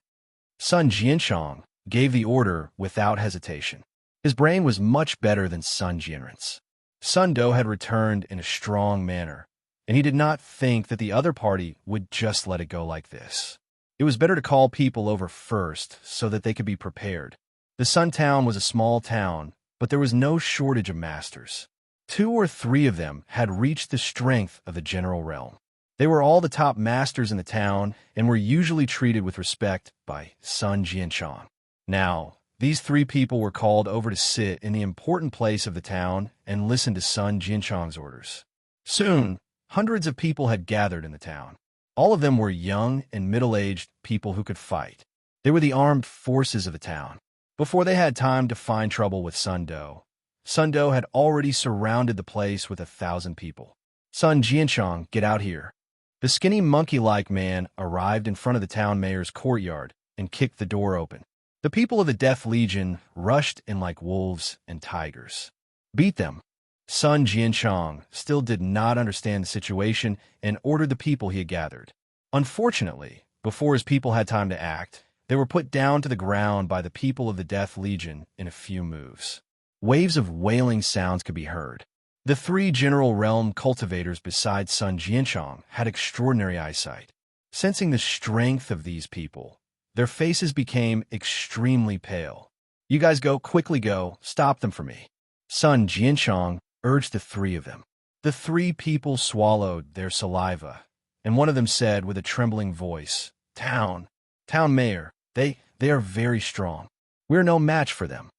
Sun Jianchong gave the order without hesitation. His brain was much better than Sun Jianren's. Sun Do had returned in a strong manner, and he did not think that the other party would just let it go like this. It was better to call people over first so that they could be prepared. The Sun Town was a small town, but there was no shortage of masters. 2 or 3 of them had reached the strength of the general realm. They were all the top masters in the town and were usually treated with respect by Sun Jianchong. Now, these 3 people were called over to sit in the important place of the town and listen to Sun Jianchong's orders. Soon, hundreds of people had gathered in the town. All of them were young and middle-aged people who could fight. They were the armed forces of the town. Before they had time to find trouble with Sun Do, Sun Do had already surrounded the place with 1,000 people. Sun Jianchong, get out here. The skinny monkey-like man arrived in front of the town mayor's courtyard and kicked the door open. The people of the Death Legion rushed in like wolves and tigers. Beat them. Sun Jianchong still did not understand the situation and ordered the people he had gathered. Unfortunately, before his people had time to act, they were put down to the ground by the people of the Death Legion in a few moves. Waves of wailing sounds could be heard. The three general realm cultivators besides Sun Jianchong had extraordinary eyesight. Sensing the strength of these people, their faces became extremely pale. You guys quickly go, stop them for me. Sun Jianchong urged the three of them. The three people swallowed their saliva, and one of them said with a trembling voice, Town mayor, they are very strong. We're no match for them.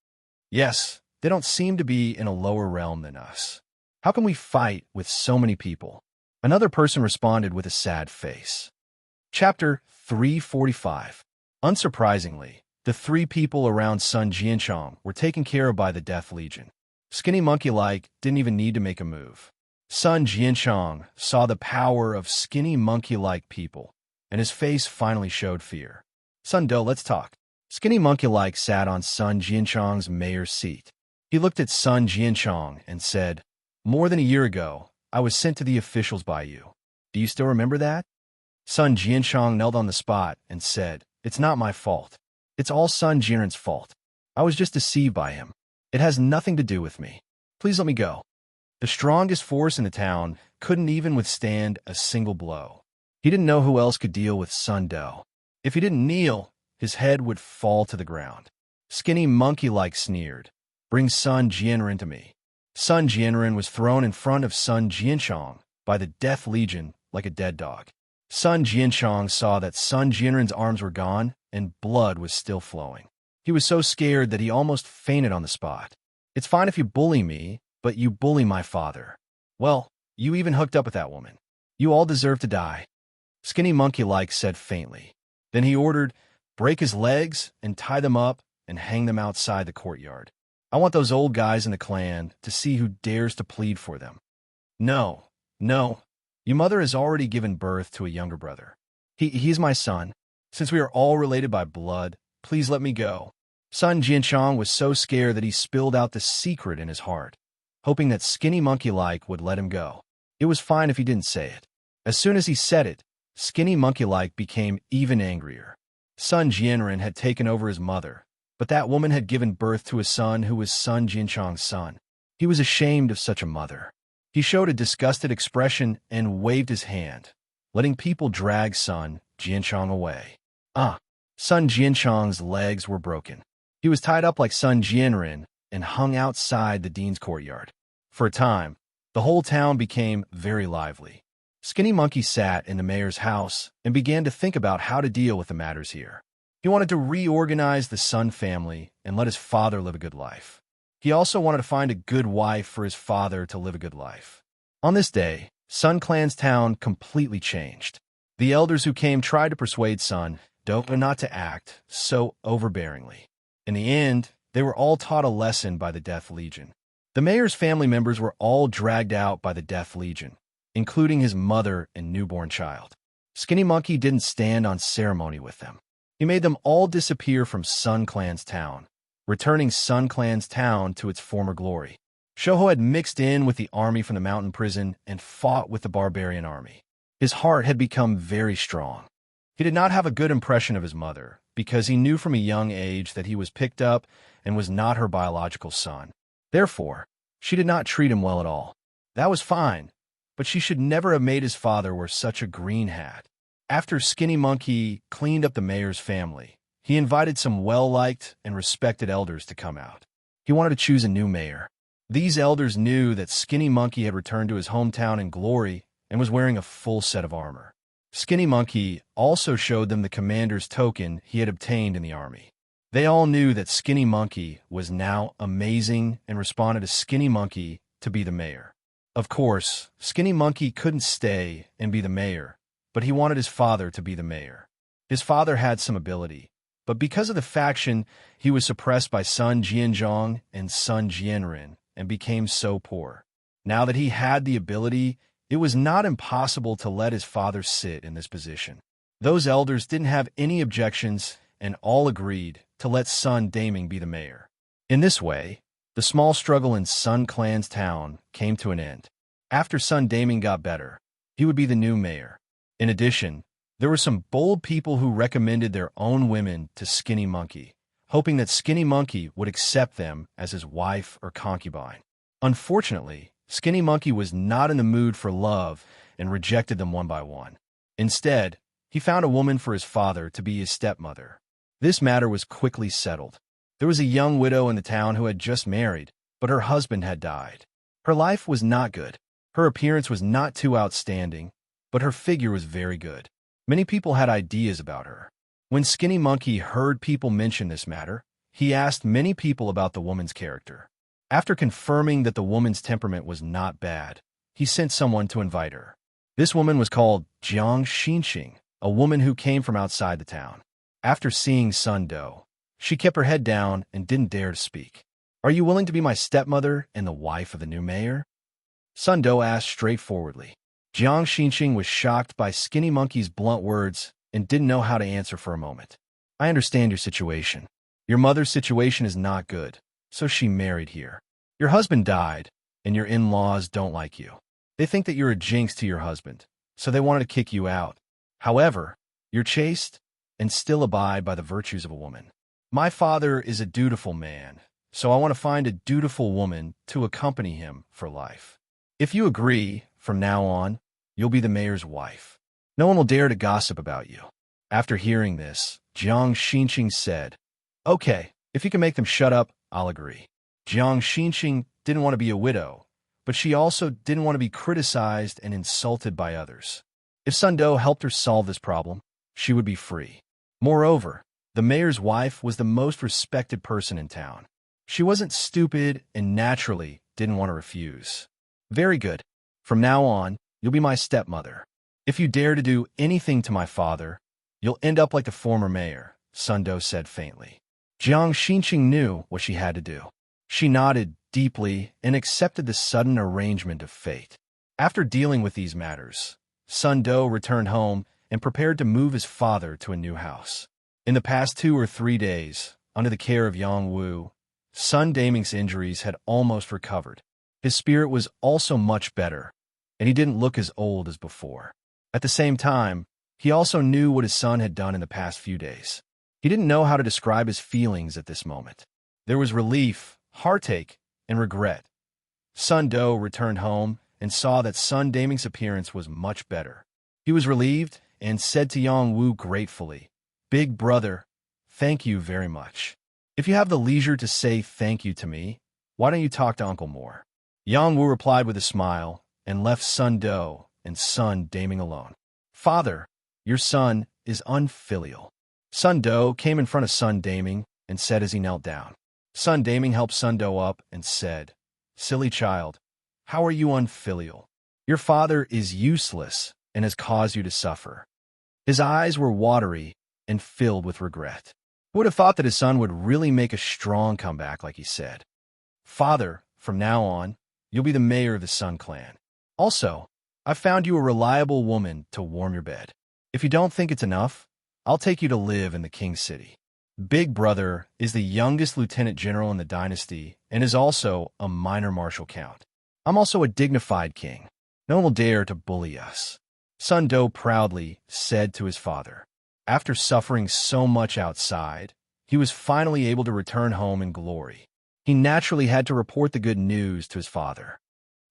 Yes, they don't seem to be in a lower realm than us. How can we fight with so many people? Another person responded with a sad face. Chapter 345. Unsurprisingly, the three people around Sun Jianchong were taken care of by the Death Legion. Skinny Monkey-like didn't even need to make a move. Sun Jianchong saw the power of skinny monkey-like people, and his face finally showed fear. Sun Do, let's talk. Skinny Monkey-like sat on Sun Jianchong's mayor's seat. He looked at Sun Jianchong and said, More than a year ago, I was sent to the officials by you. Do you still remember that? Sun Jianchong knelt on the spot and said, It's not my fault. It's all Sun Jiren's fault. I was just deceived by him. It has nothing to do with me. Please let me go. The strongest force in the town couldn't even withstand a single blow. He didn't know who else could deal with Sun Do. If he didn't kneel, his head would fall to the ground. Skinny Monkey-like sneered, Bring Sun Jianren to me. Sun Jianren was thrown in front of Sun Jianchong by the Death Legion like a dead dog. Sun Jianchong saw that Sun Jianren's arms were gone and blood was still flowing. He was so scared that he almost fainted on the spot. It's fine if you bully me, but you bully my father. Well, you even hooked up with that woman. You all deserve to die. Skinny Monkey-like said faintly. Then he ordered, Break his legs and tie them up and hang them outside the courtyard. I want those old guys in the clan to see who dares to plead for them. No. Your mother has already given birth to a younger brother. He's my son. Since we are all related by blood, please let me go. Sun Jianchong was so scared that he spilled out the secret in his heart, hoping that Skinny Monkey-like would let him go. It was fine if he didn't say it. As soon as he said it, Skinny Monkey-like became even angrier. Sun Jianren had taken over his mother, but that woman had given birth to a son who was Sun Jianchong's son. He was ashamed of such a mother. He showed a disgusted expression and waved his hand, letting people drag Sun Jianchong away. Sun Jianchong's legs were broken. He was tied up like Sun Jianren and hung outside the dean's courtyard. For a time, the whole town became very lively. Skinny Monkey sat in the mayor's house and began to think about how to deal with the matters here. He wanted to reorganize the Sun family and let his father live a good life. He also wanted to find a good wife for his father to live a good life. On this day, Sun Clan's town completely changed. The elders who came tried to persuade Sun Do not to act so overbearingly. In the end, they were all taught a lesson by the Death Legion. The mayor's family members were all dragged out by the Death Legion, including his mother and newborn child. Skinny Monkey didn't stand on ceremony with them. He made them all disappear from Sun Clan's town, returning Sun Clan's town to its former glory. Shoho had mixed in with the army from the mountain prison and fought with the barbarian army. His heart had become very strong. He did not have a good impression of his mother, because he knew from a young age that he was picked up and was not her biological son. Therefore, she did not treat him well at all. That was fine, but she should never have made his father wear such a green hat. After Skinny Monkey cleaned up the mayor's family, he invited some well-liked and respected elders to come out. He wanted to choose a new mayor. These elders knew that Skinny Monkey had returned to his hometown in glory and was wearing a full set of armor. Skinny Monkey also showed them the commander's token he had obtained in the army. They all knew that Skinny Monkey was now amazing and responded to Skinny Monkey to be the mayor. Of course, Skinny Monkey couldn't stay and be the mayor, but he wanted his father to be the mayor. His father had some ability, but because of the faction, he was suppressed by Sun Jianzhong and Sun Jianren, and became so poor. Now that he had the ability, it was not impossible to let his father sit in this position. Those elders didn't have any objections and all agreed to let son Daming be the mayor. In this way, the small struggle in Sun Clan's town came to an end. After son Daming got better, he would be the new mayor. In addition, there were some bold people who recommended their own women to Skinny Monkey, hoping that Skinny Monkey would accept them as his wife or concubine. Unfortunately, Skinny Monkey was not in the mood for love and rejected them one by one. Instead, he found a woman for his father to be his stepmother. This matter was quickly settled. There was a young widow in the town who had just married, but her husband had died. Her life was not good. Her appearance was not too outstanding, but her figure was very good. Many people had ideas about her. When Skinny Monkey heard people mention this matter, he asked many people about the woman's character. After confirming that the woman's temperament was not bad, he sent someone to invite her. This woman was called Jiang Xinxing, a woman who came from outside the town. After seeing Sun Do, she kept her head down and didn't dare to speak. "Are you willing to be my stepmother and the wife of the new mayor?" Sun Do asked straightforwardly. Jiang Xinxing was shocked by Skinny Monkey's blunt words and didn't know how to answer for a moment. "I understand your situation. Your mother's situation is not good, so she married here. Your husband died, and your in-laws don't like you. They think that you're a jinx to your husband, so they wanted to kick you out. However, you're chaste and still abide by the virtues of a woman. My father is a dutiful man, so I want to find a dutiful woman to accompany him for life. If you agree, from now on, you'll be the mayor's wife. No one will dare to gossip about you." After hearing this, Jiang Xinxing said, "Okay, if you can make them shut up, I'll agree." Jiang Xinxing didn't want to be a widow, but she also didn't want to be criticized and insulted by others. If Sun Do helped her solve this problem, she would be free. Moreover, the mayor's wife was the most respected person in town. She wasn't stupid and naturally didn't want to refuse. "Very good. From now on, you'll be my stepmother. If you dare to do anything to my father, you'll end up like the former mayor," Sun Do said faintly. Jiang Xinxing knew what she had to do. She nodded deeply and accepted the sudden arrangement of fate. After dealing with these matters, Sun Do returned home and prepared to move his father to a new house. In the past 2 or 3 days, under the care of Yang Wu, Sun Daming's injuries had almost recovered. His spirit was also much better, and he didn't look as old as before. At the same time, he also knew what his son had done in the past few days. He didn't know how to describe his feelings at this moment. There was relief, heartache, and regret. Sun Do returned home and saw that Sun Daming's appearance was much better. He was relieved and said to Yang Wu gratefully, "Big brother, thank you very much. If you have the leisure to say thank you to me, why don't you talk to Uncle more?" Yang Wu replied with a smile and left Sun Do and Sun Daming alone. "Father, your son is unfilial." Sun Do came in front of Sun Daming and said as he knelt down. Sun Daming helped Sun Do up and said, "Silly child, how are you unfilial? Your father is useless and has caused you to suffer." His eyes were watery and filled with regret. Who would have thought that his son would really make a strong comeback like he said? "Father, from now on, you'll be the mayor of the Sun Clan. Also, I've found you a reliable woman to warm your bed. If you don't think it's enough, I'll take you to live in the King's City. Big Brother is the youngest lieutenant general in the dynasty and is also a minor martial count. I'm also a dignified king. No one will dare to bully us," Sun Do proudly said to his father. After suffering so much outside, he was finally able to return home in glory. He naturally had to report the good news to his father.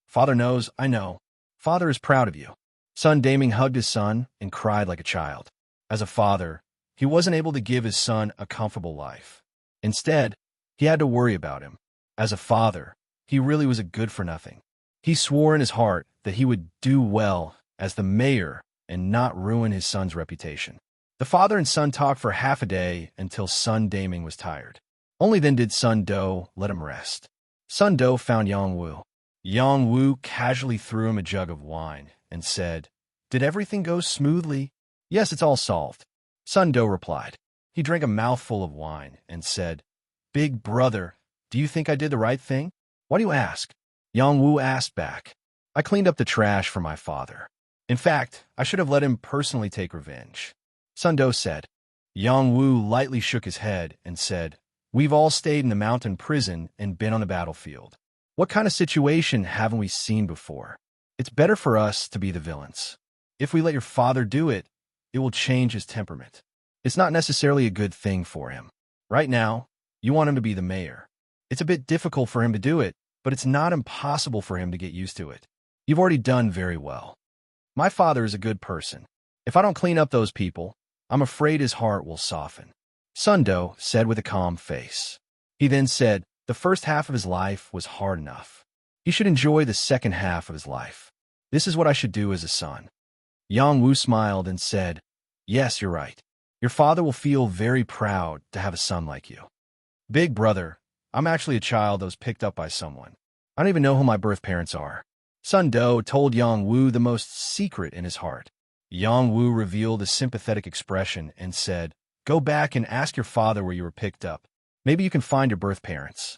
"Father knows, I know. Father is proud of you." Sun Daming hugged his son and cried like a child. As a father, he wasn't able to give his son a comfortable life. Instead, he had to worry about him. As a father, he really was a good-for-nothing. He swore in his heart that he would do well as the mayor and not ruin his son's reputation. The father and son talked for half a day until Sun Daming was tired. Only then did Sun Do let him rest. Sun Do found Yang Wu. Yang Wu casually threw him a jug of wine and said, "Did everything go smoothly?" "Yes, it's all solved," Sun Do replied. He drank a mouthful of wine and said, "Big brother, do you think I did the right thing?" Why do you ask? Yang Wu asked back. I cleaned up the trash for my father. In fact, I should have let him personally take revenge. Sun Do said. Yang Wu lightly shook his head and said, We've all stayed in the mountain prison and been on the battlefield. What kind of situation haven't we seen before? It's better for us to be the villains. If we let your father do it, it will change his temperament. It's not necessarily a good thing for him. Right now, you want him to be the mayor. It's a bit difficult for him to do it, but it's not impossible for him to get used to it. You've already done very well. My father is a good person. If I don't clean up those people, I'm afraid his heart will soften. Sun Do said with a calm face. He then said, the first half of his life was hard enough. He should enjoy the second half of his life. This is what I should do as a son. Yang Wu smiled and said, Yes, you're right. Your father will feel very proud to have a son like you. Big brother, I'm actually a child that was picked up by someone. I don't even know who my birth parents are. Sun Do told Yang Wu the most secret in his heart. Yang Wu revealed a sympathetic expression and said, Go back and ask your father where you were picked up. Maybe you can find your birth parents.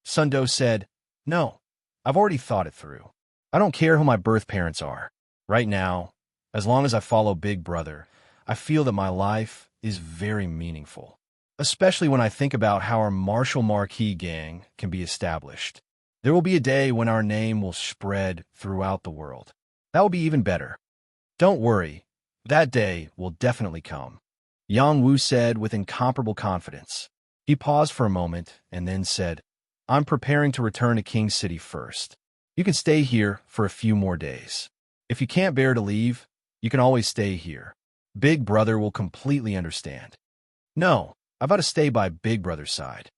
Sun Do said, No, I've already thought it through. I don't care who my birth parents are. Right now, as long as I follow Big Brother, I feel that my life is very meaningful, especially when I think about how our Martial Marquee gang can be established. There will be a day when our name will spread throughout the world. That will be even better. Don't worry, that day will definitely come. Yang Wu said with incomparable confidence. He paused for a moment and then said, I'm preparing to return to King City first. You can stay here for a few more days. If you can't bear to leave, you can always stay here. Big Brother will completely understand. No, I've got to stay by Big Brother's side.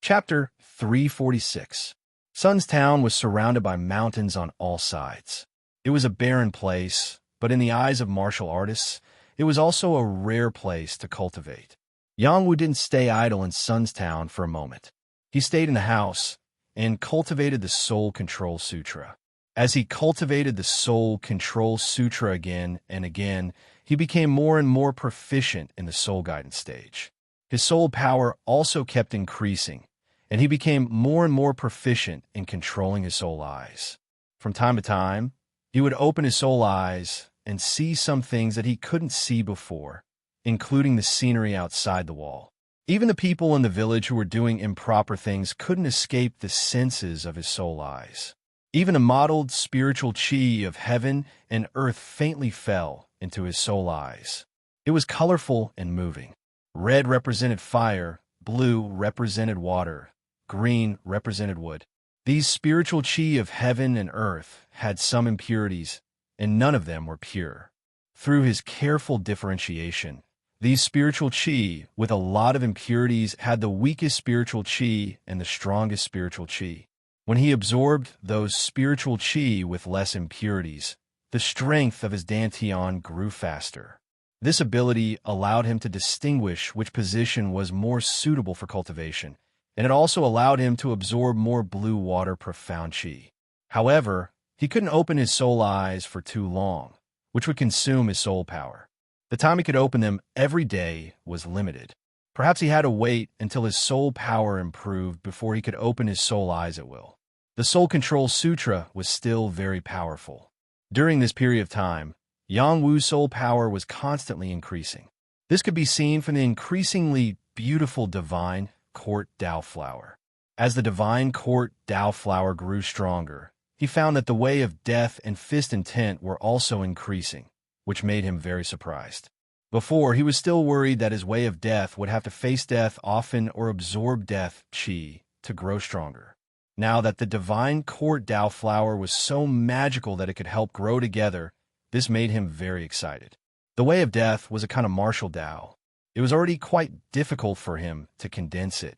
Chapter 346. Sun's town was surrounded by mountains on all sides. It was a barren place, but in the eyes of martial artists, it was also a rare place to cultivate. Yang Wu didn't stay idle in Sun's town for a moment. He stayed in the house and cultivated the Soul Control Sutra. As he cultivated the Soul Control Sutra again and again, he became more and more proficient in the soul guidance stage. His soul power also kept increasing, and he became more and more proficient in controlling his soul eyes. From time to time, he would open his soul eyes and see some things that he couldn't see before, including the scenery outside the wall. Even the people in the village who were doing improper things couldn't escape the senses of his soul eyes. Even the mottled spiritual chi of heaven and earth faintly fell into his soul eyes. It was colorful and moving. Red represented fire, blue represented water, green represented wood. These spiritual chi of heaven and earth had some impurities, and none of them were pure. Through his careful differentiation, these spiritual chi with a lot of impurities had the weakest spiritual chi and the strongest spiritual chi. When he absorbed those spiritual chi with less impurities, the strength of his dantian grew faster. This ability allowed him to distinguish which position was more suitable for cultivation, and it also allowed him to absorb more blue water profound chi. However, he couldn't open his soul eyes for too long, which would consume his soul power. The time he could open them every day was limited. Perhaps he had to wait until his soul power improved before he could open his soul eyes at will. The Soul Control Sutra was still very powerful. During this period of time, Yang Wu's soul power was constantly increasing. This could be seen from the increasingly beautiful divine court Dao flower. As the divine court Dao flower grew stronger, he found that the way of death and fist intent were also increasing, which made him very surprised. Before, he was still worried that his way of death would have to face death often or absorb death chi to grow stronger. Now that the divine court Dao flower was so magical that it could help grow together, this made him very excited. The way of death was a kind of martial Dao. It was already quite difficult for him to condense it,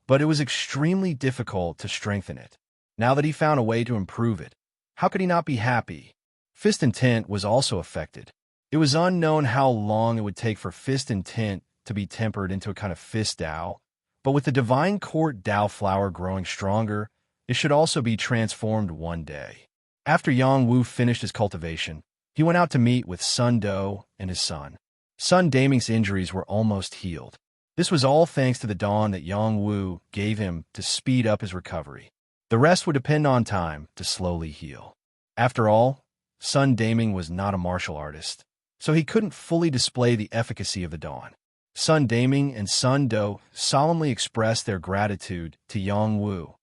but it was extremely difficult to strengthen it. Now that he found a way to improve it, how could he not be happy? Fist intent was also affected. It was unknown how long it would take for fist intent to be tempered into a kind of fist Dao, but with the divine court Dao flower growing stronger, it should also be transformed one day. After Yang Wu finished his cultivation, he went out to meet with Sun Do and his son. Sun Daming's injuries were almost healed. This was all thanks to the dawn that Yang Wu gave him to speed up his recovery. The rest would depend on time to slowly heal. After all, Sun Daming was not a martial artist, so he couldn't fully display the efficacy of the dawn. Sun Daming and Sun Do solemnly expressed their gratitude to Yang Wu.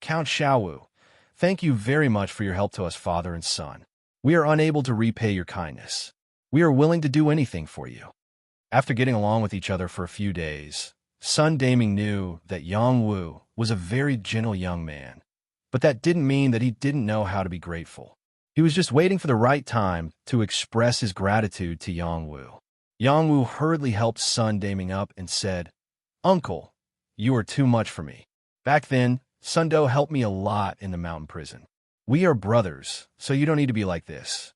Count Xiaowu, thank you very much for your help to us, father and son. We are unable to repay your kindness. We are willing to do anything for you. After getting along with each other for a few days, Sun Daming knew that Yang Wu was a very gentle young man, but that didn't mean that he didn't know how to be grateful. He was just waiting for the right time to express his gratitude to Yang Wu. Yang Wu hurriedly helped Sun Daming up and said, "Uncle, you are too much for me. Back then, Sun Do helped me a lot in the mountain prison. We are brothers, so you don't need to be like this."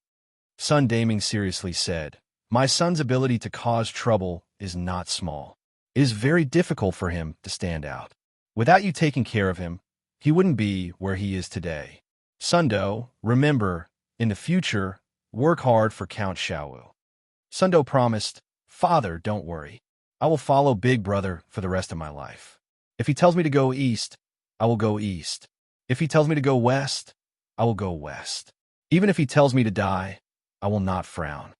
Sun Daming seriously said, "My son's ability to cause trouble is not small. It is very difficult for him to stand out. Without you taking care of him, he wouldn't be where he is today. Sun Do, remember, in the future, work hard for Count Xiaowu." Sun Do promised, "Father, don't worry. I will follow Big Brother for the rest of my life. If he tells me to go east, I will go east. If he tells me to go west, I will go west. Even if he tells me to die, I will not frown."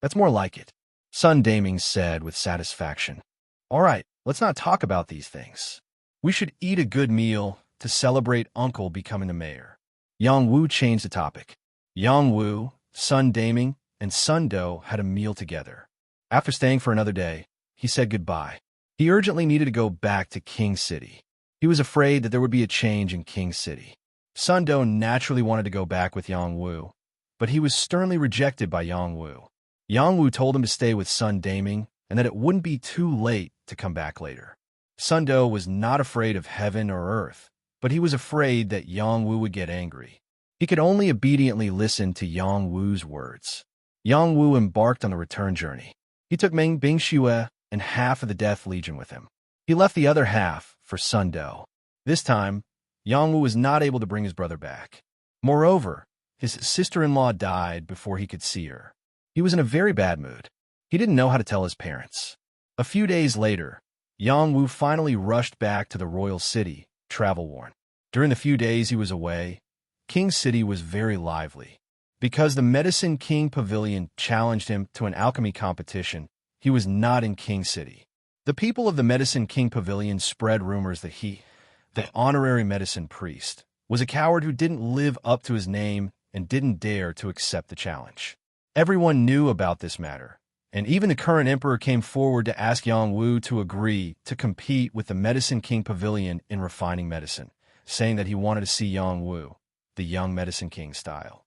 "That's more like it," Sun Daming said with satisfaction. "All right, let's not talk about these things. We should eat a good meal to celebrate Uncle becoming the mayor." Yang Wu changed the topic. Yang Wu, Sun Daming, and Sun Do had a meal together. After staying for another day, he said goodbye. He urgently needed to go back to King City. He was afraid that there would be a change in King City. Sun Do naturally wanted to go back with Yang Wu, but he was sternly rejected by Yang Wu. Yang Wu told him to stay with Sun Daming and that it wouldn't be too late to come back later. Sun Do was not afraid of heaven or earth, but he was afraid that Yang Wu would get angry. He could only obediently listen to Yang Wu's words. Yang Wu embarked on the return journey. He took Meng Bingxue and half of the Death Legion with him. He left the other half for Sun Do. This time, Yang Wu was not able to bring his brother back. Moreover, his sister-in-law died before he could see her. He was in a very bad mood. He didn't know how to tell his parents. A few days later, Yang Wu finally rushed back to the royal city, travel-worn. During the few days he was away, King City was very lively. Because the Medicine King Pavilion challenged him to an alchemy competition, he was not in King City. The people of the Medicine King Pavilion spread rumors that he, the honorary medicine priest, was a coward who didn't live up to his name and didn't dare to accept the challenge. Everyone knew about this matter, and even the current emperor came forward to ask Yang Wu to agree to compete with the Medicine King Pavilion in refining medicine, saying that he wanted to see Yang Wu, the young Medicine King style.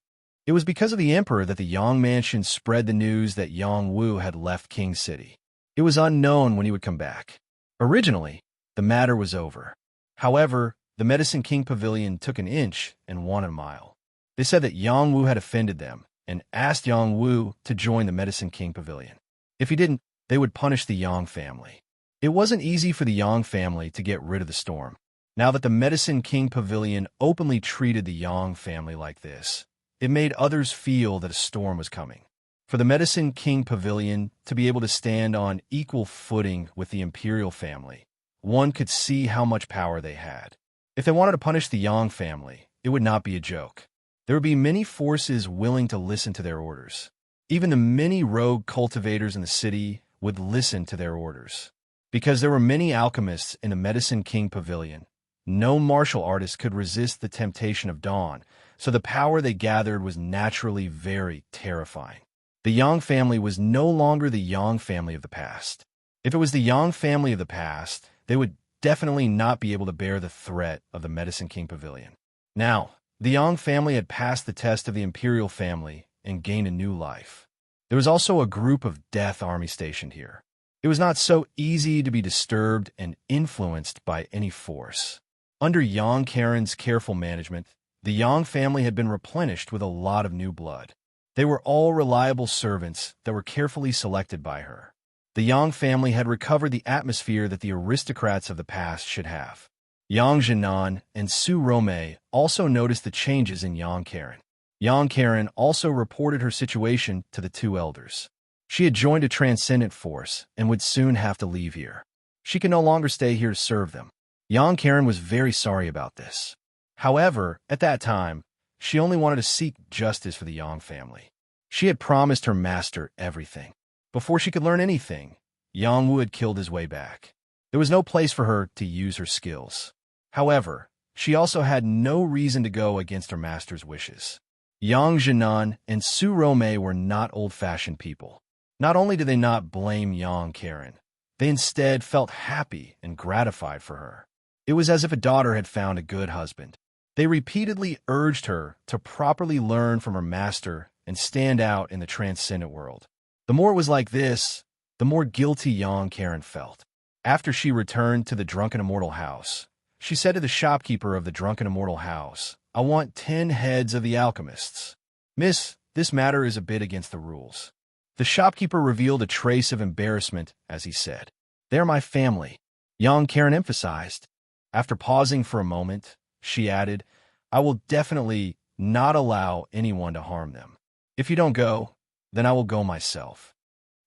It was because of the emperor that the Yang Mansion spread the news that Yang Wu had left King City. It was unknown when he would come back. Originally, the matter was over. However, the Medicine King Pavilion took an inch and won a mile. They said that Yang Wu had offended them and asked Yang Wu to join the Medicine King Pavilion. If he didn't, they would punish the Yang family. It wasn't easy for the Yang family to get rid of the storm. Now that the Medicine King Pavilion openly treated the Yang family like this, it made others feel that a storm was coming. For the Medicine King Pavilion to be able to stand on equal footing with the imperial family, one could see how much power they had. If they wanted to punish the Yang family, it would not be a joke. There would be many forces willing to listen to their orders. Even the many rogue cultivators in the city would listen to their orders. Because there were many alchemists in the Medicine King Pavilion, no martial artist could resist the temptation of dawn, so the power they gathered was naturally very terrifying. The Yang family was no longer the Yang family of the past. If it was the Yang family of the past, they would definitely not be able to bear the threat of the Medicine King Pavilion. Now, the Yang family had passed the test of the imperial family and gained a new life. There was also a group of death army stationed here. It was not so easy to be disturbed and influenced by any force. Under Yang Karen's careful management, the Yang family had been replenished with a lot of new blood. They were all reliable servants that were carefully selected by her. The Yang family had recovered the atmosphere that the aristocrats of the past should have. Yang Jinan and Su Rome also noticed the changes in Yang Karen. Yang Karen also reported her situation to the two elders. She had joined a transcendent force and would soon have to leave here. She could no longer stay here to serve them. Yang Karen was very sorry about this. However, at that time, she only wanted to seek justice for the Yang family. She had promised her master everything. Before she could learn anything, Yang Wu had killed his way back. There was no place for her to use her skills. However, she also had no reason to go against her master's wishes. Yang Jinan and Su Rome were not old-fashioned people. Not only did they not blame Yang Karen, they instead felt happy and gratified for her. It was as if a daughter had found a good husband. They repeatedly urged her to properly learn from her master and stand out in the transcendent world. The more it was like this, the more guilty Yang Karen felt. After she returned to the Drunken Immortal house, she said to the shopkeeper of the Drunken Immortal house, "I want 10 heads of the alchemists. Miss, this matter is a bit against the rules." The shopkeeper revealed a trace of embarrassment as he said, "They're my family," Yang Karen emphasized. After pausing for a moment, she added, "I will definitely not allow anyone to harm them. If you don't go, then I will go myself."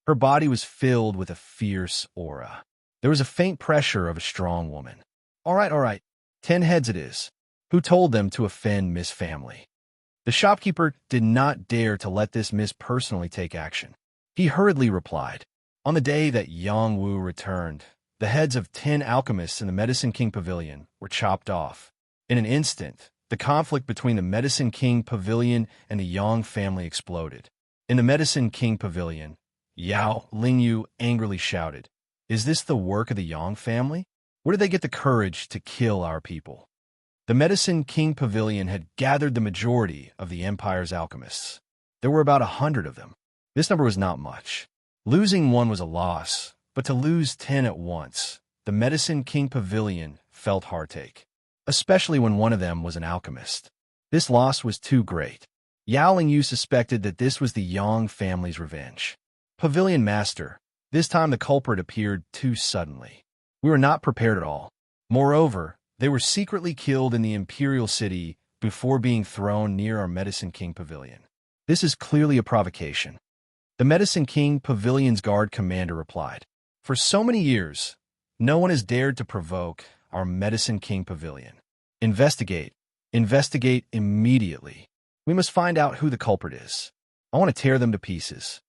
Her body was filled with a fierce aura. There was a faint pressure of a strong woman. All right, 10 heads it is. Who told them to offend Miss Family?" The shopkeeper did not dare to let this miss personally take action. He hurriedly replied, "On the day that Yang Wu returned, the heads of 10 alchemists in the Medicine King Pavilion were chopped off. In an instant, the conflict between the Medicine King Pavilion and the Yang family exploded. In the Medicine King Pavilion, Yao Lingyu angrily shouted, "Is this the work of the Yang family? Where did they get the courage to kill our people?" The Medicine King Pavilion had gathered the majority of the Empire's alchemists. There were about 100 of them. This number was not much. Losing one was a loss, but to lose 10 at once, the Medicine King Pavilion felt heartache, especially when one of them was an alchemist. This loss was too great. Yao Lingyu suspected that this was the Yang family's revenge. "Pavilion Master, this time the culprit appeared too suddenly. We were not prepared at all. Moreover, they were secretly killed in the Imperial City before being thrown near our Medicine King Pavilion. This is clearly a provocation." The Medicine King Pavilion's guard commander replied, "For so many years, no one has dared to provoke our Medicine King Pavilion. Investigate. Investigate immediately. We must find out who the culprit is. I want to tear them to pieces."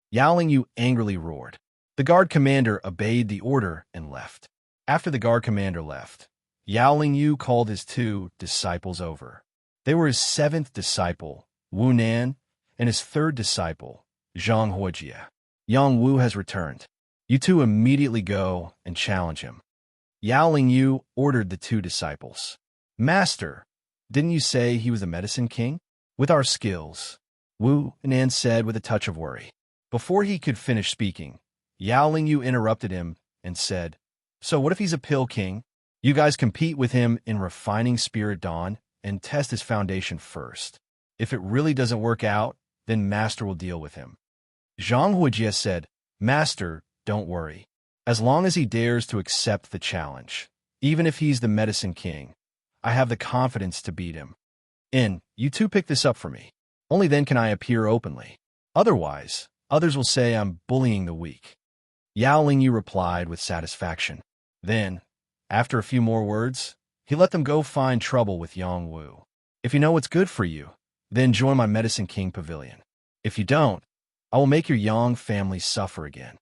Yao Lingyu angrily roared. The guard commander obeyed the order and left. After the guard commander left, Yao Lingyu called his 2 disciples over. They were his 7th disciple, Wu Nan, and his 3rd disciple, Zhang Huojie. "Yang Wu has returned. You 2 immediately go and challenge him." Yao Lingyu ordered the 2 disciples. "Master, didn't you say he was the Medicine King?" "With our skills," Wu Nan said with a touch of worry. Before he could finish speaking, Yao Lingyu interrupted him and said, "So what if he's a pill king? You guys compete with him in refining Spirit Dawn and test his foundation first. If it really doesn't work out, then Master will deal with him." Zhang Huojie said, "Master, don't worry. As long as he dares to accept the challenge, even if he's the Medicine King, I have the confidence to beat him. And you 2 pick this up for me. Only then can I appear openly. Otherwise, others will say I'm bullying the weak." Yao Lingyu replied with satisfaction. Then, after a few more words, he let them go find trouble with Yang Wu. "If you know what's good for you, then join my Medicine King Pavilion. If you don't, I will make your Yang family suffer again,"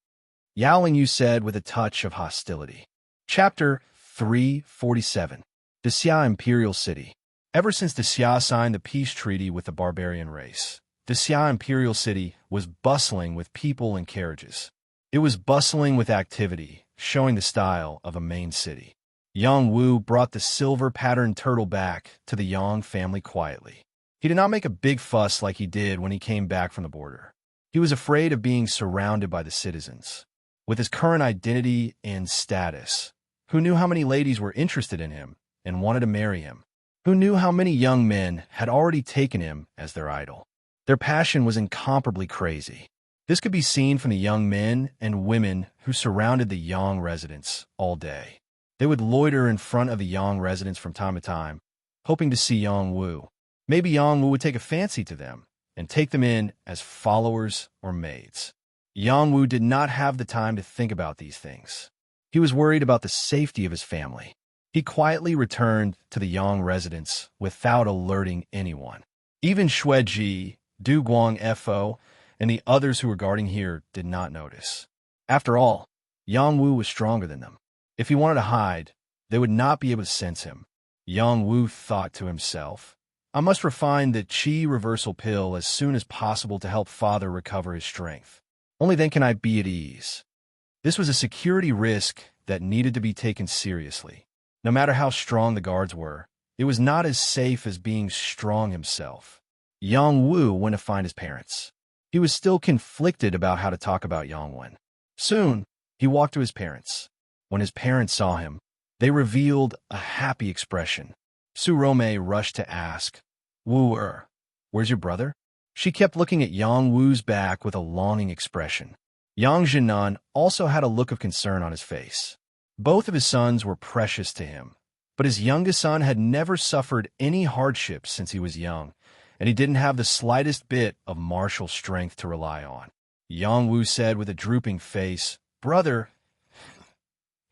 Yao Lingyu said with a touch of hostility. Chapter 347. Xia Imperial City. Ever since Xia signed the peace treaty with the barbarian race, Xia Imperial City was bustling with people and carriages. It was bustling with activity, showing the style of a main city. Yang Wu brought the silver-patterned turtle back to the Yang family quietly. He did not make a big fuss like he did when he came back from the border. He was afraid of being surrounded by the citizens. With his current identity and status, who knew how many ladies were interested in him and wanted to marry him? Who knew how many young men had already taken him as their idol? Their passion was incomparably crazy. This could be seen from the young men and women who surrounded the Yang residence all day. They would loiter in front of the Yang residence from time to time, hoping to see Yang Wu. Maybe Yang Wu would take a fancy to them and take them in as followers or maids. Yang Wu did not have the time to think about these things. He was worried about the safety of his family. He quietly returned to the Yang residence without alerting anyone. Even Xueji, Du Guang Fo, and the others who were guarding here did not notice. After all, Yang Wu was stronger than them. If he wanted to hide, they would not be able to sense him. Yang Wu thought to himself, I must refine the Qi reversal pill as soon as possible to help father recover his strength. Only then can I be at ease. This was a security risk that needed to be taken seriously. No matter how strong the guards were, it was not as safe as being strong himself. Yang Wu went to find his parents. He was still conflicted about how to talk about Yang Wen. Soon, he walked to his parents. When his parents saw him, they revealed a happy expression. Su Rome rushed to ask, Wu-er, where's your brother? She kept looking at Yang Wu's back with a longing expression. Yang Jinan also had a look of concern on his face. Both of his sons were precious to him, but his youngest son had never suffered any hardships since he was young, and he didn't have the slightest bit of martial strength to rely on. Yang Wu said with a drooping face, Brother,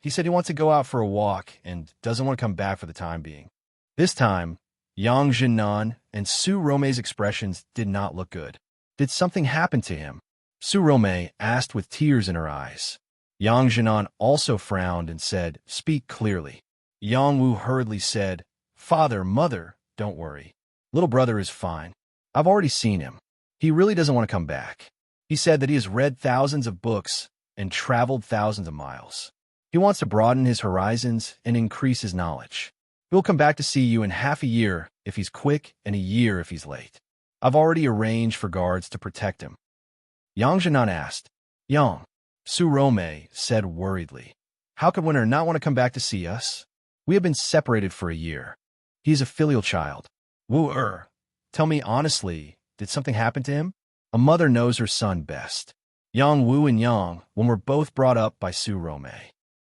he said he wants to go out for a walk and doesn't want to come back for the time being. This time, Yang Jinan and Su Rome's expressions did not look good. Did something happen to him? Su Rome asked with tears in her eyes. Yang Jinan also frowned and said, Speak clearly. Yang Wu hurriedly said, Father, mother, don't worry. Little brother is fine. I've already seen him. He really doesn't want to come back. He said that he has read thousands of books and traveled thousands of miles. He wants to broaden his horizons and increase his knowledge. He'll come back to see you in half a year if he's quick and a year if he's late. I've already arranged for guards to protect him. Yang Jinan asked, Yang, Su Rome said worriedly, How could Winter not want to come back to see us? We have been separated for a year. He is a filial child. Wu-er, tell me honestly, did something happen to him? A mother knows her son best. Yang Wu and Yang Wen were both brought up by Su Rome.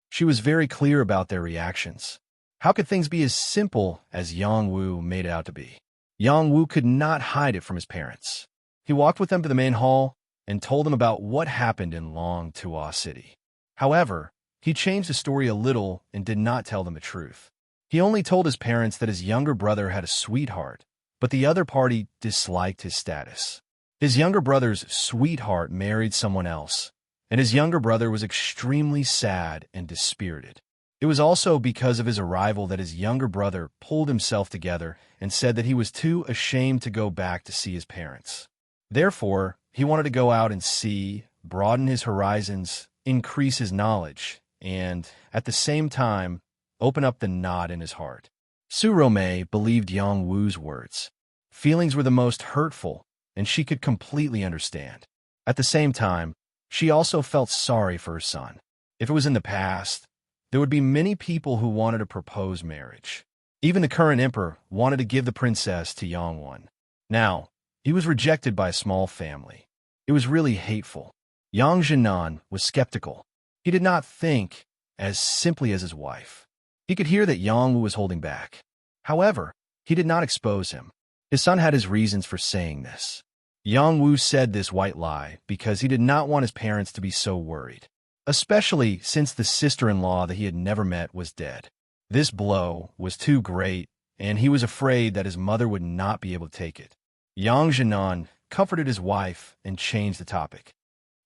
She was very clear about their reactions. How could things be as simple as Yang Wu made it out to be? Yang Wu could not hide it from his parents. He walked with them to the main hall and told them about what happened in Long Tua City. However, he changed the story a little and did not tell them the truth. He only told his parents that his younger brother had a sweetheart, but the other party disliked his status. His younger brother's sweetheart married someone else, and his younger brother was extremely sad and dispirited. It was also because of his arrival that his younger brother pulled himself together and said that he was too ashamed to go back to see his parents. Therefore, he wanted to go out and see, broaden his horizons, increase his knowledge, and, at the same time, open up the knot in his heart. Su Rome believed Yang Wu's words. Feelings were the most hurtful, and she could completely understand. At the same time, she also felt sorry for her son. If it was in the past, there would be many people who wanted to propose marriage. Even the current emperor wanted to give the princess to Yang Wen. Now, he was rejected by a small family. It was really hateful. Yang Jinan was skeptical. He did not think as simply as his wife. He could hear that Yang Wu was holding back. However, he did not expose him. His son had his reasons for saying this. Yang Wu said this white lie because he did not want his parents to be so worried, especially since the sister-in-law that he had never met was dead. This blow was too great, and he was afraid that his mother would not be able to take it. Yang Jinan comforted his wife and changed the topic.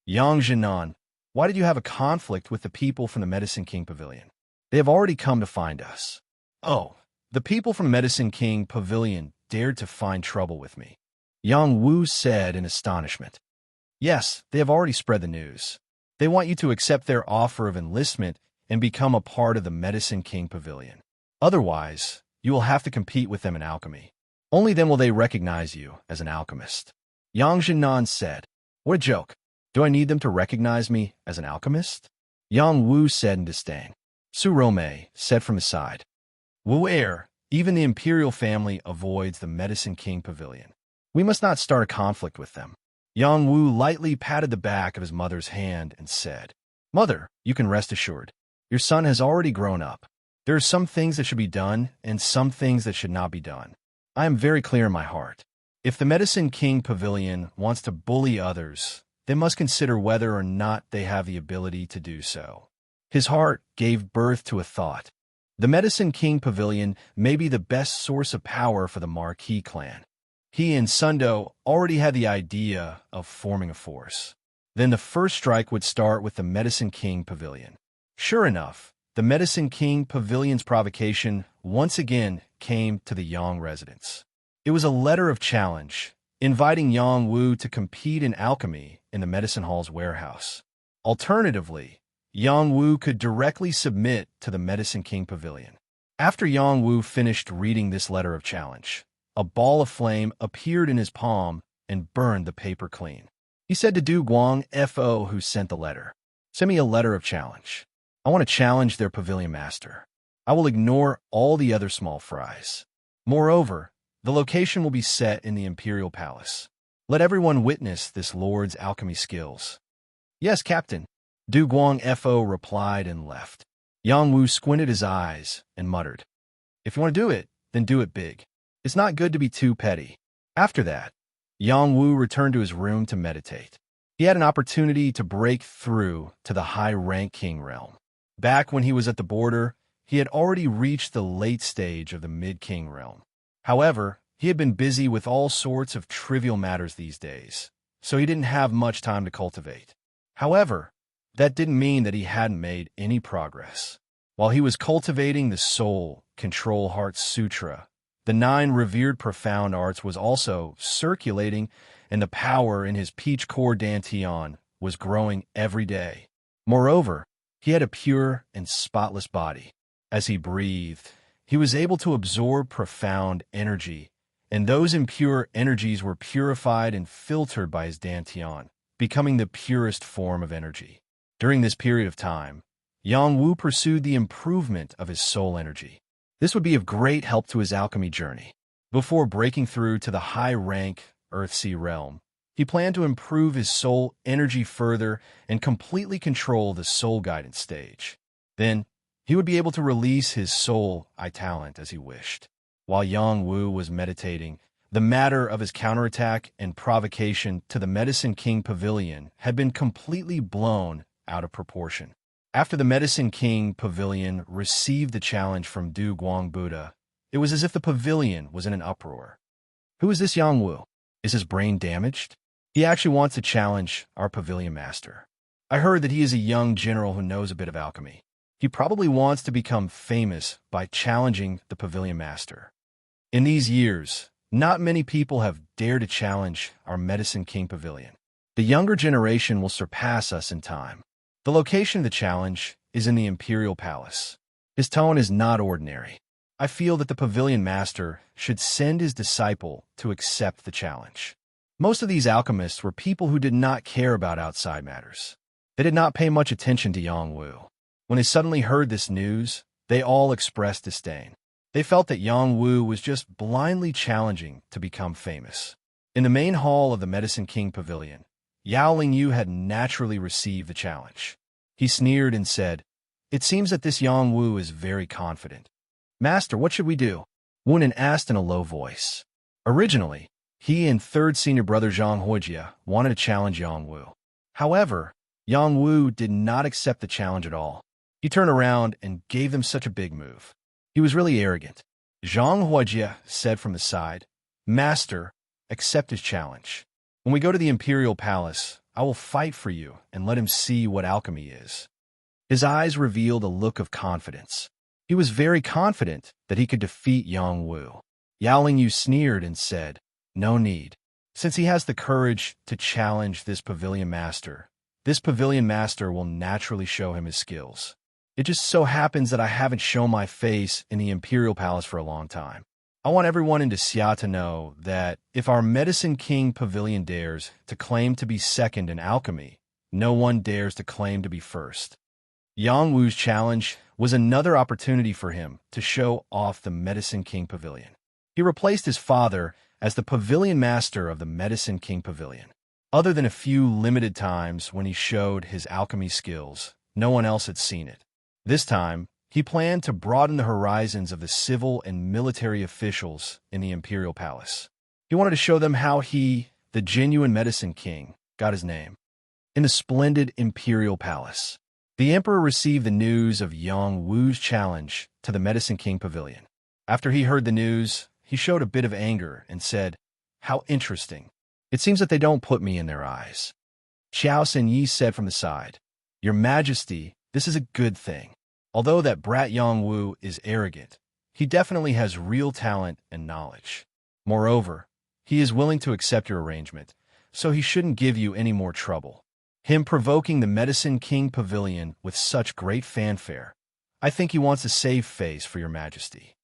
Yang Jinan, why did you have a conflict with the people from the Medicine King Pavilion? They have already come to find us. Oh, the people from Medicine King Pavilion dared to find trouble with me. Yang Wu said in astonishment. Yes, they have already spread the news. They want you to accept their offer of enlistment and become a part of the Medicine King Pavilion. Otherwise, you will have to compete with them in alchemy. Only then will they recognize you as an alchemist. Yang Jinan said, What a joke. Do I need them to recognize me as an alchemist? Yang Wu said in disdain. Su Rome said from his side, Wu-er, even the imperial family avoids the Medicine King Pavilion. We must not start a conflict with them. Yang Wu lightly patted the back of his mother's hand and said, Mother, you can rest assured. Your son has already grown up. There are some things that should be done and some things that should not be done. I am very clear in my heart. If the Medicine King Pavilion wants to bully others, they must consider whether or not they have the ability to do so. His heart gave birth to a thought. The Medicine King Pavilion may be the best source of power for the Marquis clan. He and Sundo already had the idea of forming a force. Then the first strike would start with the Medicine King Pavilion. Sure enough, the Medicine King Pavilion's provocation once again came to the Yang residents. It was a letter of challenge, inviting Yang Wu to compete in alchemy in the Medicine Hall's warehouse. Alternatively, Yang Wu could directly submit to the Medicine King Pavilion. After Yang Wu finished reading this letter of challenge, a ball of flame appeared in his palm and burned the paper clean. He said to Du Guang Fo, who sent the letter, "Send me a letter of challenge. I want to challenge their pavilion master. I will ignore all the other small fries. Moreover, the location will be set in the Imperial Palace. Let everyone witness this lord's alchemy skills." "Yes, Captain," Du Guang Fo replied and left. Yang Wu squinted his eyes and muttered, "If you want to do it, then do it big. It's not good to be too petty." After that, Yang Wu returned to his room to meditate. He had an opportunity to break through to the high-rank king realm. Back when he was at the border, he had already reached the late stage of the mid-king realm. However, he had been busy with all sorts of trivial matters these days, so he didn't have much time to cultivate. However, that didn't mean that he hadn't made any progress. While he was cultivating the Soul Control Heart Sutra, the 9 revered profound arts was also circulating, and the power in his peach core dantian was growing every day. Moreover, he had a pure and spotless body. As he breathed, he was able to absorb profound energy, and those impure energies were purified and filtered by his dantian, becoming the purest form of energy. During this period of time, Yang Wu pursued the improvement of his soul energy. This would be of great help to his alchemy journey. Before breaking through to the high-rank Earthsea realm, he planned to improve his soul energy further and completely control the soul guidance stage. Then, he would be able to release his soul talent as he wished. While Yang Wu was meditating, the matter of his counterattack and provocation to the Medicine King Pavilion had been completely blown out of proportion. After the Medicine King Pavilion received the challenge from Du Guang Buddha, it was as if the pavilion was in an uproar. Who is this Yang Wu? Is his brain damaged? He actually wants to challenge our pavilion master. I heard that he is a young general who knows a bit of alchemy. He probably wants to become famous by challenging the pavilion master. In these years, not many people have dared to challenge our Medicine King Pavilion. The younger generation will surpass us in time. The location of the challenge is in the Imperial Palace. His tone is not ordinary. I feel that the pavilion master should send his disciple to accept the challenge. Most of these alchemists were people who did not care about outside matters. They did not pay much attention to Yang Wu. When they suddenly heard this news, they all expressed disdain. They felt that Yang Wu was just blindly challenging to become famous. In the main hall of the Medicine King Pavilion, Yao Lingyu had naturally received the challenge. He sneered and said, "It seems that this Yang Wu is very confident." "Master, what should we do?" Wunan asked in a low voice. Originally, he and third senior brother Zhang Huijia wanted to challenge Yang Wu. However, Yang Wu did not accept the challenge at all. He turned around and gave them such a big move. He was really arrogant. Zhang Huijia said from the side, "Master, accept his challenge. When we go to the Imperial Palace, I will fight for you and let him see what alchemy is." His eyes revealed a look of confidence. He was very confident that he could defeat Yang Wu. Yao Lingyu sneered and said, "No need. Since he has the courage to challenge this pavilion master will naturally show him his skills. It just so happens that I haven't shown my face in the Imperial Palace for a long time. I want everyone in Xia to know that if our Medicine King Pavilion dares to claim to be second in alchemy, no one dares to claim to be first." Yang Wu's challenge was another opportunity for him to show off the Medicine King Pavilion. He replaced his father as the pavilion master of the Medicine King Pavilion. Other than a few limited times when he showed his alchemy skills, no one else had seen it. This time, he planned to broaden the horizons of the civil and military officials in the Imperial Palace. He wanted to show them how he, the genuine Medicine King, got his name. In the splendid Imperial Palace, The emperor received the news of Yang Wu's challenge to the Medicine King Pavilion. After he heard the news, he showed a bit of anger and said, "How interesting. It seems that they don't put me in their eyes." Xiao Senyi said from the side, "Your Majesty, this is a good thing. Although that brat Yang Wu is arrogant, he definitely has real talent and knowledge. Moreover, he is willing to accept your arrangement, so he shouldn't give you any more trouble. Him provoking the Medicine King Pavilion with such great fanfare, I think he wants to save face for your Majesty."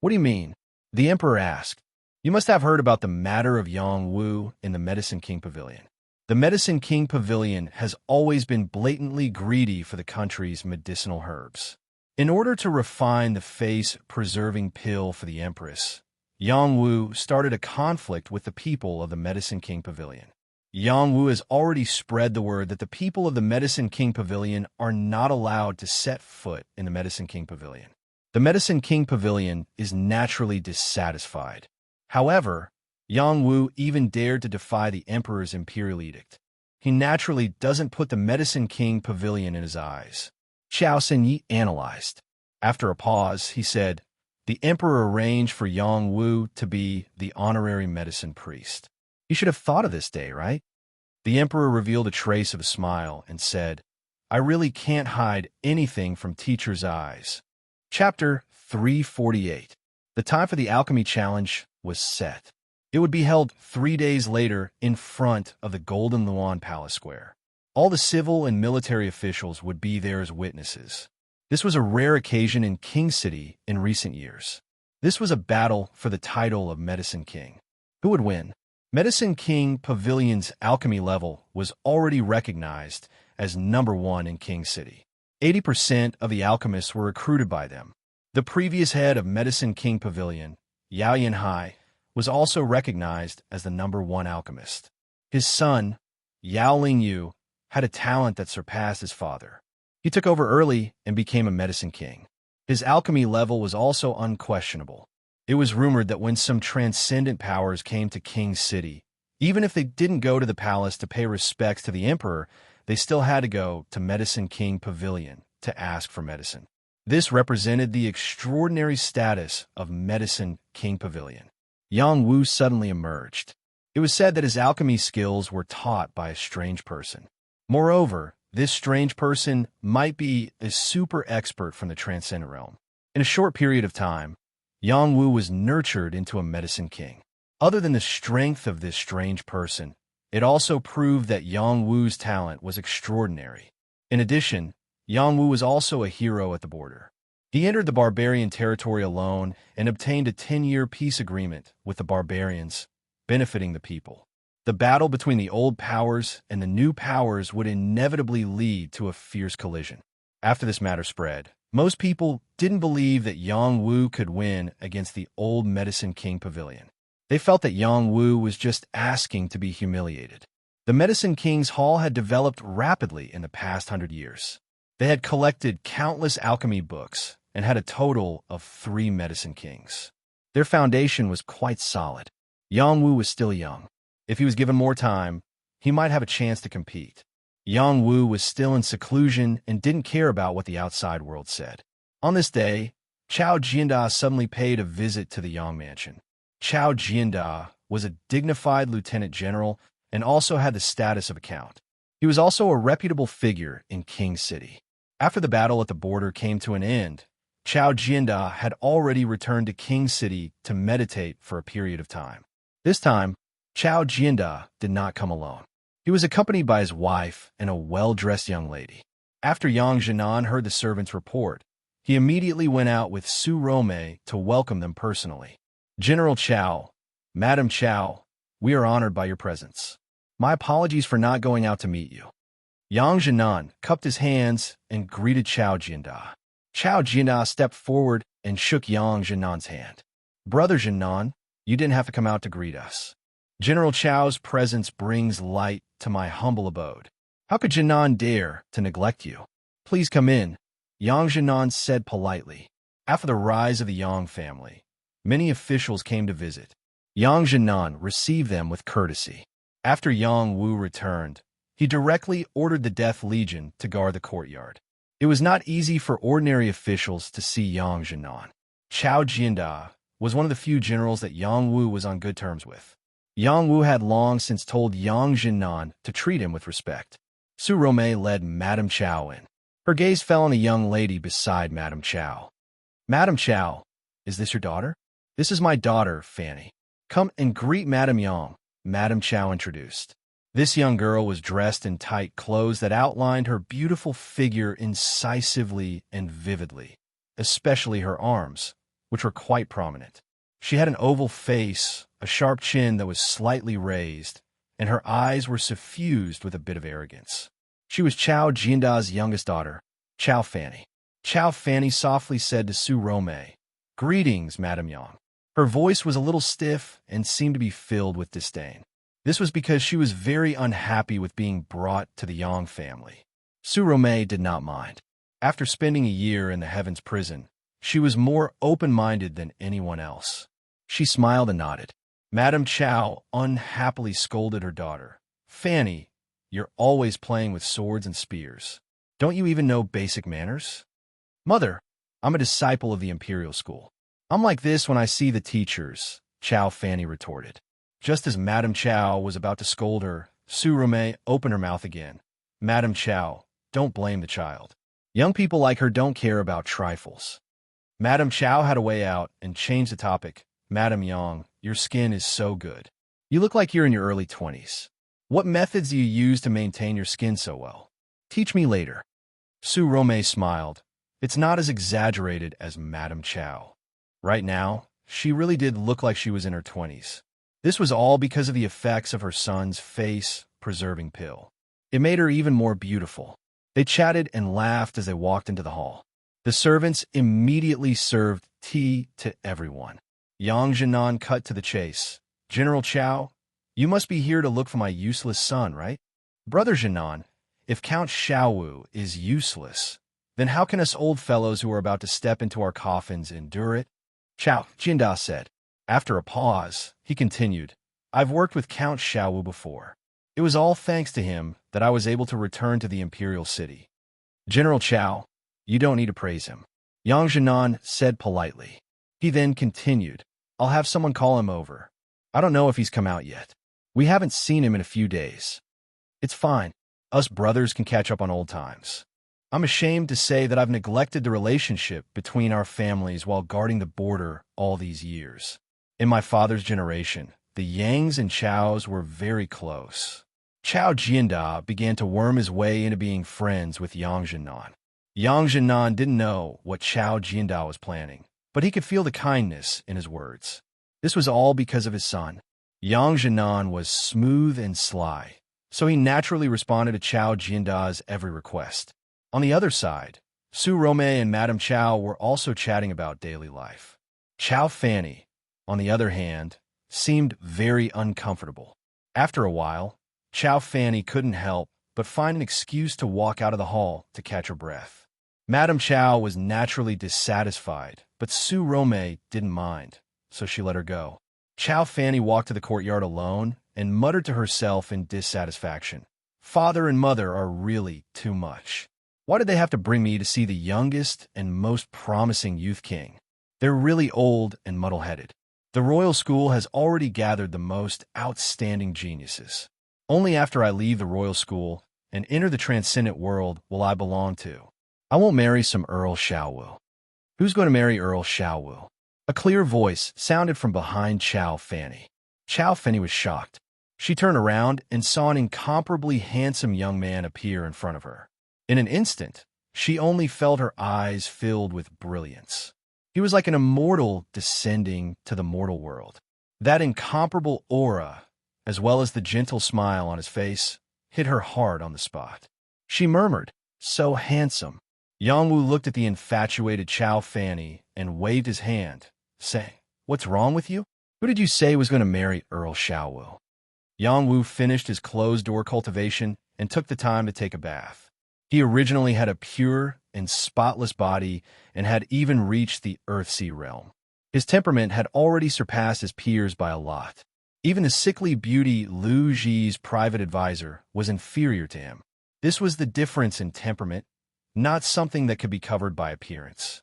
"What do you mean?" the emperor asked. "You must have heard about the matter of Yang Wu in the Medicine King Pavilion. The Medicine King Pavilion has always been blatantly greedy for the country's medicinal herbs. In order to refine the face-preserving pill for the Empress, Yang Wu started a conflict with the people of the Medicine King Pavilion. Yang Wu has already spread the word that the people of the Medicine King Pavilion are not allowed to set foot in the Medicine King Pavilion. The Medicine King Pavilion is naturally dissatisfied. However, Yang Wu even dared to defy the emperor's imperial edict. He naturally doesn't put the Medicine King Pavilion in his eyes." Xiao Senyi analyzed. After a pause, he said, "The emperor arranged for Yang Wu to be the honorary medicine priest. He should have thought of this day, right?" The emperor revealed a trace of a smile and said, "I really can't hide anything from teacher's eyes." Chapter 348. The time for the alchemy challenge was set. It would be held 3 days later in front of the Golden Luan Palace Square. All the civil and military officials would be there as witnesses. This was a rare occasion in King City in recent years. This was a battle for the title of Medicine King. Who would win? Medicine King Pavilion's alchemy level was already recognized as #1 in King City. 80% of the alchemists were recruited by them. The previous head of Medicine King Pavilion, Yao Yanhai, was also recognized as the #1 alchemist. His son, Yao Lingyu, had a talent that surpassed his father. He took over early and became a medicine king. His alchemy level was also unquestionable. It was rumored that when some transcendent powers came to King City, even if they didn't go to the palace to pay respects to the emperor, they still had to go to Medicine King Pavilion to ask for medicine. This represented the extraordinary status of Medicine King Pavilion. Yang Wu suddenly emerged. It was said that his alchemy skills were taught by a strange person. Moreover, this strange person might be a super expert from the transcendent realm. In a short period of time, Yang Wu was nurtured into a medicine king. Other than the strength of this strange person, it also proved that Yang Wu's talent was extraordinary. In addition, Yang Wu was also a hero at the border. He entered the barbarian territory alone and obtained a 10-year peace agreement with the barbarians, benefiting the people. The battle between the old powers and the new powers would inevitably lead to a fierce collision. After this matter spread, most people didn't believe that Yang Wu could win against the old Medicine King Pavilion. They felt that Yang Wu was just asking to be humiliated. The Medicine King's Hall had developed rapidly in the past 100 years. They had collected countless alchemy books and had a total of 3 medicine kings. Their foundation was quite solid. Yang Wu was still young. If he was given more time, he might have a chance to compete. Yang Wu was still in seclusion and didn't care about what the outside world said. On this day, Chao Jianda suddenly paid a visit to the Yang Mansion. Chao Jianda was a dignified lieutenant general and also had the status of a count. He was also a reputable figure in King City. After the battle at the border came to an end, Chao Jianda had already returned to King City to meditate for a period of time. This time, Chao Jianda did not come alone. He was accompanied by his wife and a well-dressed young lady. After Yang Jinan heard the servant's report, he immediately went out with Su Rome to welcome them personally. "General Chao, Madam Chao, we are honored by your presence. My apologies for not going out to meet you." Yang Jinan cupped his hands and greeted Chao Jianda. Chao Jianda stepped forward and shook Yang Jinan's hand. "Brother Jinan, you didn't have to come out to greet us. General Chao's presence brings light to my humble abode. How could Jinan dare to neglect you? Please come in," Yang Jinan said politely. After the rise of the Yang family, many officials came to visit. Yang Jinan received them with courtesy. After Yang Wu returned, he directly ordered the Death Legion to guard the courtyard. It was not easy for ordinary officials to see Yang Jinan. Chao Jianda was one of the few generals that Yang Wu was on good terms with. Yang Wu had long since told Yang Jinan to treat him with respect. Su Romei led Madame Chao in. Her gaze fell on a young lady beside Madame Chao. Madame Chao, is this your daughter? This is my daughter, Fanny. Come and greet Madame Yang, Madame Chao introduced. This young girl was dressed in tight clothes that outlined her beautiful figure incisively and vividly, especially her arms, which were quite prominent. She had an oval face, a sharp chin that was slightly raised, and her eyes were suffused with a bit of arrogance. She was Chao Jianda's youngest daughter, Chao Fanny. Chao Fanny softly said to Su Romei, "Greetings, Madame Yang." Her voice was a little stiff and seemed to be filled with disdain. This was because she was very unhappy with being brought to the Yang family. Su Romei did not mind. After spending a year in the Heavens prison, she was more open-minded than anyone else. She smiled and nodded. Madame Chao unhappily scolded her daughter. "Fanny, you're always playing with swords and spears. Don't you even know basic manners?" "Mother, I'm a disciple of the Imperial School. I'm like this when I see the teachers," Chao Fanny retorted. Just as Madame Chao was about to scold her, Su Romei opened her mouth again. "Madame Chao, don't blame the child. Young people like her don't care about trifles." Madame Chao had a way out and changed the topic. "Madame Yang, your skin is so good. You look like you're in your early 20s. What methods do you use to maintain your skin so well? Teach me later." Su Romei smiled. It's not as exaggerated as Madame Chao. Right now, she really did look like she was in her 20s. This was all because of the effects of her son's face-preserving pill. It made her even more beautiful. They chatted and laughed as they walked into the hall. The servants immediately served tea to everyone. Yang Jinan cut to the chase. "General Chao, you must be here to look for my useless son, right?" "Brother Jinan, if Count Xiaowu is useless, then how can us old fellows who are about to step into our coffins endure it?" Chao Jinda said. After a pause, he continued, "I've worked with Count Xiaowu before. It was all thanks to him that I was able to return to the Imperial City." "General Chao, you don't need to praise him," Yang Jinan said politely. He then continued, "I'll have someone call him over. I don't know if he's come out yet. We haven't seen him in a few days. It's fine. Us brothers can catch up on old times. I'm ashamed to say that I've neglected the relationship between our families while guarding the border all these years. In my father's generation, the Yangs and Chaos were very close." Chao Jianda began to worm his way into being friends with Yang Jinan. Yang Jinan didn't know what Chao Jianda was planning, but he could feel the kindness in his words. This was all because of his son. Yang Jinan was smooth and sly, so he naturally responded to Chao Jianda's every request. On the other side, Su Romei and Madame Chao were also chatting about daily life. Chao Fanny, on the other hand, seemed very uncomfortable. After a while, Chao Fanny couldn't help but find an excuse to walk out of the hall to catch her breath. Madame Chao was naturally dissatisfied, but Su Romei didn't mind, so she let her go. Chao Fanny walked to the courtyard alone and muttered to herself in dissatisfaction. "Father and mother are really too much. Why did they have to bring me to see the youngest and most promising youth king? They're really old and muddle-headed. The royal school has already gathered the most outstanding geniuses. Only after I leave the royal school and enter the transcendent world will I belong to. I won't marry some Earl Xiaowu." "Who's going to marry Earl Xiaowu?" A clear voice sounded from behind Chao Fanny. Chao Fanny was shocked. She turned around and saw an incomparably handsome young man appear in front of her. In an instant, she only felt her eyes filled with brilliance. He was like an immortal descending to the mortal world. That incomparable aura, as well as the gentle smile on his face, hit her hard on the spot. She murmured, "So handsome." Yang Wu looked at the infatuated Chao Fanny and waved his hand, saying, "What's wrong with you? Who did you say was going to marry Earl Xiaowu?" Yang Wu finished his closed-door cultivation and took the time to take a bath. He originally had a pure and spotless body and had even reached the Earthsea realm. His temperament had already surpassed his peers by a lot. Even the sickly beauty Lu Ji's private advisor was inferior to him. This was the difference in temperament, not something that could be covered by appearance.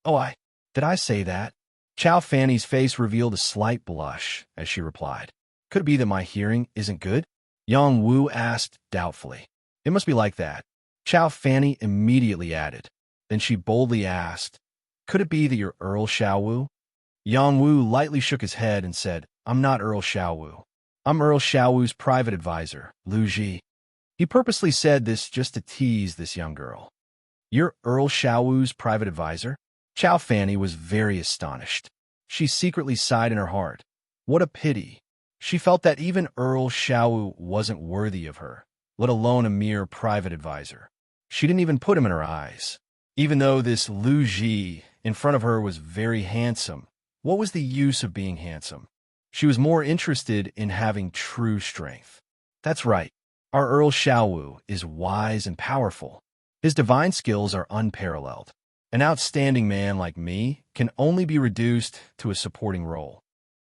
Oh, did I say that? Chow Fanny's face revealed a slight blush as she replied. Could it be that my hearing isn't good? Yang Wu asked doubtfully. It must be like that. Chow Fanny immediately added. Then she boldly asked, could it be that you're Earl Xiao Wu? Yang Wu lightly shook his head and said, I'm not Earl Xiao Wu. I'm Earl Xiao Wu's private advisor, Lu Ji. He purposely said this just to tease this young girl. You're Earl Xiao Wu's private advisor? Chow Fanny was very astonished. She secretly sighed in her heart. What a pity. She felt that even Earl Xiao Wu wasn't worthy of her, let alone a mere private advisor. She didn't even put him in her eyes. Even though this Lu Ji in front of her was very handsome, what was the use of being handsome? She was more interested in having true strength. That's right. Our Earl Xiao Wu is wise and powerful. His divine skills are unparalleled. An outstanding man like me can only be reduced to a supporting role.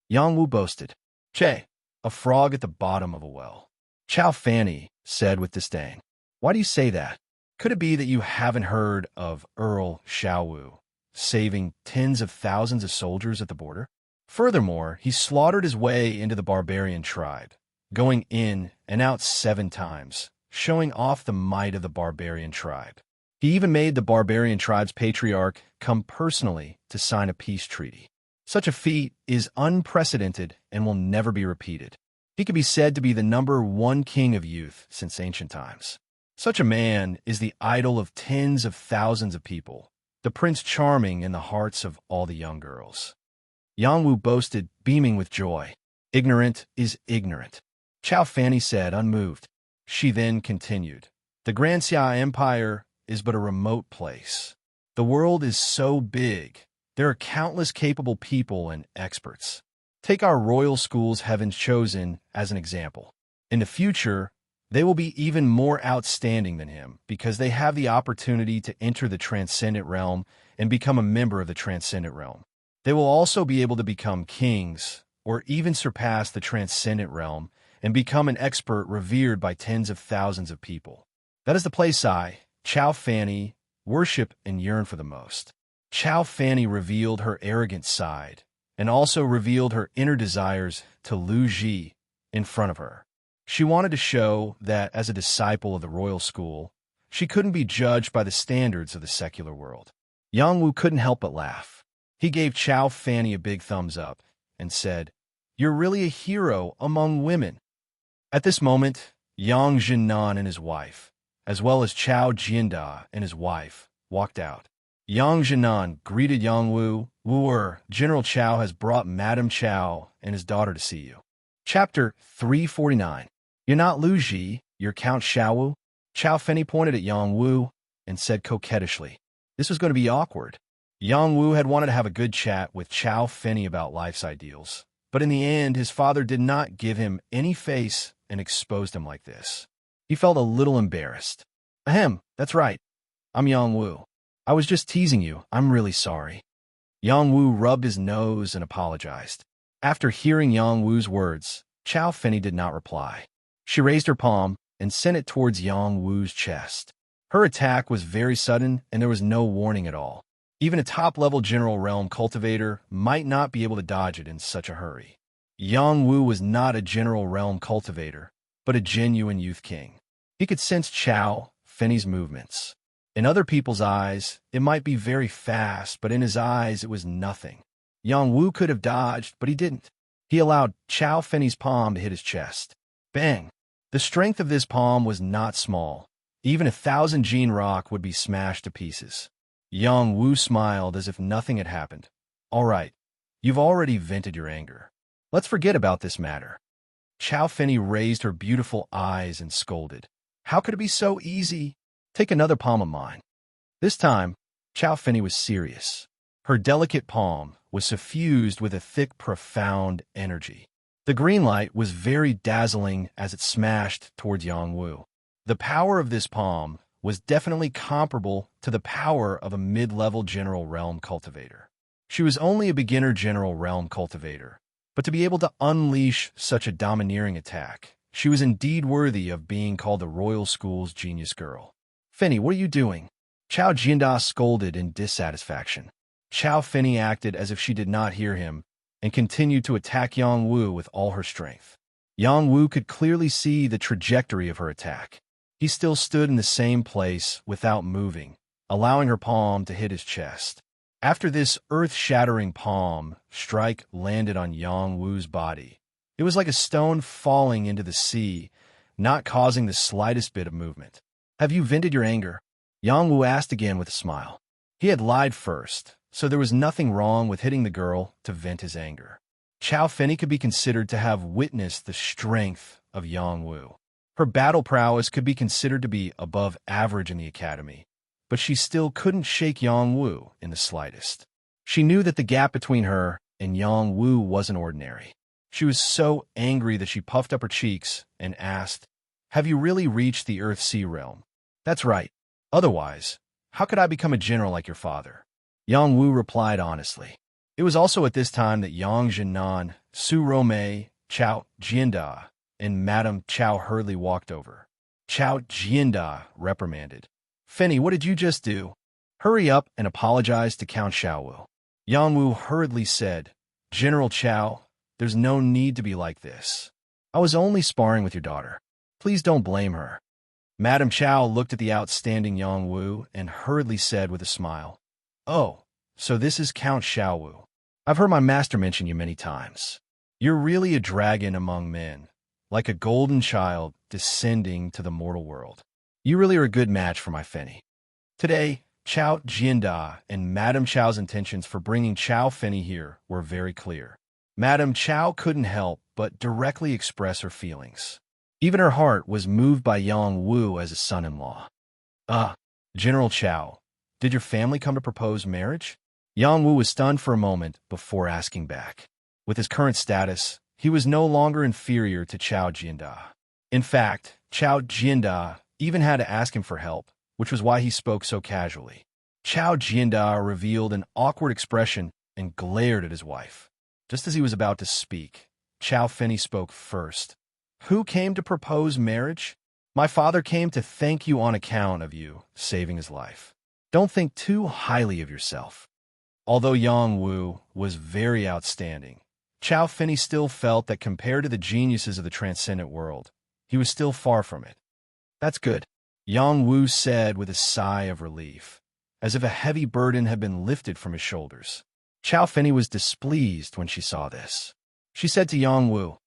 Yang Wu boasted. Che, a frog at the bottom of a well. Chow Fanny said with disdain. Why do you say that? Could it be that you haven't heard of Earl Xiao Wu saving tens of thousands of soldiers at the border? Furthermore, he slaughtered his way into the barbarian tribe, going in and out 7 times, showing off the might of the barbarian tribe. He even made the barbarian tribe's patriarch come personally to sign a peace treaty. Such a feat is unprecedented and will never be repeated. He could be said to be the #1 king of youth since ancient times. Such a man is the idol of tens of thousands of people, the Prince Charming in the hearts of all the young girls. Yang Wu boasted, beaming with joy. Ignorant is ignorant. Chow Fanny said, unmoved. She then continued. The Grand Xia Empire is but a remote place. The world is so big. There are countless capable people and experts. Take our royal schools heaven chosen as an example. In the future, they will be even more outstanding than him because they have the opportunity to enter the transcendent realm and become a member of the transcendent realm. They will also be able to become kings or even surpass the transcendent realm and become an expert revered by tens of thousands of people. That is the place Chow Fanny, worship and yearn for the most. Chow Fanny revealed her arrogant side and also revealed her inner desires to Lu Ji in front of her. She wanted to show that as a disciple of the royal school, she couldn't be judged by the standards of the secular world. Yang Wu couldn't help but laugh. He gave Chow Fanny a big thumbs up and said, You're really a hero among women. At this moment, Yang Jinan and his wife, as well as Chow Jianda and his wife, walked out. Yang Jinan greeted Yang Wu. Wu, General Chow has brought Madam Chow and his daughter to see you. Chapter 349. You're not Lu Ji, you're Count Xiao Wu. Chow Fanny pointed at Yang Wu and said coquettishly. This was going to be awkward. Yang Wu had wanted to have a good chat with Chow Fanny about life's ideals, but in the end, his father did not give him any face and exposed him like this. He felt a little embarrassed. Ahem, that's right. I'm Yang Wu. I was just teasing you. I'm really sorry. Yang Wu rubbed his nose and apologized. After hearing Yang Wu's words, Chow Fanny did not reply. She raised her palm and sent it towards Yang Wu's chest. Her attack was very sudden and there was no warning at all. Even a top-level general realm cultivator might not be able to dodge it in such a hurry. Yang Wu was not a general realm cultivator, but a genuine youth king. He could sense Chow Fanny's movements. In other people's eyes, it might be very fast, but in his eyes, it was nothing. Yang Wu could have dodged, but he didn't. He allowed Chow Fanny's palm to hit his chest. Bang! The strength of this palm was not small. Even 1,000 gene rock would be smashed to pieces. Yang Wu smiled as if nothing had happened. All right, you've already vented your anger. Let's forget about this matter. Chow Fanny raised her beautiful eyes and scolded. How could it be so easy? Take another palm of mine. This time, Chow Fanny was serious. Her delicate palm was suffused with a thick, profound energy. The green light was very dazzling as it smashed towards Yang Wu. The power of this palm was definitely comparable to the power of a mid-level general realm cultivator. She was only a beginner general realm cultivator, but to be able to unleash such a domineering attack, she was indeed worthy of being called the Royal School's genius girl. Fanny, what are you doing? Chao Jianda scolded in dissatisfaction. Chao Feni acted as if she did not hear him and continued to attack Yang Wu with all her strength. Yang Wu could clearly see the trajectory of her attack. He still stood in the same place without moving, allowing her palm to hit his chest. After this earth-shattering palm strike landed on Yang Wu's body, it was like a stone falling into the sea, not causing the slightest bit of movement. "Have you vented your anger?" Yang Wu asked again with a smile. He had lied first, so there was nothing wrong with hitting the girl to vent his anger. Chao Feni could be considered to have witnessed the strength of Yang Wu. Her battle prowess could be considered to be above average in the academy, but she still couldn't shake Yang Wu in the slightest. She knew that the gap between her and Yang Wu wasn't ordinary. She was so angry that she puffed up her cheeks and asked, "Have you really reached the Earth-Sea realm?" "That's right. Otherwise, how could I become a general like your father?" Yang Wu replied honestly. It was also at this time that Yang Jinan, Su Romei, Chao Jianda, and Madame Chao hurriedly walked over. Chao Jianda reprimanded, "Feni, what did you just do? Hurry up and apologize to Count Xiaowu." Yang Wu hurriedly said, "General Chao, there's no need to be like this. I was only sparring with your daughter. Please don't blame her." Madame Chao looked at the outstanding Yang Wu and hurriedly said with a smile, "Oh, so this is Count Xiaowu. I've heard my master mention you many times. You're really a dragon among men, like a golden child descending to the mortal world. You really are a good match for my Feni." Today, Chao Jianda and Madame Chao's intentions for bringing Chao Feni here were very clear. Madame Chao couldn't help but directly express her feelings. Even her heart was moved by Yang Wu as a son-in-law. General Chao, did your family come to propose marriage?" Yang Wu was stunned for a moment before asking back. With his current status, he was no longer inferior to Chao Jianda. In fact, Chao Jianda even had to ask him for help, which was why he spoke so casually. Chao Jianda revealed an awkward expression and glared at his wife. Just as he was about to speak, Chao Feni spoke first. "Who came to propose marriage? My father came to thank you on account of you saving his life. Don't think too highly of yourself." Although Yang Wu was very outstanding, Chao Feni still felt that compared to the geniuses of the transcendent world, he was still far from it. "That's good," Yang Wu said with a sigh of relief, as if a heavy burden had been lifted from his shoulders. Chao Feni was displeased when she saw this. She said to Yang Wu,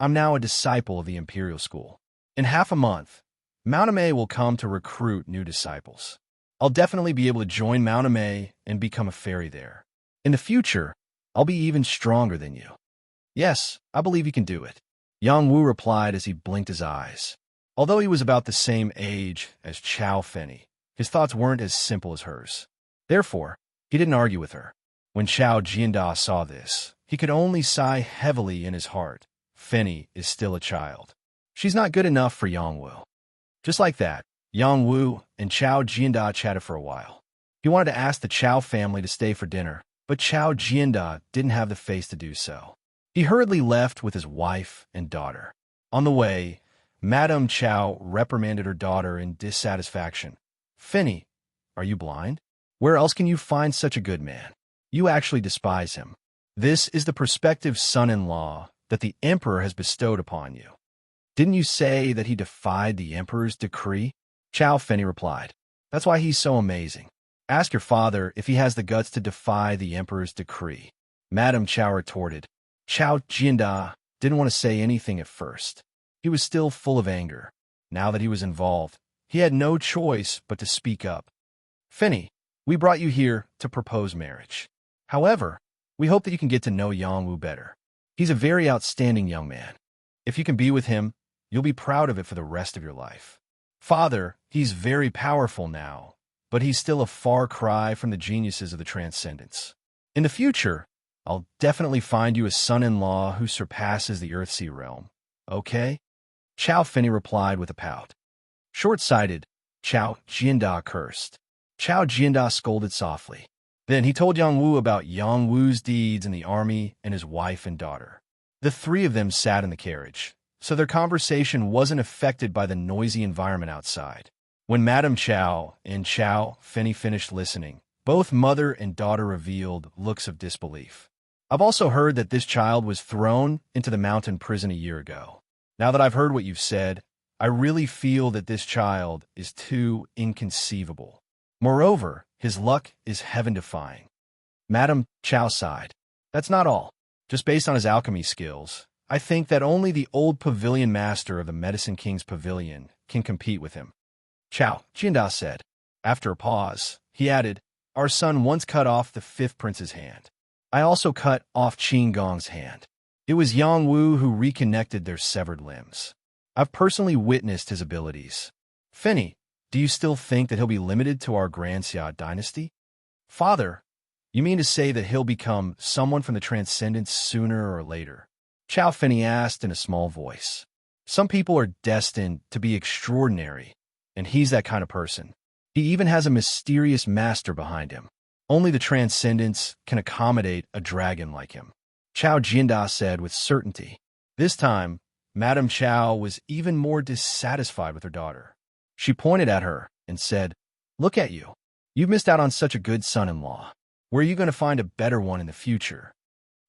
"I'm now a disciple of the Imperial School. In half a month, Mount Amei will come to recruit new disciples. I'll definitely be able to join Mount Amei and become a fairy there. In the future, I'll be even stronger than you." "Yes, I believe you can do it," Yang Wu replied as he blinked his eyes. Although he was about the same age as Chao Feni, his thoughts weren't as simple as hers. Therefore, he didn't argue with her. When Chao Jianda saw this, he could only sigh heavily in his heart. Feni is still a child. She's not good enough for Yang Wu. Just like that, Yang Wu and Chao Jianda chatted for a while. He wanted to ask the Chao family to stay for dinner, but Chao Jianda didn't have the face to do so. He hurriedly left with his wife and daughter. On the way, Madame Chao reprimanded her daughter in dissatisfaction. "Feni, are you blind? Where else can you find such a good man? You actually despise him. This is the prospective son-in-law that the emperor has bestowed upon you. Didn't you say that he defied the emperor's decree?" Chao Feni replied, "That's why he's so amazing. Ask your father if he has the guts to defy the emperor's decree." Madame Chao retorted. Chao Jianda didn't want to say anything at first. He was still full of anger. Now that he was involved, he had no choice but to speak up. "Feni, we brought you here to propose marriage. However, we hope that you can get to know Yang Wu better. He's a very outstanding young man. If you can be with him, you'll be proud of it for the rest of your life. Father, he's very powerful now, but he's still a far cry from the geniuses of the Transcendence. In the future, I'll definitely find you a son-in-law who surpasses the Earthsea realm. Okay?" Chao Feni replied with a pout. Short-sighted, Chao Jianda cursed. Chao Jianda scolded softly. Then he told Yang Wu about Yang Wu's deeds in the army and his wife and daughter. The three of them sat in the carriage, so their conversation wasn't affected by the noisy environment outside. When Madame Chow and Chow Finney finished listening, both mother and daughter revealed looks of disbelief. I've also heard that this child was thrown into the mountain prison a year ago. Now that I've heard what you've said, I really feel that this child is too inconceivable. Moreover, his luck is heaven-defying. Madame Chow sighed. That's not all. Just based on his alchemy skills, I think that only the old pavilion master of the Medicine King's pavilion can compete with him. Chow Jinda said. After a pause, he added, our son once cut off the fifth prince's hand. I also cut off Qin Gong's hand. It was Yang Wu who reconnected their severed limbs. I've personally witnessed his abilities. Finney, do you still think that he'll be limited to our Grand Xia dynasty? Father, you mean to say that he'll become someone from the Transcendence sooner or later? Chow Finney asked in a small voice. Some people are destined to be extraordinary, and he's that kind of person. He even has a mysterious master behind him. Only the Transcendence can accommodate a dragon like him. Chow Jinda said with certainty. This time, Madame Chow was even more dissatisfied with her daughter. She pointed at her and said, look at you. You've missed out on such a good son-in-law. Where are you going to find a better one in the future?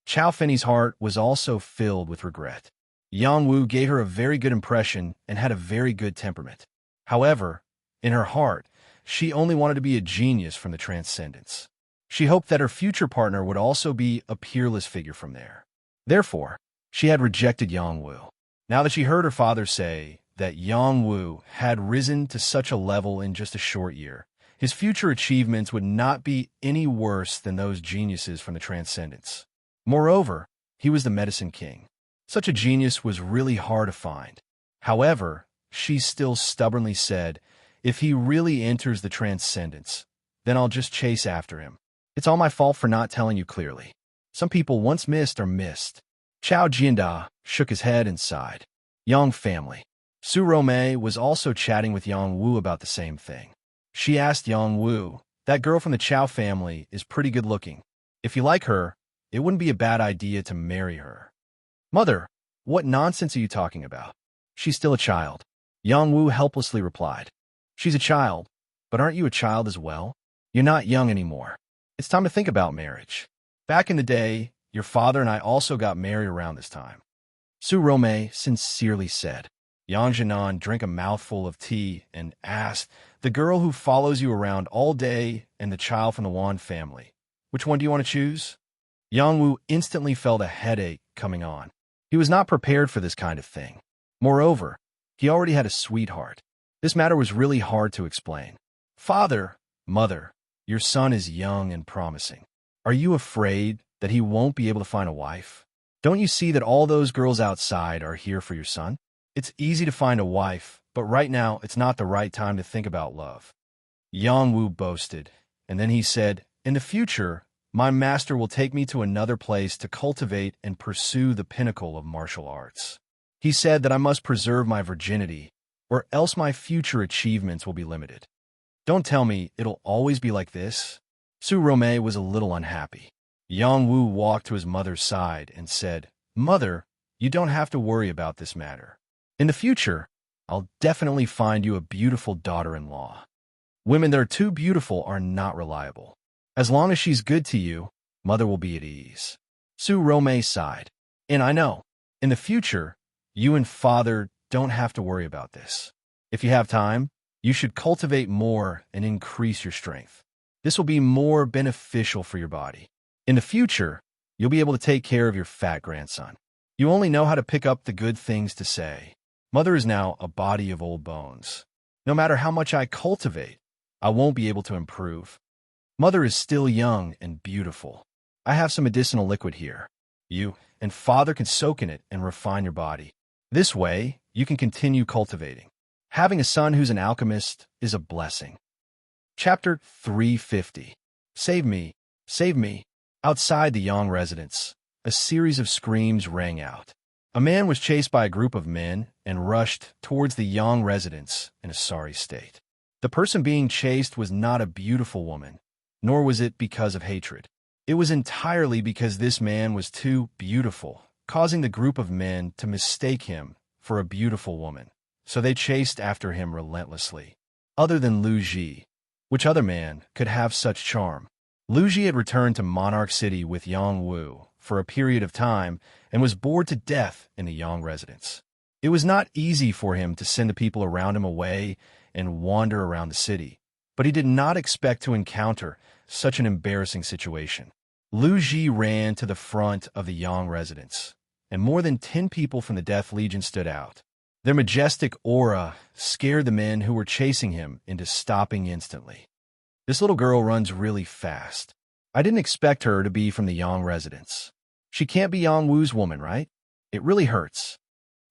Chow Finney's heart was also filled with regret. Yang Wu gave her a very good impression and had a very good temperament. However, in her heart, she only wanted to be a genius from the Transcendence. She hoped that her future partner would also be a peerless figure from there. Therefore, she had rejected Yang Wu. Now that she heard her father say that Yang Wu had risen to such a level in just a short year, his future achievements would not be any worse than those geniuses from the Transcendence. Moreover, he was the Medicine King. Such a genius was really hard to find. However, she still stubbornly said, if he really enters the Transcendence, then I'll just chase after him. It's all my fault for not telling you clearly. Some people once missed are missed. Chow Jinda shook his head and sighed. Yang family. Su Rome was also chatting with Yang Wu about the same thing. She asked Yang Wu, that girl from the Chow family is pretty good looking. If you like her, it wouldn't be a bad idea to marry her. Mother, what nonsense are you talking about? She's still a child. Yang Wu helplessly replied. She's a child, but aren't you a child as well? You're not young anymore. It's time to think about marriage. Back in the day, your father and I also got married around this time. Su Rome sincerely said. Yang Jinan drank a mouthful of tea and asked, the girl who follows you around all day and the child from the Wan family, which one do you want to choose? Yang Wu instantly felt a headache coming on. He was not prepared for this kind of thing. Moreover, he already had a sweetheart. This matter was really hard to explain. Father, mother, your son is young and promising. Are you afraid that he won't be able to find a wife? Don't you see that all those girls outside are here for your son? It's easy to find a wife, but right now it's not the right time to think about love. Yang Wu boasted, and then he said, in the future, my master will take me to another place to cultivate and pursue the pinnacle of martial arts. He said that I must preserve my virginity, or else my future achievements will be limited. Don't tell me it'll always be like this. Su Rome was a little unhappy. Yang Wu walked to his mother's side and said, Mother, you don't have to worry about this matter. In the future, I'll definitely find you a beautiful daughter-in-law. Women that are too beautiful are not reliable. As long as she's good to you, mother will be at ease. Su Rome sighed. And I know, in the future, you and father don't have to worry about this. If you have time, you should cultivate more and increase your strength. This will be more beneficial for your body. In the future, you'll be able to take care of your fat grandson. You only know how to pick up the good things to say. Mother is now a body of old bones. No matter how much I cultivate, I won't be able to improve. Mother is still young and beautiful. I have some medicinal liquid here. You and father can soak in it and refine your body. This way, you can continue cultivating. Having a son who's an alchemist is a blessing. Chapter 350. Save me, save me. Outside the Yang residence, a series of screams rang out. A man was chased by a group of men and rushed towards the Yang residence in a sorry state. The person being chased was not a beautiful woman, nor was it because of hatred. It was entirely because this man was too beautiful, causing the group of men to mistake him for a beautiful woman. So they chased after him relentlessly. other than Lu Ji. Which other man could have such charm? Lu Ji had returned to Monarch City with Yang Wu for a period of time and was bored to death in the Yang residence. It was not easy for him to send the people around him away and wander around the city, but he did not expect to encounter such an embarrassing situation. Lu Ji ran to the front of the Yang residence, and more than 10 people from the Death Legion stood out. Their majestic aura scared the men who were chasing him into stopping instantly. This little girl runs really fast. I didn't expect her to be from the Yang residence. She can't be Yang Wu's woman, right? It really hurts.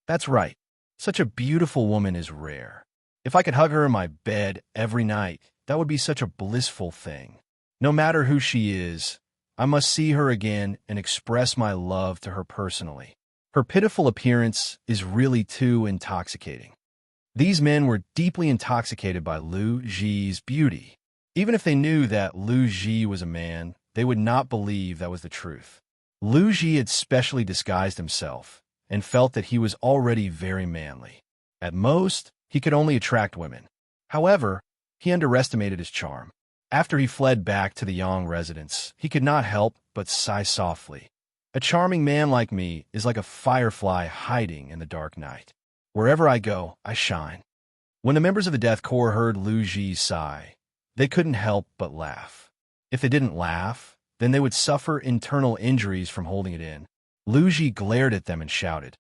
That's right. Such a beautiful woman is rare. If I could hug her in my bed every night, that would be such a blissful thing. No matter who she is, I must see her again and express my love to her personally. Her pitiful appearance is really too intoxicating. These men were deeply intoxicated by Lu Ji's beauty. Even if they knew that Lu Ji was a man, they would not believe that was the truth. Lu Ji had specially disguised himself and felt that he was already very manly. At most, he could only attract women. However, he underestimated his charm. After he fled back to the Yang residence, he could not help but sigh softly. A charming man like me is like a firefly hiding in the dark night. Wherever I go, I shine. When the members of the Death Corps heard Lu Ji's sigh, they couldn't help but laugh. If they didn't laugh, then they would suffer internal injuries from holding it in. Lu Ji glared at them and shouted,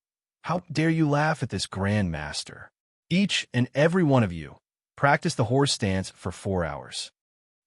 "How dare you laugh at this Grand Master? Each and every one of you, practice the horse stance for 4 hours."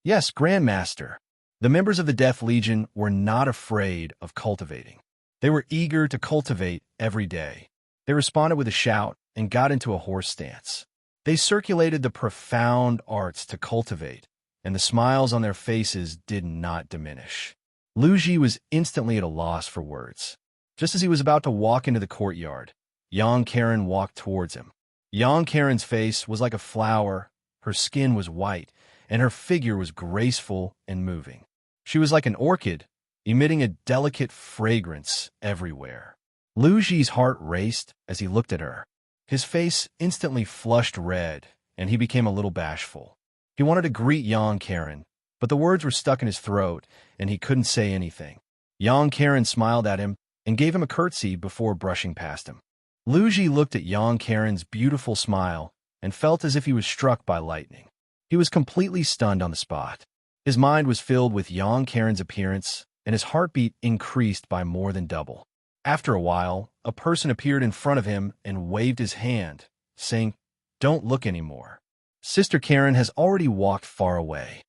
Yes, Grand Master. The members of the Death Legion were not afraid of cultivating. They were eager to cultivate every day. They responded with a shout and got into a horse stance. They circulated the profound arts to cultivate, and the smiles on their faces did not diminish. Lu Ji was instantly at a loss for words. Just as he was about to walk into the courtyard, Yang Karen walked towards him. Yang Karen's face was like a flower, her skin was white, and her figure was graceful and moving. She was like an orchid, emitting a delicate fragrance everywhere. Lu Ji's heart raced as he looked at her. His face instantly flushed red, and he became a little bashful. He wanted to greet Yang Karen, but the words were stuck in his throat, and he couldn't say anything. Yang Karen smiled at him and gave him a curtsy before brushing past him. Lu Ji looked at Yang Karen's beautiful smile and felt as if he was struck by lightning. He was completely stunned on the spot. His mind was filled with Yang Karen's appearance, and his heartbeat increased by more than double. After a while, a person appeared in front of him and waved his hand, saying, "Don't look anymore. Sister Karen has already walked far away."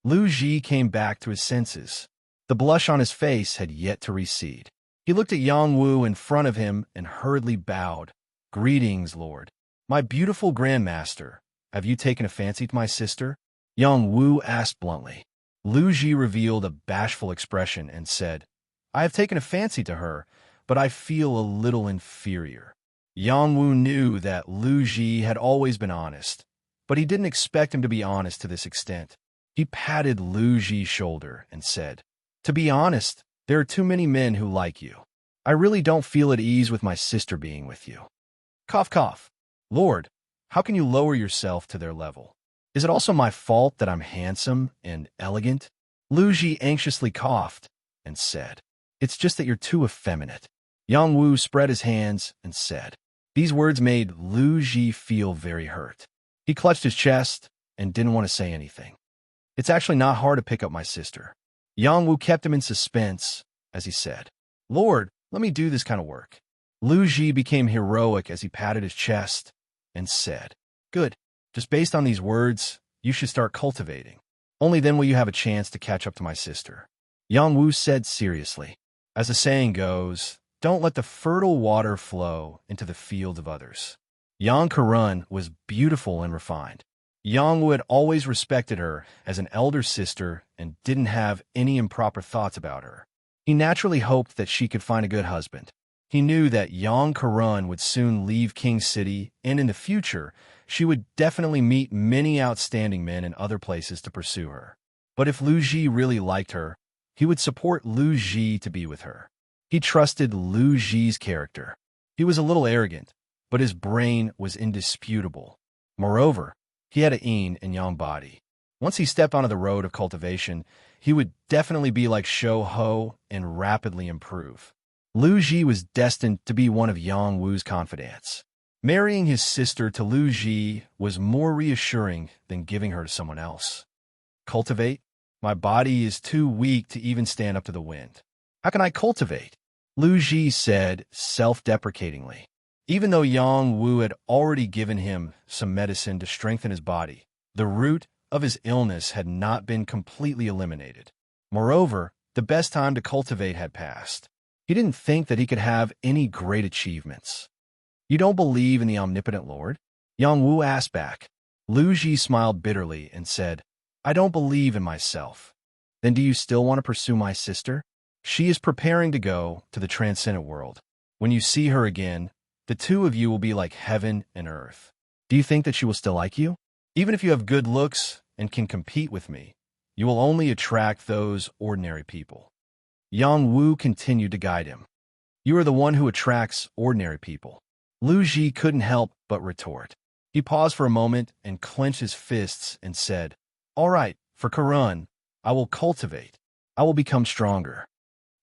Lu Ji came back to his senses. The blush on his face had yet to recede. He looked at Yang Wu in front of him and hurriedly bowed. "Greetings, Lord. My beautiful Grandmaster, have you taken a fancy to my sister?" Yang Wu asked bluntly. Lu Ji revealed a bashful expression and said, "I have taken a fancy to her, but I feel a little inferior." Yang Wu knew that Lu Ji had always been honest, but he didn't expect him to be honest to this extent. He patted Lu Ji's shoulder and said, "To be honest, there are too many men who like you. I really don't feel at ease with my sister being with you." Cough, cough. Lord, how can you lower yourself to their level? Is it also my fault that I'm handsome and elegant? Lu Ji anxiously coughed and said, "It's just that you're too effeminate." Yang Wu spread his hands and said. These words made Lu Ji feel very hurt. He clutched his chest and didn't want to say anything. "It's actually not hard to pick up my sister." Yang Wu kept him in suspense as he said, "Lord, let me do this kind of work." Lu Ji became heroic as he patted his chest and said, "Good. Just based on these words, you should start cultivating. Only then will you have a chance to catch up to my sister." Yang Wu said seriously, "As the saying goes, don't let the fertile water flow into the fields of others." Yang Karen was beautiful and refined. Yang Wu had always respected her as an elder sister and didn't have any improper thoughts about her. He naturally hoped that she could find a good husband. He knew that Yang Karen would soon leave King City, and in the future, she would definitely meet many outstanding men in other places to pursue her. But if Lu Ji really liked her, he would support Lu Ji to be with her. He trusted Lu Ji's character. He was a little arrogant, but his brain was indisputable. Moreover, He had a yin and yang body. Once he stepped onto the road of cultivation, he would definitely be like Shou Ho and rapidly improve. Lu Ji was destined to be one of Yang Wu's confidants. Marrying his sister to Lu Ji was more reassuring than giving her to someone else. Cultivate? My body is too weak to even stand up to the wind. How can I cultivate? Lu Ji said self-deprecatingly. Even though Yang Wu had already given him some medicine to strengthen his body, the root of his illness had not been completely eliminated. Moreover, the best time to cultivate had passed. He didn't think that he could have any great achievements. You don't believe in the omnipotent Lord? Yang Wu asked back. Lu Ji smiled bitterly and said, I don't believe in myself. Then do you still want to pursue my sister? She is preparing to go to the transcendent world. When you see her again, the two of you will be like heaven and earth. Do you think that she will still like you? Even if you have good looks and can compete with me, you will only attract those ordinary people. Yang Wu continued to guide him. You are the one who attracts ordinary people. Lu Ji couldn't help but retort. He paused for a moment and clenched his fists and said, All right, for Karun, I will cultivate. I will become stronger.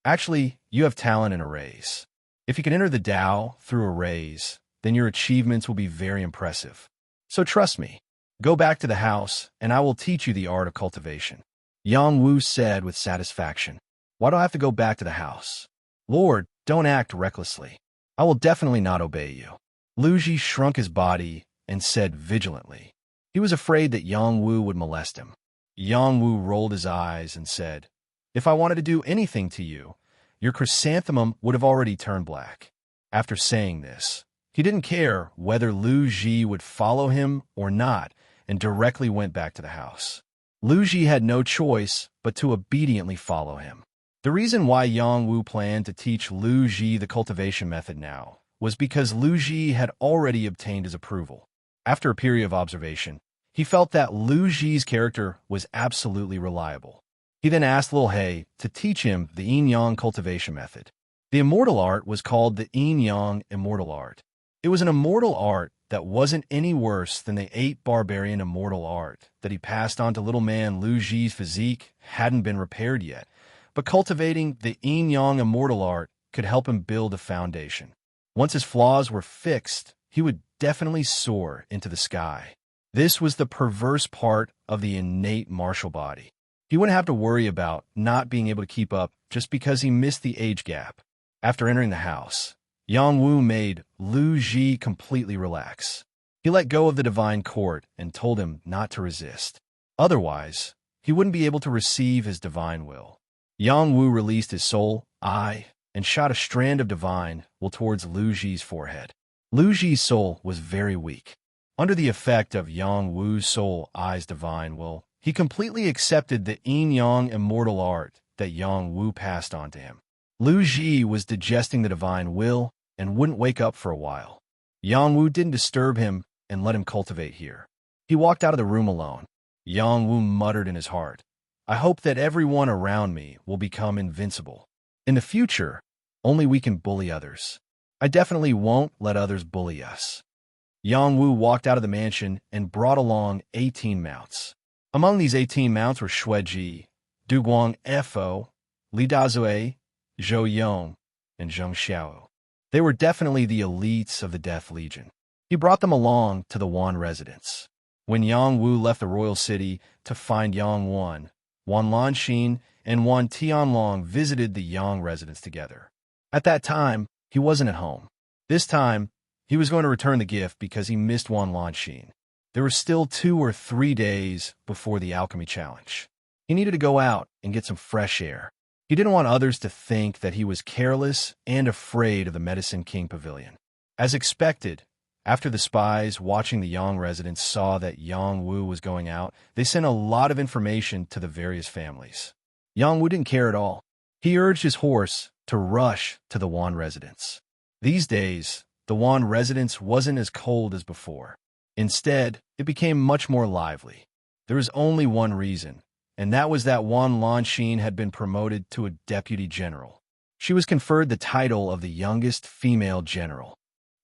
Actually, you have talent in a raise. If you can enter the Tao through a raise, then your achievements will be very impressive. So trust me. Go back to the house, and I will teach you the art of cultivation. Yang Wu said with satisfaction. Why do I have to go back to the house? Lord, don't act recklessly. I will definitely not obey you. Lu Ji shrunk his body and said vigilantly. He was afraid that Yang Wu would molest him. Yang Wu rolled his eyes and said, If I wanted to do anything to you, your chrysanthemum would have already turned black. After saying this, he didn't care whether Lu Ji would follow him or not and directly went back to the house. Lu Ji had no choice but to obediently follow him. The reason why Yang Wu planned to teach Lu Ji the cultivation method now was because Lu Ji had already obtained his approval. After a period of observation, he felt that Lu Ji's character was absolutely reliable. He then asked Lil He to teach him the yin-yang cultivation method. The immortal art was called the yin-yang immortal art. It was an immortal art that wasn't any worse than the 8 barbarian immortal art that he passed on to little man Lu Ji's physique hadn't been repaired yet, but cultivating the yin-yang immortal art could help him build a foundation. Once his flaws were fixed, he would definitely soar into the sky. This was the perverse part of the innate martial body. He wouldn't have to worry about not being able to keep up just because he missed the age gap. After entering the house, Yang Wu made Lu Ji completely relax. He let go of the divine court and told him not to resist. Otherwise, he wouldn't be able to receive his divine will. Yang Wu released his soul, eye, and shot a strand of divine will towards Lu Ji's forehead. Lu Ji's soul was very weak. Under the effect of Yang Wu's soul, eye's divine will, he completely accepted the yin-yang immortal art that Yang Wu passed on to him. Lu Ji was digesting the divine will and wouldn't wake up for a while. Yang Wu didn't disturb him and let him cultivate here. He walked out of the room alone. Yang Wu muttered in his heart, I hope that everyone around me will become invincible. In the future, only we can bully others. I definitely won't let others bully us. Yang Wu walked out of the mansion and brought along 18 mounts. Among these 18 mounts were Shueji, Duguang Fo, Li Dazue, Zhou Yong, and Zheng Xiao. They were definitely the elites of the Death Legion. He brought them along to the Wan residence. When Yang Wu left the royal city to find Yang Wan Lanxin and Wan Tianlong visited the Yang residence together. At that time, he wasn't at home. This time, he was going to return the gift because he missed Wan Lanxin. There were still 2 or 3 days before the alchemy challenge. He needed to go out and get some fresh air. He didn't want others to think that he was careless and afraid of the Medicine King Pavilion. As expected, after the spies watching the Yang residence saw that Yang Wu was going out, they sent a lot of information to the various families. Yang Wu didn't care at all. He urged his horse to rush to the Wan residence. These days, the Wan residence wasn't as cold as before. Instead, it became much more lively. There was only one reason, and that was that Wan Lanxin had been promoted to a deputy general. She was conferred the title of the youngest female general.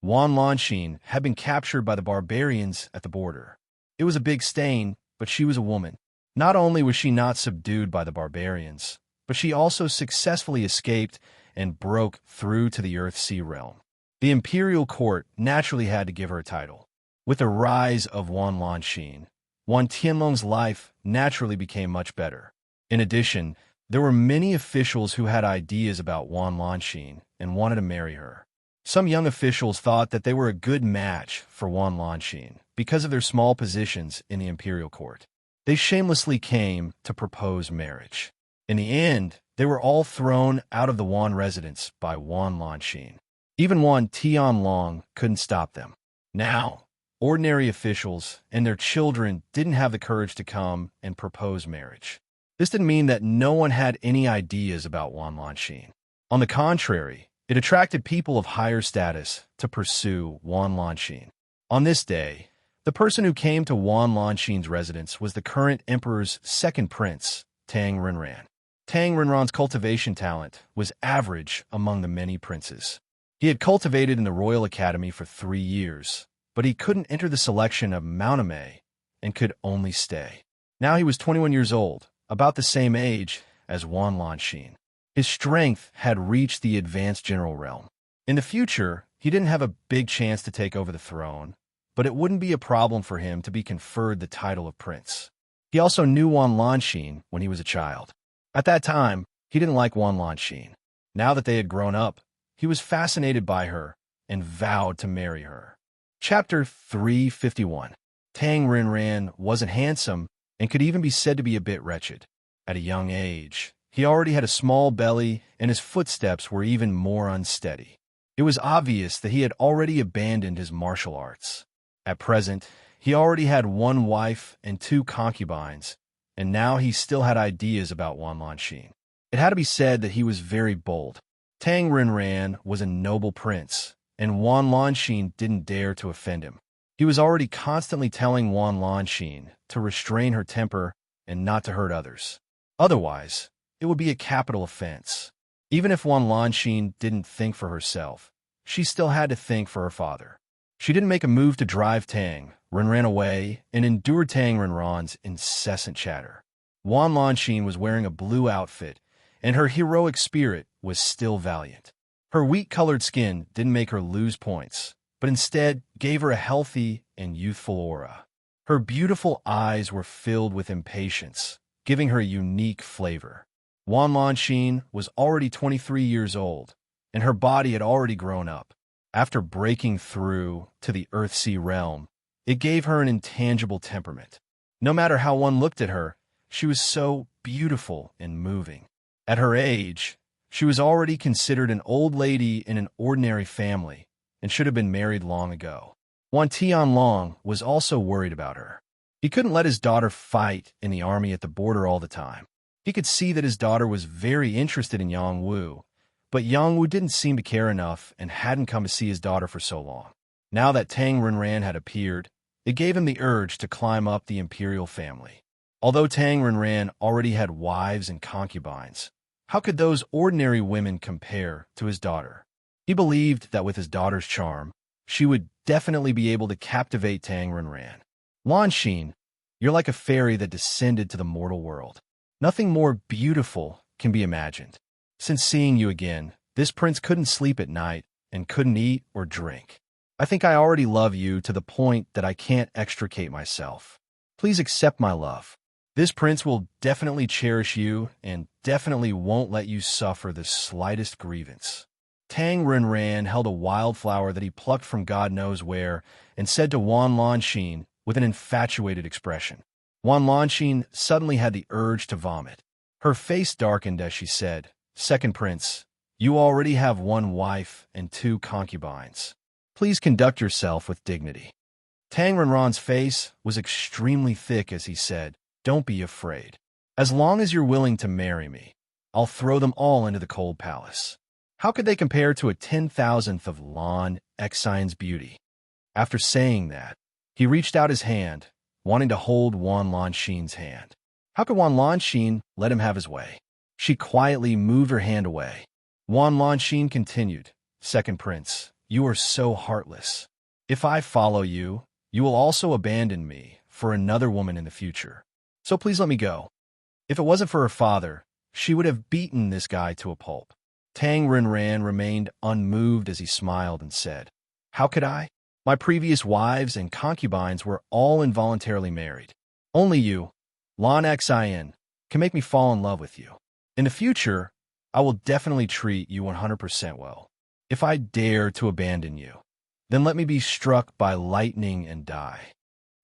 Wan Lanxin had been captured by the barbarians at the border. It was a big stain, but she was a woman. Not only was she not subdued by the barbarians, but she also successfully escaped and broke through to the Earth-Sea realm. The imperial court naturally had to give her a title. With the rise of Wan Lanxin, Wan Tianlong's life naturally became much better. In addition, there were many officials who had ideas about Wan Lanxin and wanted to marry her. Some young officials thought that they were a good match for Wan Lanxin because of their small positions in the imperial court. They shamelessly came to propose marriage. In the end, they were all thrown out of the Wan residence by Wan Lanxin. Even Wan Tianlong couldn't stop them. Now, ordinary officials and their children didn't have the courage to come and propose marriage. This didn't mean that no one had any ideas about Wan Lanxin. On the contrary, it attracted people of higher status to pursue Wan Lanxin. On this day, the person who came to Wan Lanxin's residence was the current emperor's second prince, Tang Rinran. Tang Rinran's cultivation talent was average among the many princes. He had cultivated in the Royal Academy for 3 years, but he couldn't enter the selection of Mauname and could only stay. Now he was 21 years old, about the same age as Wan Lanxin. His strength had reached the advanced general realm. In the future, he didn't have a big chance to take over the throne, but it wouldn't be a problem for him to be conferred the title of prince. He also knew Wan Lanxin when he was a child. At that time, he didn't like Wan Lanxin. Now that they had grown up, he was fascinated by her and vowed to marry her. Chapter 351. Tang Rinran wasn't handsome and could even be said to be a bit wretched. At a young age, he already had a small belly and his footsteps were even more unsteady. It was obvious that he had already abandoned his martial arts. At present, he already had 1 wife and 2 concubines, and now he still had ideas about Wan Lanxin. It had to be said that he was very bold. Tang Rinran was a noble prince, and Wan Lanxin didn't dare to offend him. He was already constantly telling Wan Lanxin to restrain her temper and not to hurt others. Otherwise, it would be a capital offense. Even if Wan Lanxin didn't think for herself, she still had to think for her father. She didn't make a move to drive Tang Rinran away and endured Tang Rinran's incessant chatter. Wan Lanxin was wearing a blue outfit, and her heroic spirit was still valiant. Her wheat-colored skin didn't make her lose points, but instead gave her a healthy and youthful aura. Her beautiful eyes were filled with impatience, giving her a unique flavor. Wan Lanxin was already 23 years old, and her body had already grown up. After breaking through to the Earth-Sea realm, it gave her an intangible temperament. No matter how one looked at her, she was so beautiful and moving. At her age, she was already considered an old lady in an ordinary family and should have been married long ago. Wan Tianlong was also worried about her. He couldn't let his daughter fight in the army at the border all the time. He could see that his daughter was very interested in Yang Wu, but Yang Wu didn't seem to care enough and hadn't come to see his daughter for so long. Now that Tang Rinran had appeared, it gave him the urge to climb up the imperial family. Although Tang Rinran already had wives and concubines, how could those ordinary women compare to his daughter? He believed that with his daughter's charm, she would definitely be able to captivate Tang Rinran. Lanxin, you're like a fairy that descended to the mortal world. Nothing more beautiful can be imagined. Since seeing you again, this prince couldn't sleep at night and couldn't eat or drink. I think I already love you to the point that I can't extricate myself. Please accept my love. This prince will definitely cherish you and definitely won't let you suffer the slightest grievance. Tang Rinran held a wildflower that he plucked from God knows where and said to Wan Lanxin with an infatuated expression. Wan Lanxin suddenly had the urge to vomit. Her face darkened as she said, "Second prince, you already have 1 wife and 2 concubines. Please conduct yourself with dignity." Tang Rinran's face was extremely thick as he said, "Don't be afraid. As long as you're willing to marry me, I'll throw them all into the cold palace." How could they compare to a 10,000th of Lan Xian's beauty? After saying that, he reached out his hand, wanting to hold Wan Lanxin's hand. How could Wan Lanxin let him have his way? She quietly moved her hand away. Wan Lanxin continued, "Second prince, you are so heartless. If I follow you, you will also abandon me for another woman in the future. So please let me go. If it wasn't for her father, she would have beaten this guy to a pulp. Tang Rinran remained unmoved as he smiled and said, "How could I? My previous wives and concubines were all involuntarily married. Only you, Lan Xin, can make me fall in love with you. In the future, I will definitely treat you 100% well. If I dare to abandon you, then let me be struck by lightning and die."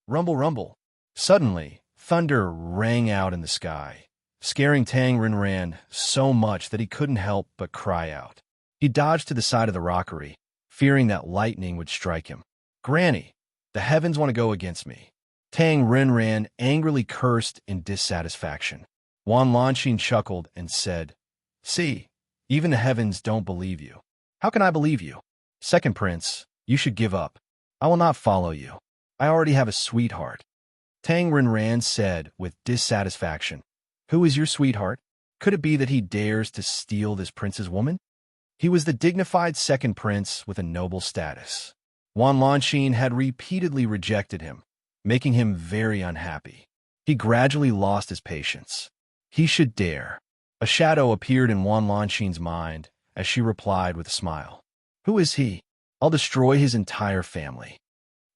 Rumble, rumble. Suddenly, thunder rang out in the sky, scaring Tang Rinran so much that he couldn't help but cry out. He dodged to the side of the rockery, fearing that lightning would strike him. "Granny, the heavens want to go against me." Tang Rinran angrily cursed in dissatisfaction. Wan Lanxin chuckled and said, "See, even the heavens don't believe you. How can I believe you? Second prince, you should give up. I will not follow you. I already have a sweetheart." Tang Rinran said with dissatisfaction, "Who is your sweetheart? Could it be that he dares to steal this prince's woman?" He was the dignified second prince with a noble status. Wan Lanxin had repeatedly rejected him, making him very unhappy. He gradually lost his patience. He should dare. A shadow appeared in Wan Lanxin's mind as she replied with a smile. "Who is he? I'll destroy his entire family."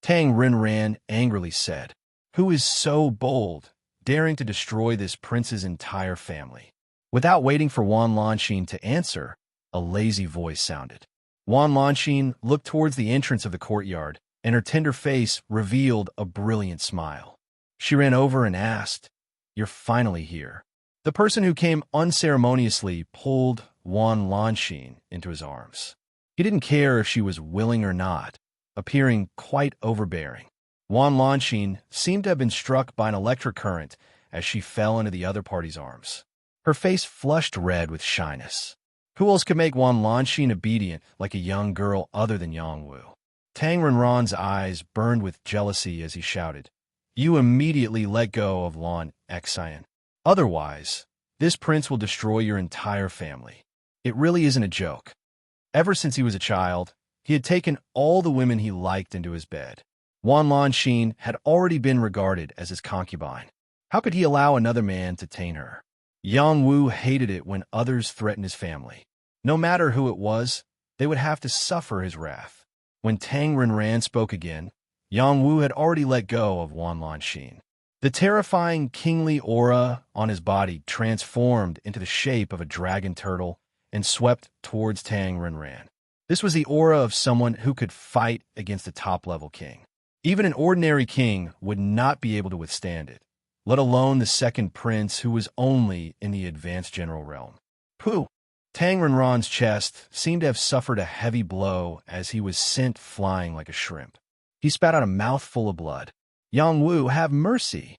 Tang Rinran angrily said, "Who is so bold, daring to destroy this prince's entire family?" Without waiting for Wan Lanxin to answer, a lazy voice sounded. Wan Lanxin looked towards the entrance of the courtyard, and her tender face revealed a brilliant smile. She ran over and asked, "You're finally here." The person who came unceremoniously pulled Wan Lanxin into his arms. He didn't care if she was willing or not, appearing quite overbearing. Wan Lanxin seemed to have been struck by an electric current as she fell into the other party's arms. Her face flushed red with shyness. Who else could make Wan Lanxin obedient like a young girl other than Yangwu? Tang Rinran's eyes burned with jealousy as he shouted, "You immediately let go of Lan Xin. Otherwise, this prince will destroy your entire family." It really isn't a joke. Ever since he was a child, he had taken all the women he liked into his bed. Wan Lanxin had already been regarded as his concubine. How could he allow another man to taint her? Yang Wu hated it when others threatened his family. No matter who it was, they would have to suffer his wrath. When Tang Rinran spoke again, Yang Wu had already let go of Wan Lanxin. The terrifying kingly aura on his body transformed into the shape of a dragon turtle and swept towards Tang Rinran. This was the aura of someone who could fight against a top-level king. Even an ordinary king would not be able to withstand it, let alone the second prince who was only in the advanced general realm. Pooh! Tang Rinran's chest seemed to have suffered a heavy blow as he was sent flying like a shrimp. He spat out a mouthful of blood. "Yang Wu, have mercy!"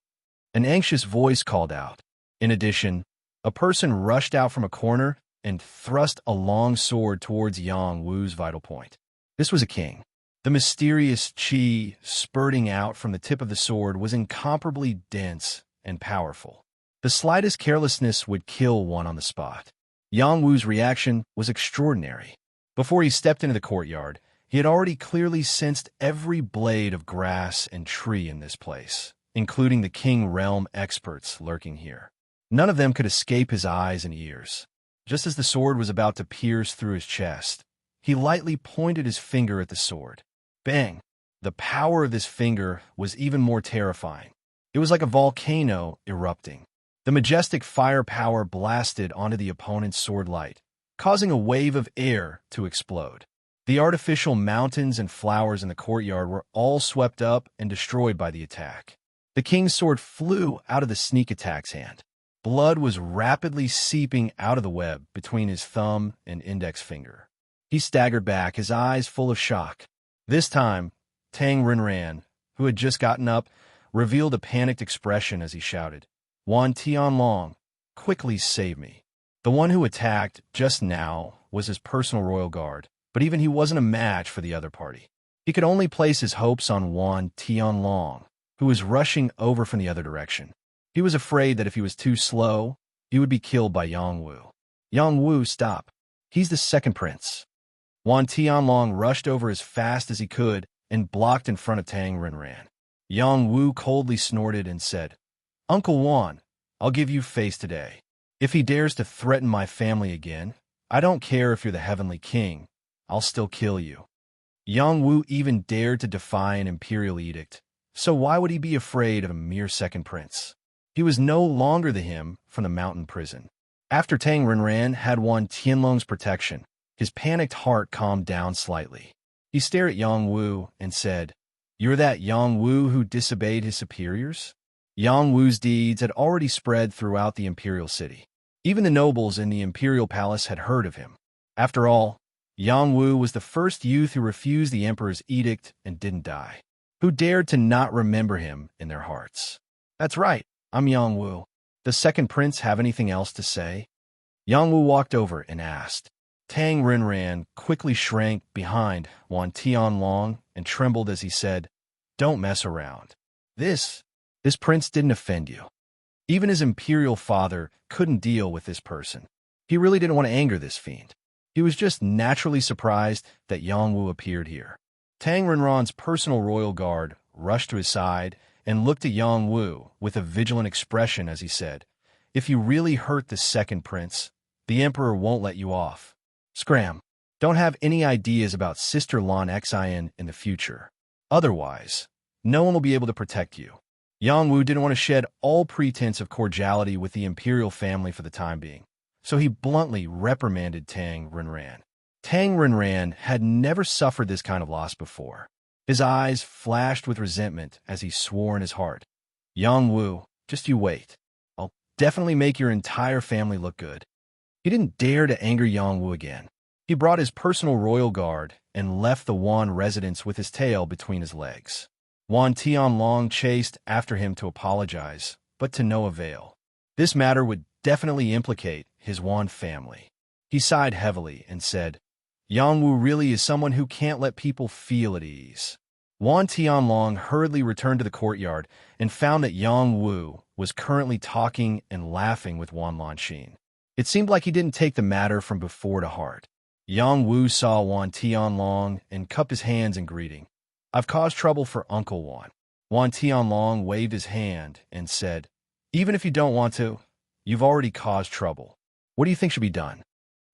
An anxious voice called out. In addition, a person rushed out from a corner and thrust a long sword towards Yang Wu's vital point. This was a king. The mysterious qi spurting out from the tip of the sword was incomparably dense and powerful. The slightest carelessness would kill one on the spot. Yang Wu's reaction was extraordinary. Before he stepped into the courtyard, he had already clearly sensed every blade of grass and tree in this place, including the King Realm experts lurking here. None of them could escape his eyes and ears. Just as the sword was about to pierce through his chest, he lightly pointed his finger at the sword. Bang! The power of this finger was even more terrifying. It was like a volcano erupting. The majestic firepower blasted onto the opponent's sword light, causing a wave of air to explode. The artificial mountains and flowers in the courtyard were all swept up and destroyed by the attack. The king's sword flew out of the sneak attack's hand. Blood was rapidly seeping out of the web between his thumb and index finger. He staggered back, his eyes full of shock. This time, Tang Rinran, who had just gotten up, revealed a panicked expression as he shouted, "Wan Tianlong, quickly save me." The one who attacked just now was his personal royal guard, but even he wasn't a match for the other party. He could only place his hopes on Wan Tianlong, who was rushing over from the other direction. He was afraid that if he was too slow, he would be killed by Yang Wu. "Yang Wu, stop. He's the second prince." Wan Tianlong rushed over as fast as he could and blocked in front of Tang Rinran. Yang Wu coldly snorted and said, Uncle Wan, I'll give you face today. If he dares to threaten my family again, I don't care if you're the heavenly king, I'll still kill you. Yang Wu even dared to defy an imperial edict, so why would he be afraid of a mere second prince? He was no longer the him from the mountain prison. After Tang Renran had won Tianlong's protection, his panicked heart calmed down slightly. He stared at Yang Wu and said, You're that Yang Wu who disobeyed his superiors? Yang Wu's deeds had already spread throughout the imperial city. Even the nobles in the imperial palace had heard of him. After all, Yang Wu was the first youth who refused the emperor's edict and didn't die, who dared to not remember him in their hearts. That's right, I'm Yang Wu. Does second prince have anything else to say? Yang Wu walked over and asked. Tang Renran quickly shrank behind Wan Tianlong and trembled as he said, Don't mess around. This prince didn't offend you. Even his imperial father couldn't deal with this person. He really didn't want to anger this fiend. He was just naturally surprised that Yang Wu appeared here. Tang Renran's personal royal guard rushed to his side and looked at Yang Wu with a vigilant expression as he said, If you really hurt the second prince, the emperor won't let you off. Scram. Don't have any ideas about Sister Lan Xian in the future. Otherwise, no one will be able to protect you. Yang Wu didn't want to shed all pretense of cordiality with the imperial family for the time being, so he bluntly reprimanded Tang Renran. Tang Renran had never suffered this kind of loss before. His eyes flashed with resentment as he swore in his heart, Yang Wu, just you wait. I'll definitely make your entire family look good. He didn't dare to anger Yang Wu again. He brought his personal royal guard and left the Wan residence with his tail between his legs. Wan Tianlong chased after him to apologize, but to no avail. This matter would definitely implicate his Wan family. He sighed heavily and said, Yang Wu really is someone who can't let people feel at ease. Wan Tianlong hurriedly returned to the courtyard and found that Yang Wu was currently talking and laughing with Wan Lanxin. It seemed like he didn't take the matter from before to heart. Yang Wu saw Wan Tianlong and cupped his hands in greeting. I've caused trouble for Uncle Wan. Wan Tianlong waved his hand and said, Even if you don't want to, you've already caused trouble. What do you think should be done?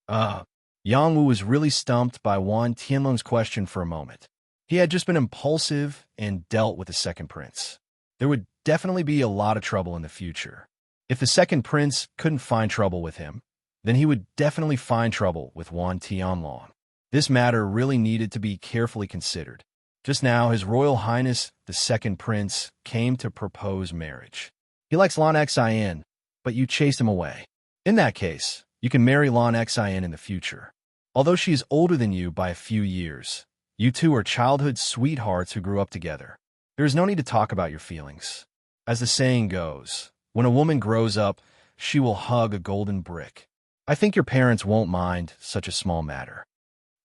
Yang Wu was really stumped by Wan Tianlong's question for a moment. He had just been impulsive and dealt with the second prince. There would definitely be a lot of trouble in the future. If the second prince couldn't find trouble with him, then he would definitely find trouble with Wan Tianlong. This matter really needed to be carefully considered. Just now, His Royal Highness, the second prince, came to propose marriage. He likes Lan Xian, but you chased him away. In that case, you can marry Lan Xian in the future. Although she is older than you by a few years, you two are childhood sweethearts who grew up together. There is no need to talk about your feelings. As the saying goes, when a woman grows up, she will hug a golden brick. I think your parents won't mind such a small matter.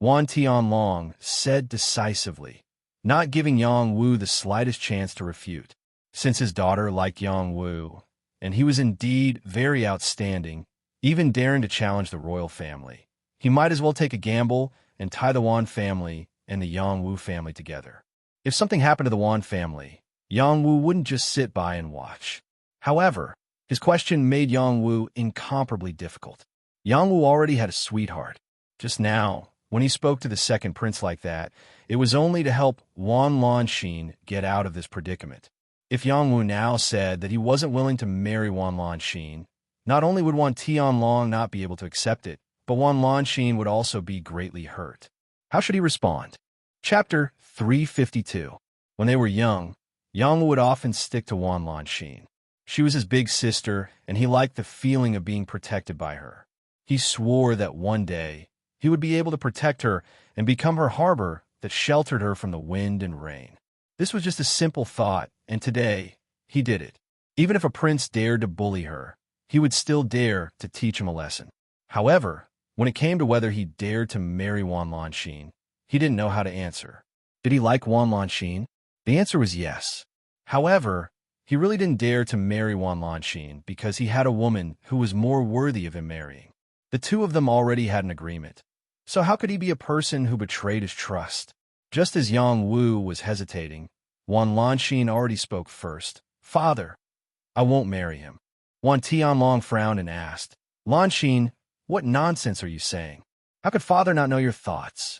Wan Tianlong said decisively, not giving Yang Wu the slightest chance to refute. Since his daughter liked Yang Wu, and he was indeed very outstanding, even daring to challenge the royal family, he might as well take a gamble and tie the Wan family and the Yang Wu family together. If something happened to the Wan family, Yang Wu wouldn't just sit by and watch. However, his question made Yang Wu incomparably difficult. Yang Wu already had a sweetheart. Just now, when he spoke to the second prince like that, it was only to help Wan Lanxin get out of this predicament. If Yang Wu now said that he wasn't willing to marry Wan Lanxin, not only would Wan Tianlong not be able to accept it, but Wan Lanxin would also be greatly hurt. How should he respond? Chapter 352. When they were young, Yang Wu would often stick to Wan Lanxin. She was his big sister, and he liked the feeling of being protected by her. He swore that one day he would be able to protect her and become her harbor that sheltered her from the wind and rain. This was just a simple thought, and today he did it. Even if a prince dared to bully her, he would still dare to teach him a lesson. However, when it came to whether he dared to marry Wan Lanxin, he didn't know how to answer. Did he like Wan Lanxin? The answer was yes. However, he really didn't dare to marry Wan Lanxin because he had a woman who was more worthy of him marrying. The two of them already had an agreement. So how could he be a person who betrayed his trust? Just as Yang Wu was hesitating, Wan Lanxin already spoke first. Father, I won't marry him. Wan Tianlong frowned and asked, Lanxin, what nonsense are you saying? How could father not know your thoughts?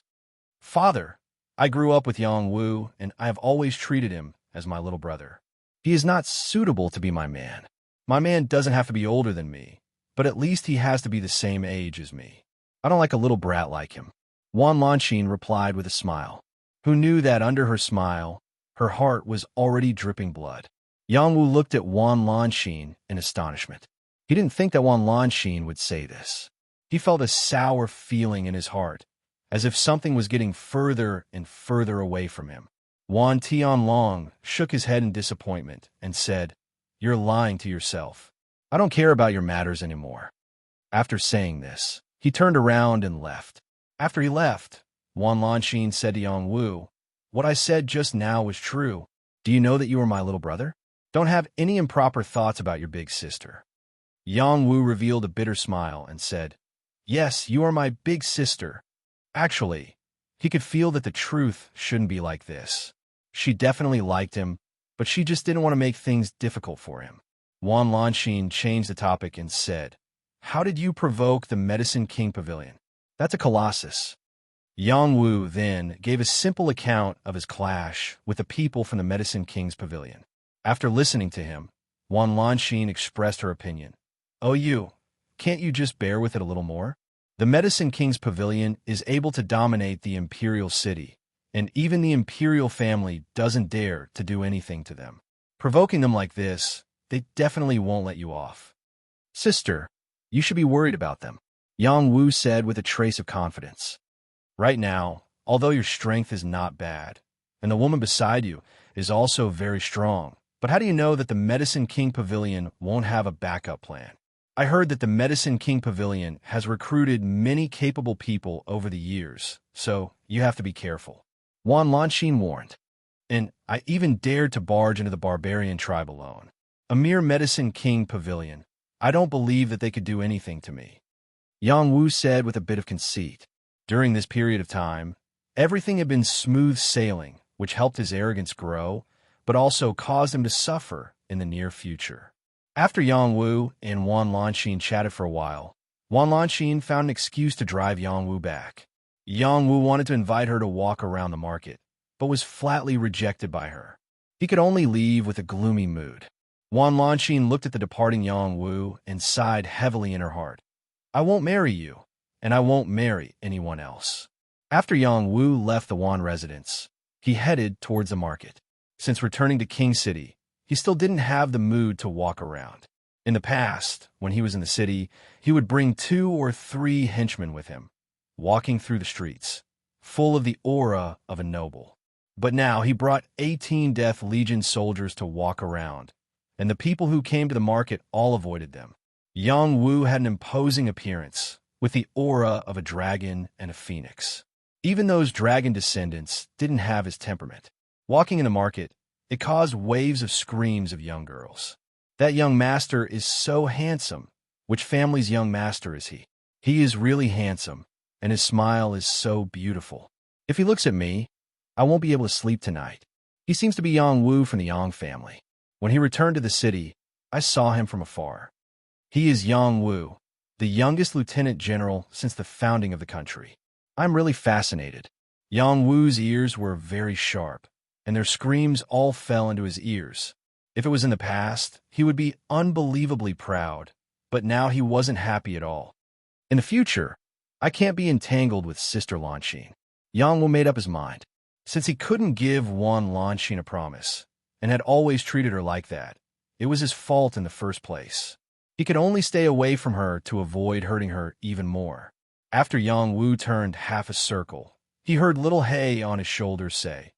Father, I grew up with Yang Wu, and I have always treated him as my little brother. He is not suitable to be my man. My man doesn't have to be older than me, but at least he has to be the same age as me. I don't like a little brat like him. Wan Lanxin replied with a smile, who knew that under her smile, her heart was already dripping blood. Yang Wu looked at Wan Lanxin in astonishment. He didn't think that Wan Lanxin would say this. He felt a sour feeling in his heart, as if something was getting further and further away from him. Wan Tianlong shook his head in disappointment and said, You're lying to yourself. I don't care about your matters anymore. After saying this, he turned around and left. After he left, Wan Lanxin said to Yang Wu, What I said just now was true. Do you know that you are my little brother? Don't have any improper thoughts about your big sister. Yang Wu revealed a bitter smile and said, Yes, you are my big sister. Actually, he could feel that the truth shouldn't be like this. She definitely liked him, but she just didn't want to make things difficult for him. Wan Lanxin changed the topic and said, How did you provoke the Medicine King Pavilion? That's a colossus. Yang Wu then gave a simple account of his clash with the people from the Medicine King's Pavilion. After listening to him, Wan Lanxin expressed her opinion. Oh, can't you just bear with it a little more? The Medicine King's Pavilion is able to dominate the imperial city, and even the imperial family doesn't dare to do anything to them. Provoking them like this, they definitely won't let you off. Sister, you should be worried about them, Yang Wu said with a trace of confidence. Right now, although your strength is not bad, and the woman beside you is also very strong, but how do you know that the Medicine King Pavilion won't have a backup plan? I heard that the Medicine King Pavilion has recruited many capable people over the years, so you have to be careful. Wan Lanxin warned. And I even dared to barge into the barbarian tribe alone. A mere Medicine King Pavilion. I don't believe that they could do anything to me. Yang Wu said with a bit of conceit. During this period of time, everything had been smooth sailing, which helped his arrogance grow, but also caused him to suffer in the near future. After Yang Wu and Wan Lanxin chatted for a while, Wan Lanxin found an excuse to drive Yang Wu back. Yang Wu wanted to invite her to walk around the market, but was flatly rejected by her. He could only leave with a gloomy mood. Wan Lanxin looked at the departing Yang Wu and sighed heavily in her heart. I won't marry you, and I won't marry anyone else. After Yang Wu left the Wan residence, he headed towards the market. Since returning to King City, he still didn't have the mood to walk around. In the past, when he was in the city, he would bring 2 or 3 henchmen with him, walking through the streets, full of the aura of a noble. But now he brought 18 Death Legion soldiers to walk around, and the people who came to the market all avoided them. Yang Wu had an imposing appearance, with the aura of a dragon and a phoenix. Even those dragon descendants didn't have his temperament. Walking in the market, it caused waves of screams of young girls. That young master is so handsome. Which family's young master is he? He is really handsome, and his smile is so beautiful. If he looks at me, I won't be able to sleep tonight. He seems to be Yang Wu from the Yang family. When he returned to the city, I saw him from afar. He is Yang Wu, the youngest lieutenant general since the founding of the country. I'm really fascinated. Yang Wu's ears were very sharp, and their screams all fell into his ears. If it was in the past, he would be unbelievably proud, but now he wasn't happy at all. In the future, I can't be entangled with Sister Lanxin. Yang Wu made up his mind. Since he couldn't give Wan Lanxin a promise, and had always treated her like that, it was his fault in the first place. He could only stay away from her to avoid hurting her even more. After Yang Wu turned half a circle, he heard little Hay on his shoulders say,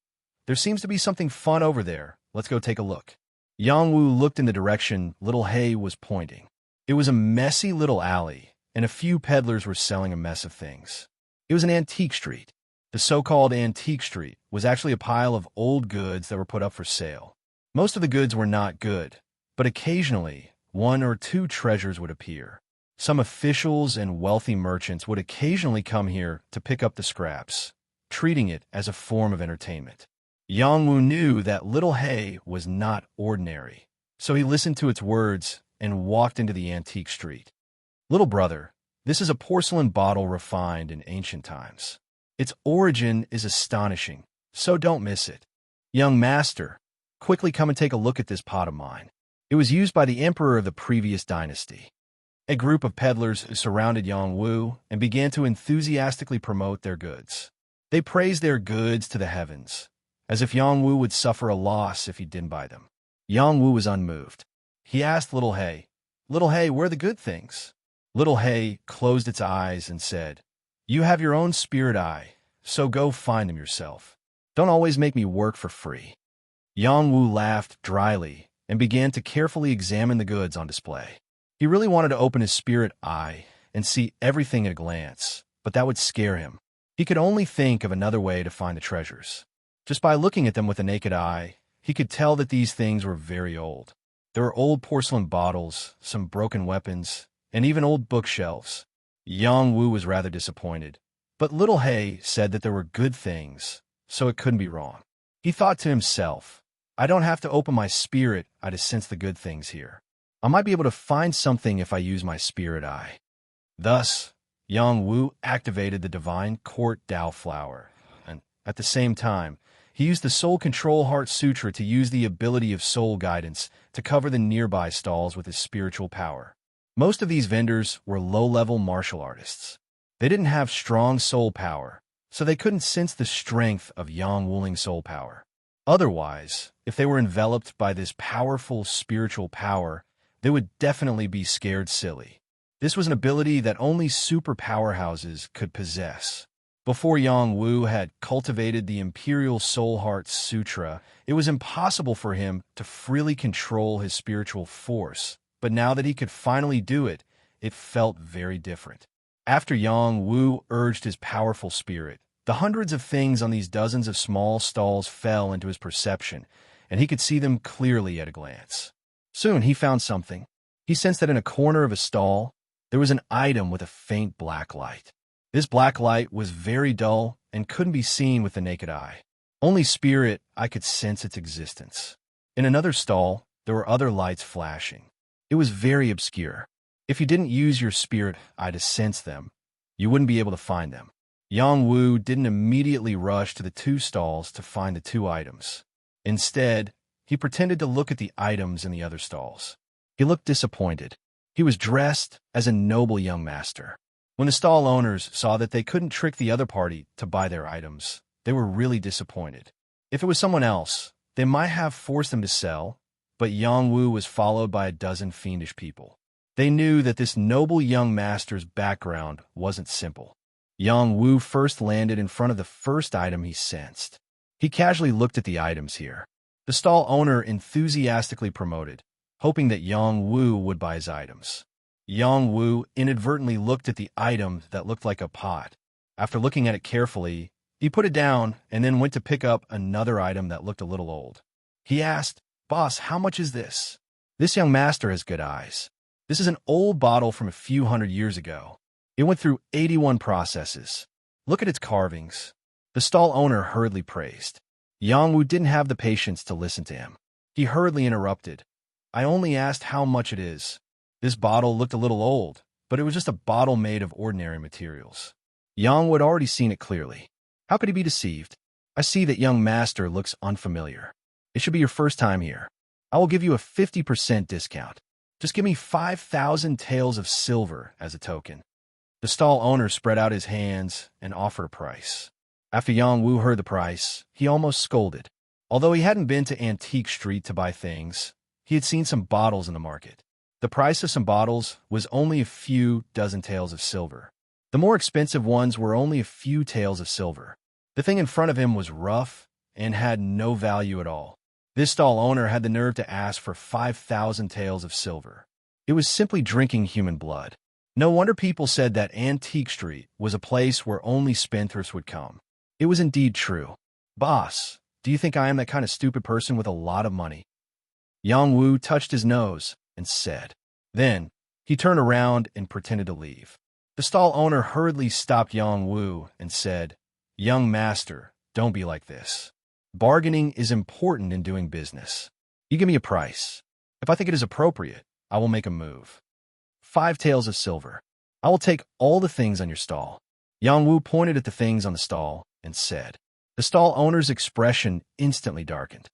There seems to be something fun over there. Let's go take a look. Yang Wu looked in the direction little Hay was pointing. It was a messy little alley, and a few peddlers were selling a mess of things. It was an antique street. The so-called antique street was actually a pile of old goods that were put up for sale. Most of the goods were not good, but occasionally 1 or 2 treasures would appear. Some officials and wealthy merchants would occasionally come here to pick up the scraps, treating it as a form of entertainment. Yang Wu knew that Little Hay was not ordinary, so he listened to its words and walked into the antique street. Little brother, this is a porcelain bottle refined in ancient times. Its origin is astonishing, so don't miss it. Young master, quickly come and take a look at this pot of mine. It was used by the emperor of the previous dynasty. A group of peddlers surrounded Yang Wu and began to enthusiastically promote their goods. They praised their goods to the heavens, as if Yang Wu would suffer a loss if he didn't buy them. Yang Wu was unmoved. He asked Little Hay, "Little Hay, where are the good things?" Little Hay closed its eyes and said, "You have your own spirit eye, so go find them yourself. Don't always make me work for free." Yang Wu laughed dryly and began to carefully examine the goods on display. He really wanted to open his spirit eye and see everything at a glance, but that would scare him. He could only think of another way to find the treasures. Just by looking at them with the naked eye, he could tell that these things were very old. There were old porcelain bottles, some broken weapons, and even old bookshelves. Yang Wu was rather disappointed, but Little Hay said that there were good things, so it couldn't be wrong. He thought to himself, I don't have to open my spirit eye to sense the good things here. I might be able to find something if I use my spirit eye. Thus, Yang Wu activated the divine court Dao flower, and at the same time, he used the Soul Control Heart Sutra to use the ability of soul guidance to cover the nearby stalls with his spiritual power. Most of these vendors were low-level martial artists. They didn't have strong soul power, so they couldn't sense the strength of Yang Wuling soul power. Otherwise, if they were enveloped by this powerful spiritual power, they would definitely be scared silly. This was an ability that only super powerhouses could possess. Before Yang Wu had cultivated the Imperial Soul Heart Sutra, it was impossible for him to freely control his spiritual force. But now that he could finally do it, it felt very different. After Yang Wu urged his powerful spirit, the hundreds of things on these dozens of small stalls fell into his perception, and he could see them clearly at a glance. Soon he found something. He sensed that in a corner of a stall, there was an item with a faint black light. This black light was very dull and couldn't be seen with the naked eye. Only spirit eye could sense its existence. In another stall, there were other lights flashing. It was very obscure. If you didn't use your spirit eye to sense them, you wouldn't be able to find them. Yang Wu didn't immediately rush to the two stalls to find the two items. Instead, he pretended to look at the items in the other stalls. He looked disappointed. He was dressed as a noble young master. When the stall owners saw that they couldn't trick the other party to buy their items, they were really disappointed. If it was someone else, they might have forced them to sell, but Yang Wu was followed by a dozen fiendish people. They knew that this noble young master's background wasn't simple. Yang Wu first landed in front of the first item he sensed. He casually looked at the items here. The stall owner enthusiastically promoted, hoping that Yang Wu would buy his items. Yang Wu inadvertently looked at the item that looked like a pot. After looking at it carefully, he put it down and then went to pick up another item that looked a little old. He asked, "Boss, how much is this?" This young master has good eyes. This is an old bottle from a few hundred years ago. It went through 81 processes. Look at its carvings. The stall owner hurriedly praised. Yang Wu didn't have the patience to listen to him. He hurriedly interrupted. "I only asked how much it is. This bottle looked a little old, but it was just a bottle made of ordinary materials." Yang Wu had already seen it clearly. How could he be deceived? "I see that young master looks unfamiliar. It should be your first time here. I will give you a 50% discount. Just give me 5,000 taels of silver as a token." The stall owner spread out his hands and offered a price. After Yang Wu heard the price, he almost scolded. Although he hadn't been to Antique Street to buy things, he had seen some bottles in the market. The price of some bottles was only a few dozen taels of silver. The more expensive ones were only a few taels of silver. The thing in front of him was rough and had no value at all. This stall owner had the nerve to ask for 5,000 taels of silver. It was simply drinking human blood. No wonder people said that Antique Street was a place where only spendthrifts would come. It was indeed true. "Boss, do you think I am that kind of stupid person with a lot of money?" Yang Wu touched his nose and said. Then, he turned around and pretended to leave. The stall owner hurriedly stopped Yang Wu and said, "Young master, don't be like this. Bargaining is important in doing business. You give me a price. If I think it is appropriate, I will make a move. 5 taels of silver. I will take all the things on your stall. Yang Wu pointed at the things on the stall and said. The stall owner's expression instantly darkened.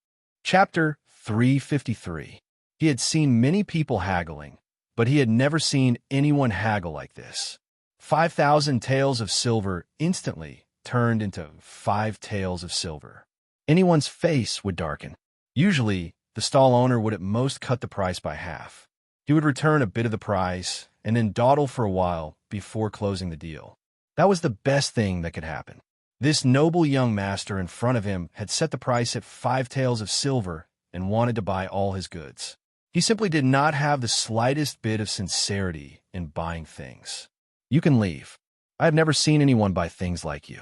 Chapter 353. He had seen many people haggling, but he had never seen anyone haggle like this. 5,000 taels of silver instantly turned into 5 taels of silver. Anyone's face would darken. Usually, the stall owner would at most cut the price by half. He would return a bit of the price and then dawdle for a while before closing the deal. That was the best thing that could happen. This noble young master in front of him had set the price at 5 taels of silver and wanted to buy all his goods. He simply did not have the slightest bit of sincerity in buying things. You can leave. I have never seen anyone buy things like you.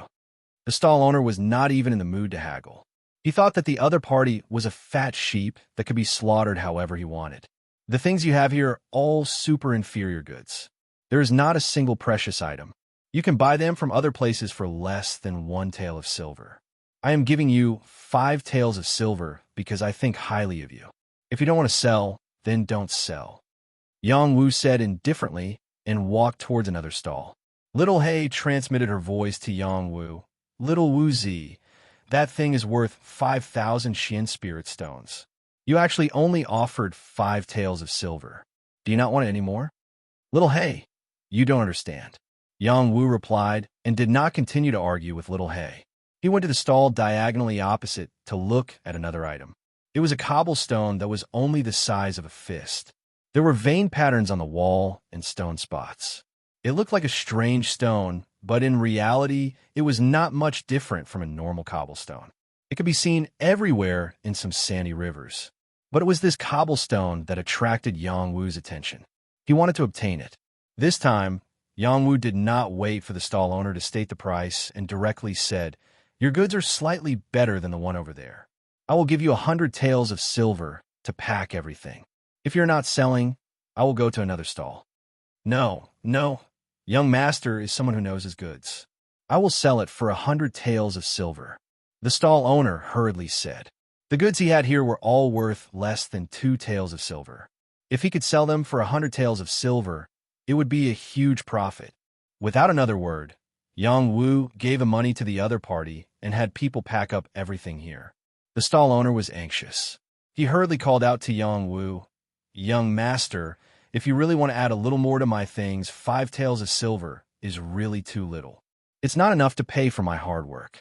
The stall owner was not even in the mood to haggle. He thought that the other party was a fat sheep that could be slaughtered however he wanted. The things you have here are all super inferior goods. There is not a single precious item. You can buy them from other places for less than 1 tael of silver. I am giving you 5 taels of silver because I think highly of you. If you don't want to sell, then don't sell. Yang Wu said indifferently and walked towards another stall. Little Hay transmitted her voice to Yang Wu. Little Wu Zi, that thing is worth 5,000 Xian spirit stones. You actually only offered 5 taels of silver. Do you not want it anymore? Little Hay, you don't understand. Yang Wu replied and did not continue to argue with Little Hay. He went to the stall diagonally opposite to look at another item. It was a cobblestone that was only the size of a fist. There were vein patterns on the wall and stone spots. It looked like a strange stone, but in reality, it was not much different from a normal cobblestone. It could be seen everywhere in some sandy rivers. But it was this cobblestone that attracted Yang Wu's attention. He wanted to obtain it. This time, Yang Wu did not wait for the stall owner to state the price and directly said, Your goods are slightly better than the one over there. I will give you 100 taels of silver to pack everything. If you're not selling, I will go to another stall. No. Young master is someone who knows his goods. I will sell it for 100 taels of silver. The stall owner hurriedly said. The goods he had here were all worth less than 2 taels of silver. If he could sell them for 100 taels of silver, it would be a huge profit. Without another word, Yang Wu gave the money to the other party and had people pack up everything here. The stall owner was anxious. He hurriedly called out to Yang Wu, Young master, if you really want to add a little more to my things, 5 taels of silver is really too little. It's not enough to pay for my hard work.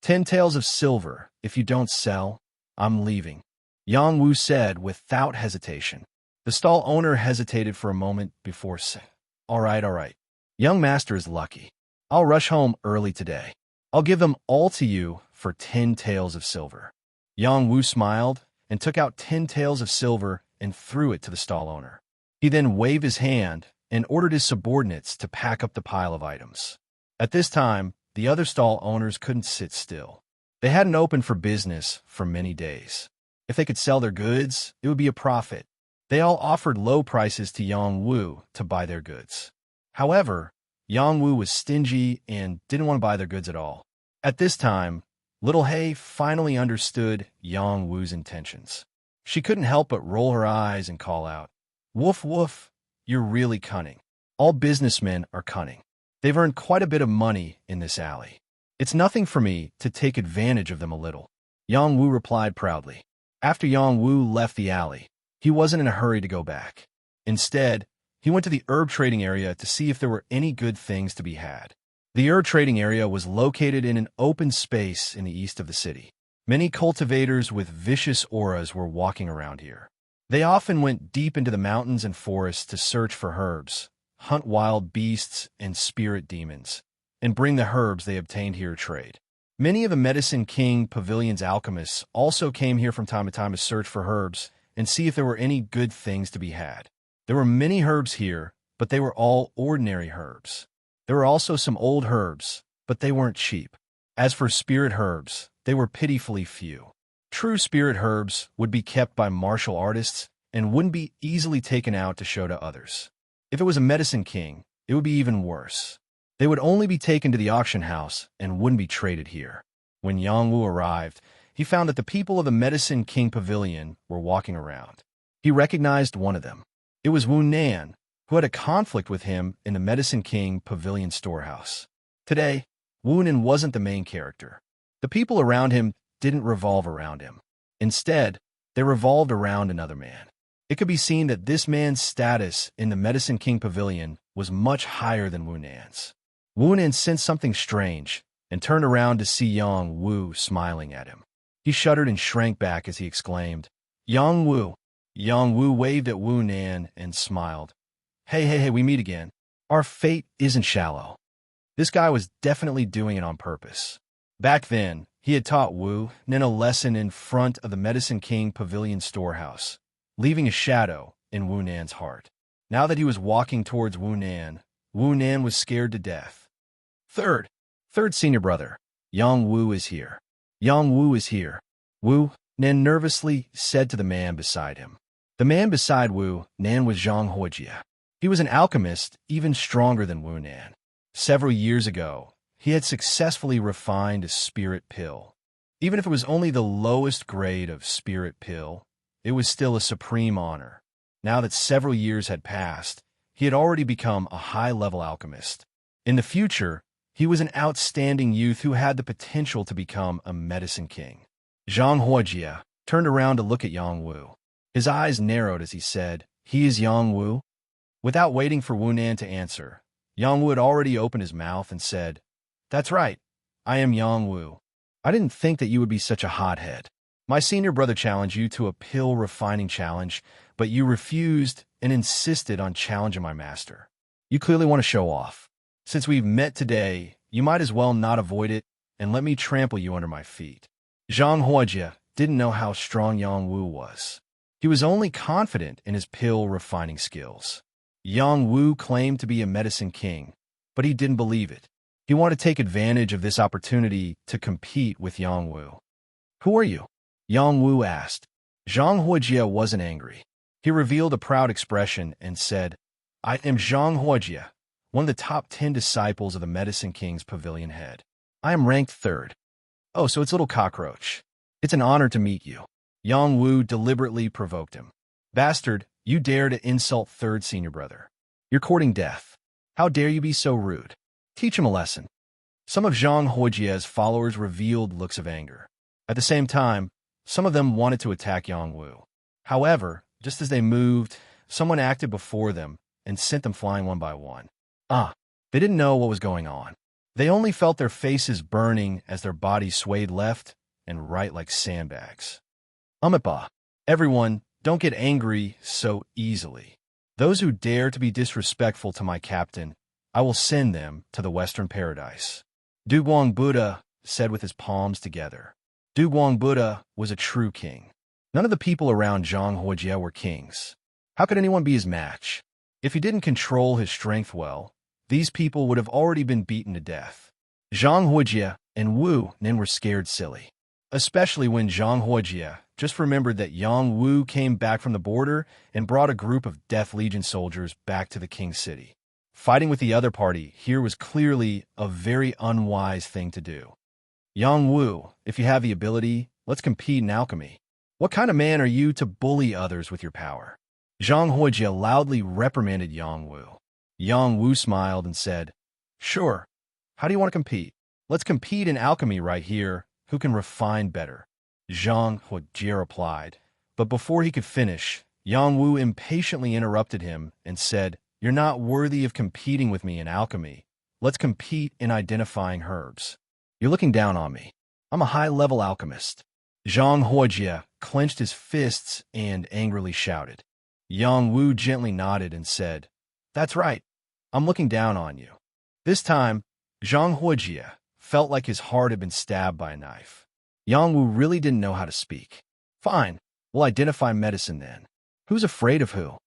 10 taels of silver, if you don't sell, I'm leaving. Yang Wu said without hesitation. The stall owner hesitated for a moment before saying, All right. Young master is lucky. I'll rush home early today. I'll give them all to you for 10 taels of silver. Yang Wu smiled and took out 10 taels of silver and threw it to the stall owner. He then waved his hand and ordered his subordinates to pack up the pile of items. At this time, the other stall owners couldn't sit still. They hadn't opened for business for many days. If they could sell their goods, it would be a profit. They all offered low prices to Yang Wu to buy their goods. However, Yang Wu was stingy and didn't want to buy their goods at all. At this time, Little Hay finally understood Yang Wu's intentions. She couldn't help but roll her eyes and call out, Woof, woof, you're really cunning. All businessmen are cunning. They've earned quite a bit of money in this alley. It's nothing for me to take advantage of them a little. Yang Wu replied proudly. After Yang Wu left the alley, he wasn't in a hurry to go back. Instead, he went to the herb trading area to see if there were any good things to be had. The herb trading area was located in an open space in the east of the city. Many cultivators with vicious auras were walking around here. They often went deep into the mountains and forests to search for herbs, hunt wild beasts and spirit demons, and bring the herbs they obtained here to trade. Many of the Medicine King Pavilion's alchemists also came here from time to time to search for herbs and see if there were any good things to be had. There were many herbs here, but they were all ordinary herbs. There were also some old herbs, but they weren't cheap. As for spirit herbs, they were pitifully few. True spirit herbs would be kept by martial artists and wouldn't be easily taken out to show to others. If it was a medicine king, it would be even worse. They would only be taken to the auction house and wouldn't be traded here. When Yang Wu arrived, he found that the people of the Medicine King Pavilion were walking around. He recognized one of them. It was Wu Nan, who had a conflict with him in the Medicine King Pavilion storehouse. Today, Wu Nan wasn't the main character. The people around him didn't revolve around him. Instead, they revolved around another man. It could be seen that this man's status in the Medicine King Pavilion was much higher than Wu Nan's. Wu Nan sensed something strange and turned around to see Yang Wu smiling at him. He shuddered and shrank back as he exclaimed, "Yang Wu." Yang Wu waved at Wu Nan and smiled. Hey, we meet again. Our fate isn't shallow." This guy was definitely doing it on purpose. Back then, he had taught Wu Nan a lesson in front of the Medicine King Pavilion storehouse, leaving a shadow in Wu Nan's heart. Now that he was walking towards Wu Nan was scared to death. Third senior brother, Yang Wu is here. Yang Wu is here. Wu Nan nervously said to the man beside him. The man beside Wu Nan was Zhang Huojie. He was an alchemist even stronger than Wu Nan. Several years ago, he had successfully refined a spirit pill. Even if it was only the lowest grade of spirit pill, it was still a supreme honor. Now that several years had passed, he had already become a high-level alchemist. In the future, he was an outstanding youth who had the potential to become a medicine king. Zhang Huojie turned around to look at Yang Wu. His eyes narrowed as he said, "He is Yang Wu?" Without waiting for Wu Nan to answer, Yang Wu had already opened his mouth and said, "That's right, I am Yang Wu. I didn't think that you would be such a hothead. My senior brother challenged you to a pill refining challenge, but you refused and insisted on challenging my master. You clearly want to show off. Since we've met today, you might as well not avoid it and let me trample you under my feet." Zhang Huojie didn't know how strong Yang Wu was. He was only confident in his pill refining skills. Yang Wu claimed to be a medicine king, but he didn't believe it. He wanted to take advantage of this opportunity to compete with Yang Wu. "Who are you?" Yang Wu asked. Zhang Huojie wasn't angry. He revealed a proud expression and said, "I am Zhang Huojie, one of the top 10 disciples of the Medicine King's Pavilion head. I am ranked 3rd. "Oh, so it's little cockroach. It's an honor to meet you." Yang Wu deliberately provoked him. "Bastard, you dare to insult 3rd senior brother. You're courting death. How dare you be so rude? Teach him a lesson." Some of Zhang Huojie's followers revealed looks of anger. At the same time, some of them wanted to attack Yang Wu. However, just as they moved, someone acted before them and sent them flying one by one. They didn't know what was going on. They only felt their faces burning as their bodies swayed left and right like sandbags. Everyone, don't get angry so easily. Those who dare to be disrespectful to my captain, I will send them to the Western Paradise." Duguang Buddha said with his palms together. Duguang Buddha was a true king. None of the people around Zhang Huojie were kings. How could anyone be his match? If he didn't control his strength well, these people would have already been beaten to death. Zhang Huojie and Wu Nan were scared silly, especially when Zhang Huojie just remembered that Yang Wu came back from the border and brought a group of Death Legion soldiers back to the king's city. Fighting with the other party here was clearly a very unwise thing to do. "Yang Wu, if you have the ability, let's compete in alchemy. What kind of man are you to bully others with your power?" Zhang Huojie loudly reprimanded Yang Wu. Yang Wu smiled and said, "Sure. How do you want to compete? Let's compete in alchemy right here. Who can refine better?" Zhang Huojie replied, but before he could finish, Yang Wu impatiently interrupted him and said, "You're not worthy of competing with me in alchemy. Let's compete in identifying herbs. You're looking down on me. I'm a high-level alchemist." Zhang Huojie clenched his fists and angrily shouted. Yang Wu gently nodded and said, "That's right. I'm looking down on you." This time, Zhang Huojie felt like his heart had been stabbed by a knife. Yang Wu really didn't know how to speak. "Fine, we'll identify medicine then. Who's afraid of who?"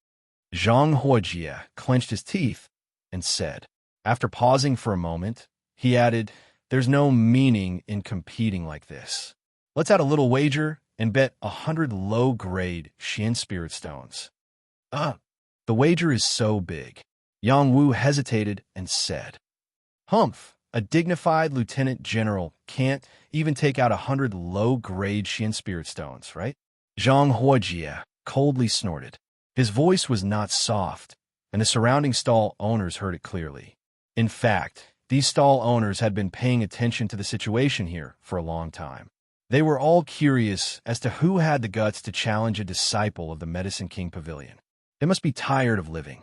Zhang Huojie clenched his teeth and said. After pausing for a moment, he added, "There's no meaning in competing like this. Let's add a little wager and bet 100 low-grade Xian spirit stones." The wager is so big. Yang Wu hesitated and said, A dignified lieutenant general can't even take out 100 low-grade Xian spirit stones, right? Zhang Huojie coldly snorted. His voice was not soft, and the surrounding stall owners heard it clearly. In fact, these stall owners had been paying attention to the situation here for a long time. They were all curious as to who had the guts to challenge a disciple of the Medicine King Pavilion. They must be tired of living.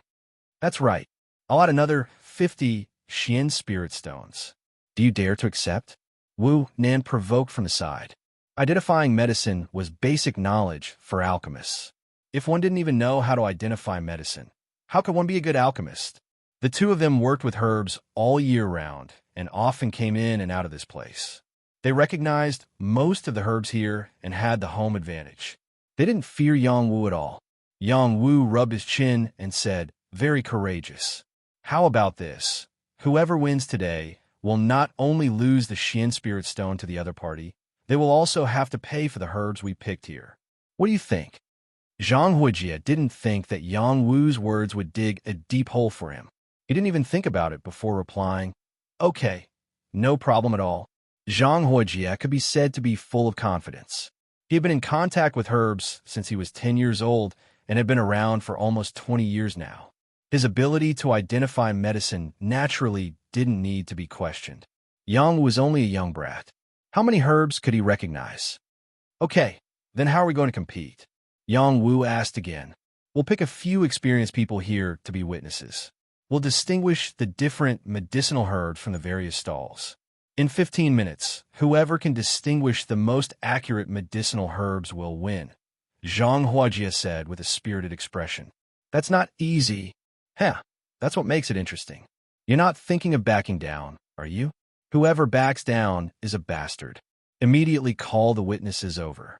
That's right. I'll add another 50 Xian spirit stones. Do you dare to accept? Wu Nan provoked from the side. Identifying medicine was basic knowledge for alchemists. If one didn't even know how to identify medicine, how could one be a good alchemist? The two of them worked with herbs all year round and often came in and out of this place. They recognized most of the herbs here and had the home advantage. They didn't fear Yang Wu at all. Yang Wu rubbed his chin and said, very courageous. How about this? Whoever wins today will not only lose the Xian Spirit Stone to the other party, they will also have to pay for the herbs we picked here. What do you think? Zhang Huijie didn't think that Yang Wu's words would dig a deep hole for him. He didn't even think about it before replying, okay, no problem at all. Zhang Huijie could be said to be full of confidence. He had been in contact with herbs since he was 10 years old and had been around for almost 20 years now. His ability to identify medicine naturally didn't need to be questioned. Yang was only a young brat. How many herbs could he recognize? Okay, then how are we going to compete? Yang Wu asked again. We'll pick a few experienced people here to be witnesses. We'll distinguish the different medicinal herbs from the various stalls. In 15 minutes, whoever can distinguish the most accurate medicinal herbs will win, Zhang Huajie said with a spirited expression. That's not easy. That's what makes it interesting. You're not thinking of backing down, are you? Whoever backs down is a bastard. Immediately call the witnesses over.